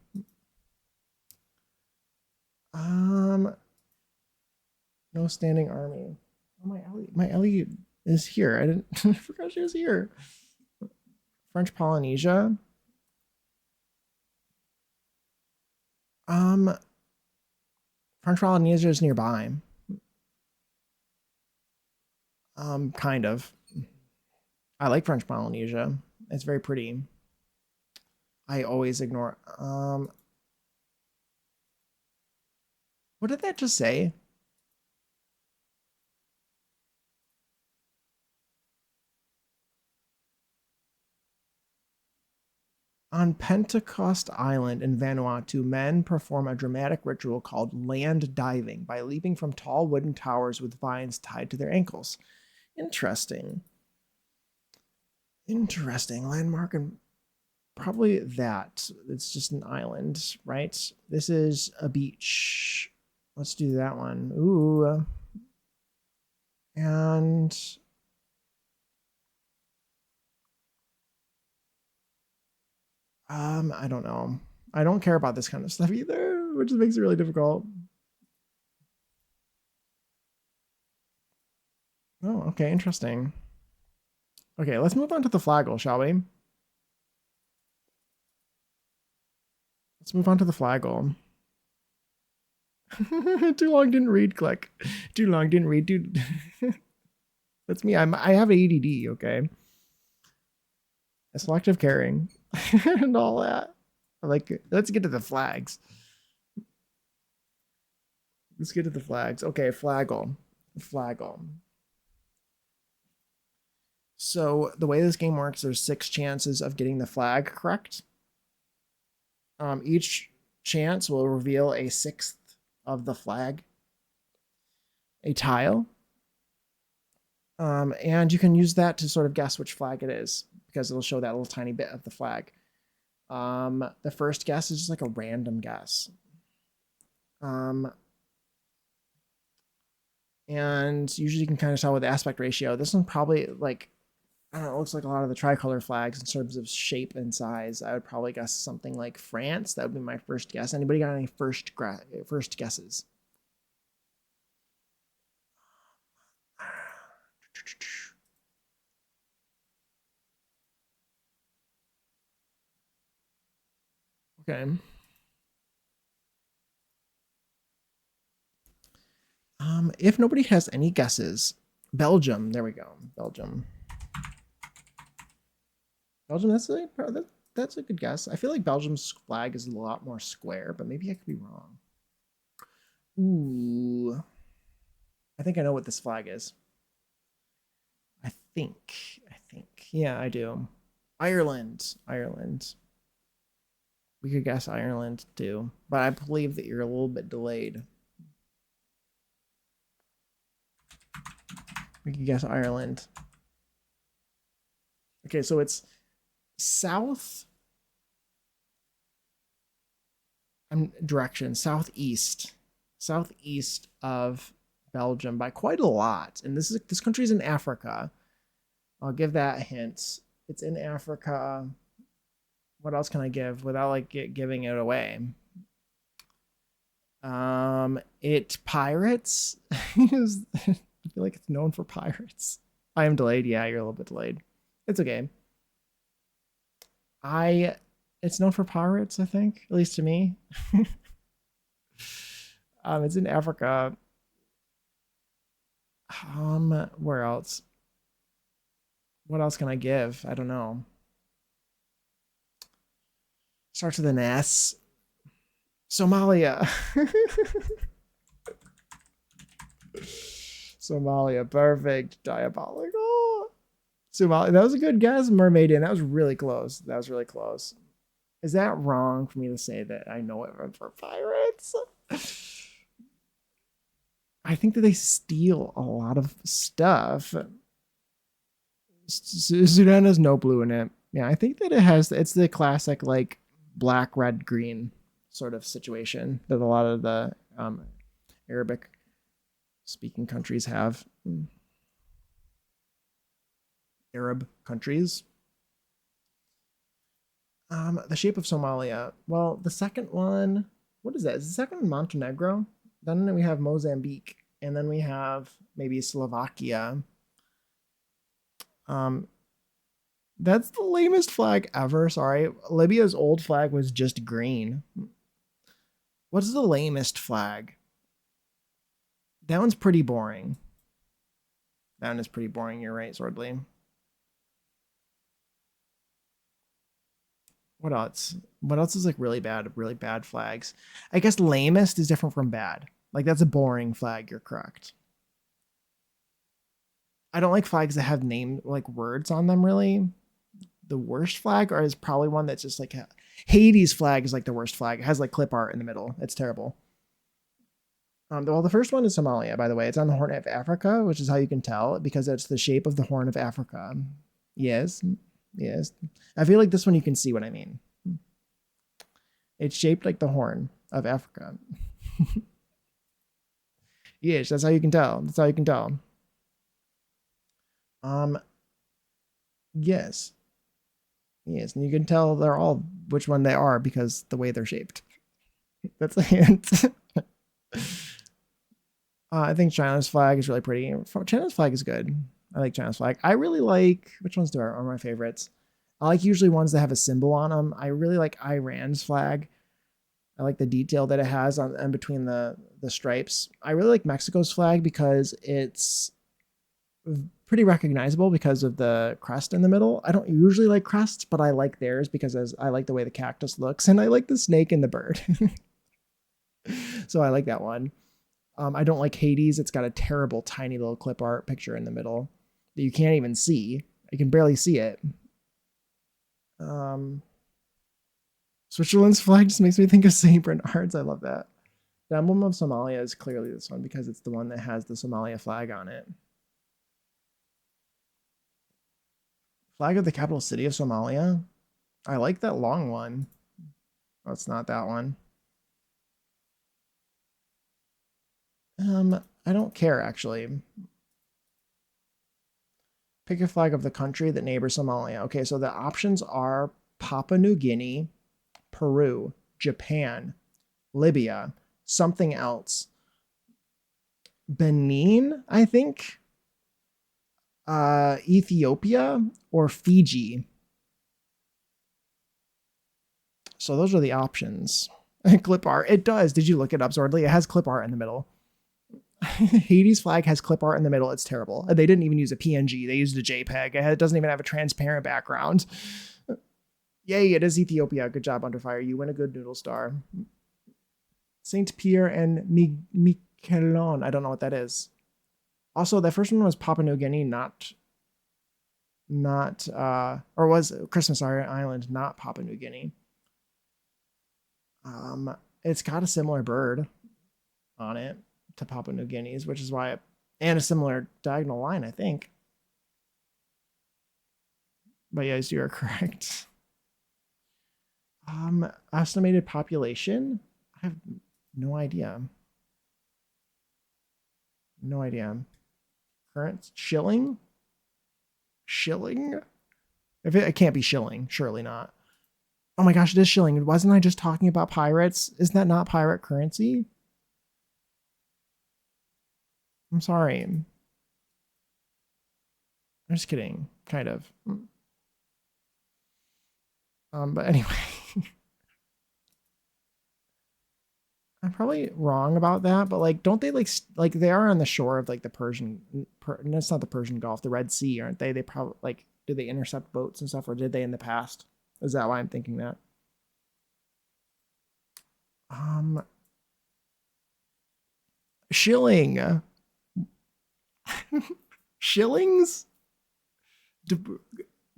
No standing army. Oh, my Ellie is here. I didn't I forgot she was here. French Polynesia. French Polynesia is nearby. Kind of. I like French Polynesia. It's very pretty. I always ignore. What did that just say? On Pentecost Island in Vanuatu, men perform a dramatic ritual called land diving by leaping from tall wooden towers with vines tied to their ankles. Interesting. Interesting. Landmark and probably that. It's just an island, right? This is a beach. Let's do that one. Ooh. And I don't know. I don't care about this kind of stuff either, which makes it really difficult. Oh, okay, interesting. Okay, let's move on to the flagel, shall we? Let's move on to the flagel. Too long didn't read, click. Too long didn't read, dude. That's me. I have ADD, okay? A selective caring and all that. Like, let's get to the flags. Let's get to the flags. Okay, flagel. Flagel. So the way this game works, there's 6 chances of getting the flag correct. Each chance will reveal a sixth of the flag, a tile. And you can use that to sort of guess which flag it is because it'll show that little tiny bit of the flag. The first guess is just like a random guess. And usually you can kind of tell with the aspect ratio. This one probably like, I don't know, it looks like a lot of the tricolor flags in terms of shape and size. I would probably guess something like France. That would be my first guess. Anybody got any first guesses? Okay. If nobody has any guesses, Belgium. There we go. Belgium. Belgium. That's a good guess. I feel like Belgium's flag is a lot more square, but maybe I could be wrong. Ooh. I think I know what this flag is. I think. Yeah, I do. Ireland. We could guess Ireland too, but I believe that you're a little bit delayed. We could guess Ireland. Okay, so it's south direction, southeast of Belgium by quite a lot. And this country's in Africa. I'll give that a hint. It's in Africa. What else can I give without like giving it away? It pirates. I feel like it's known for pirates. I am delayed. Yeah, you're a little bit delayed. It's okay. It's known for pirates, I think, at least to me. It's in Africa. Where else? What else can I give? I don't know. Starts with an S. Somalia. Somalia, perfect. Diabolical. Somalia. That was a good guess, Mermaidian. That was really close. Is that wrong for me to say that I know it for pirates? I think that they steal a lot of stuff. Sudan has no blue in it. Yeah, I think that it's the classic like black, red, green sort of situation that a lot of the Arabic speaking countries have. Arab countries. The shape of Somalia. Well, the second one, what is that? Is the second one Montenegro? Then we have Mozambique, and then we have maybe Slovakia. That's the lamest flag ever. Sorry. Libya's old flag was just green. What is the lamest flag? That one's pretty boring. That one is pretty boring. You're right, Swordly. What else? What else is like really bad flags? I guess lamest is different from bad. Like that's a boring flag. You're correct. I don't like flags that have name like words on them really. The worst flag or is probably one that's just like Haiti's flag is like the worst flag. It has like clip art in the middle. It's terrible. Well, the first one is Somalia, by the way. It's on the Horn of Africa, which is how you can tell because it's the shape of the Horn of Africa. Yes. I feel like this one you can see what I mean. It's shaped like the Horn of Africa. Yes, that's how you can tell. Yes. And you can tell they're all which one they are because the way they're shaped. That's a hint. I think China's flag is really pretty. China's flag is good. I like China's flag. I really like, which ones are my favorites? I like usually ones that have a symbol on them. I really like Iran's flag. I like the detail that it has on and between the stripes. I really like Mexico's flag because it's pretty recognizable because of the crest in the middle. I don't usually like crests, but I like theirs because I like the way the cactus looks and I like the snake and the bird. So I like that one. I don't like Hades. It's got a terrible tiny little clip art picture in the middle that you can't even see. You can barely see it. Switzerland's flag just makes me think of St. Bernard's. I love that. The emblem of Somalia is clearly this one because it's the one that has the Somalia flag on it. Flag of the capital city of Somalia. I like that long one. Oh, it's not that one. I don't care actually. Pick a flag of the country that neighbors Somalia. Okay, so the options are Papua New Guinea, Peru, Japan, Libya, something else. Benin, I think. Ethiopia or Fiji. So those are the options. Clip art. It does. Did you look it up, Zordly? It has clip art in the middle. Haiti's flag has clip art in the middle. It's terrible. They didn't even use a PNG. They used a JPEG. It doesn't even have a transparent background. Yay, it is Ethiopia. Good job, Underfire. You win a good noodle star. Saint Pierre and Miquelon. I don't know what that is. Also, that first one was Papua New Guinea, or was Christmas Island, not Papua New Guinea. It's got a similar bird on it to Papua New Guinea's, which is why, and a similar diagonal line, I think. But yes, you are correct. Estimated population? I have no idea. No idea. Current shilling? Shilling? It can't be shilling, surely not. Oh my gosh, it is shilling. Wasn't I just talking about pirates? Isn't that not pirate currency? I'm sorry. I'm just kidding, kind of. But anyway. I'm probably wrong about that, but like, don't they like they are on the shore of like the no, it's not the Persian Gulf, the Red Sea, aren't they? They probably like, do they intercept boats and stuff, or did they in the past? Is that why I'm thinking that? Shilling. Shillings?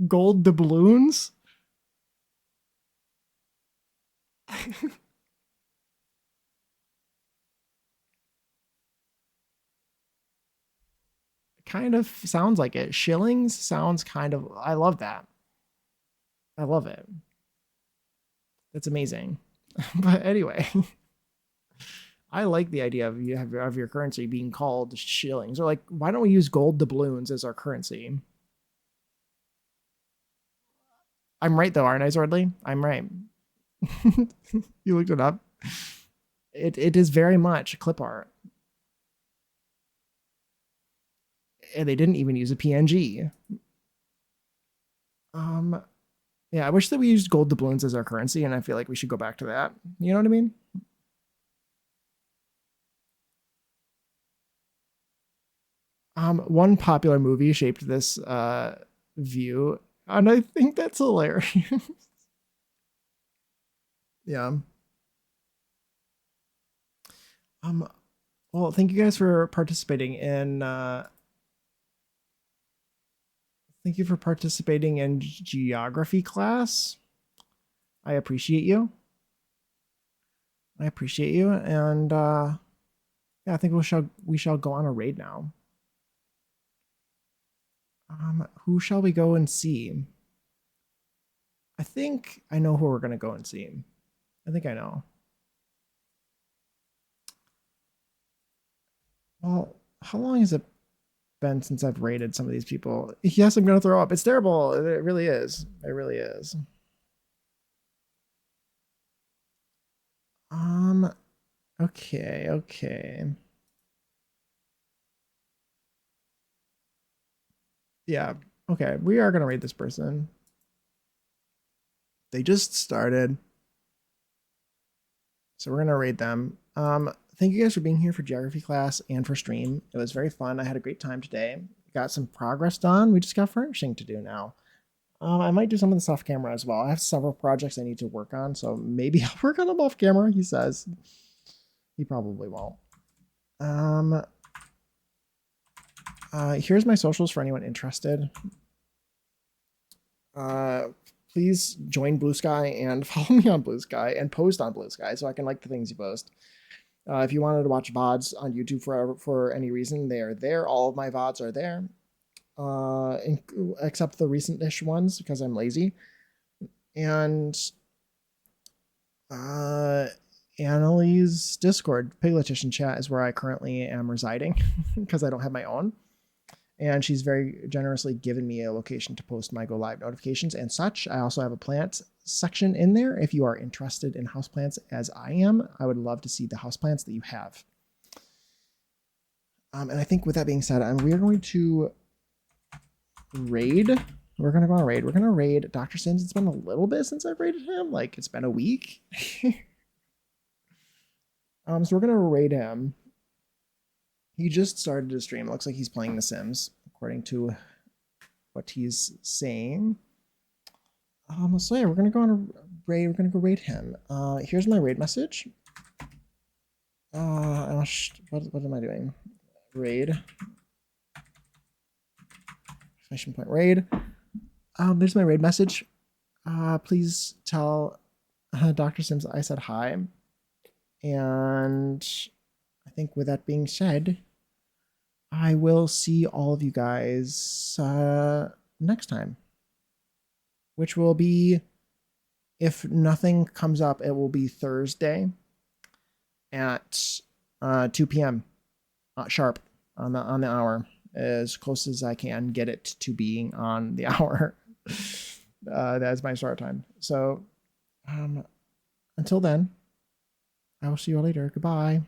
Gold doubloons? Kind of sounds like it. Shillings sounds kind of, I love that. I love it. That's amazing. But anyway, I like the idea of your currency being called shillings. Or like, why don't we use gold doubloons as our currency? I'm right though, aren't I, Zordly? I'm right. You looked it up. It is very much clip art. And they didn't even use a PNG. Yeah, I wish that we used gold doubloons as our currency, and I feel like we should go back to that. You know what I mean? One popular movie shaped this view, and I think that's hilarious. Yeah. Well, thank you guys for participating in thank you for participating in geography class. I appreciate you. And yeah, I think we shall go on a raid now. Who shall we go and see? I think I know who we're gonna go and see. I think I know. Well, how long has it been since I've rated some of these people? Yes, I'm gonna throw up. It's terrible. It really is. It really is. Okay. Yeah. Okay, we are gonna raid this person. They just started. So we're gonna raid them. Thank you guys for being here for geography class and for stream. It was very fun. I had a great time today. Got some progress done. We just got furnishing to do now. I might do some of this off camera as well. I have several projects I need to work on, so maybe I'll work on them off camera, he says. He probably won't. Here's my socials for anyone interested. please join Blue Sky and follow me on Blue Sky and post on Blue Sky so I can like the things you post. If you wanted to watch VODs on YouTube for any reason, they are there. All of my VODs are there, except the recent-ish ones because I'm lazy. And Annalie's Discord, Pigletition chat is where I currently am residing because I don't have my own. And she's very generously given me a location to post my go live notifications and such. I also have a plant section in there. If you are interested in houseplants as I am, I would love to see the houseplants that you have. And I think with that being said, we are going to raid. We're going to go on a raid. We're going to raid Dr. Sims. It's been a little bit since I've raided him. Like, it's been a week. So we're going to raid him. He just started to stream. It looks like he's playing The Sims, according to what he's saying. So yeah, we're gonna go on a raid. We're gonna go raid him. Here's my raid message. What am I doing? Raid. Exclamation point raid. There's my raid message. Please tell Dr. Sims I said hi. And I think with that being said, I will see all of you guys next time, which will be, if nothing comes up, it will be Thursday at 2 p.m. Sharp on the hour, as close as I can get it to being on the hour. That's my start time. So until then, I will see you all later. Goodbye.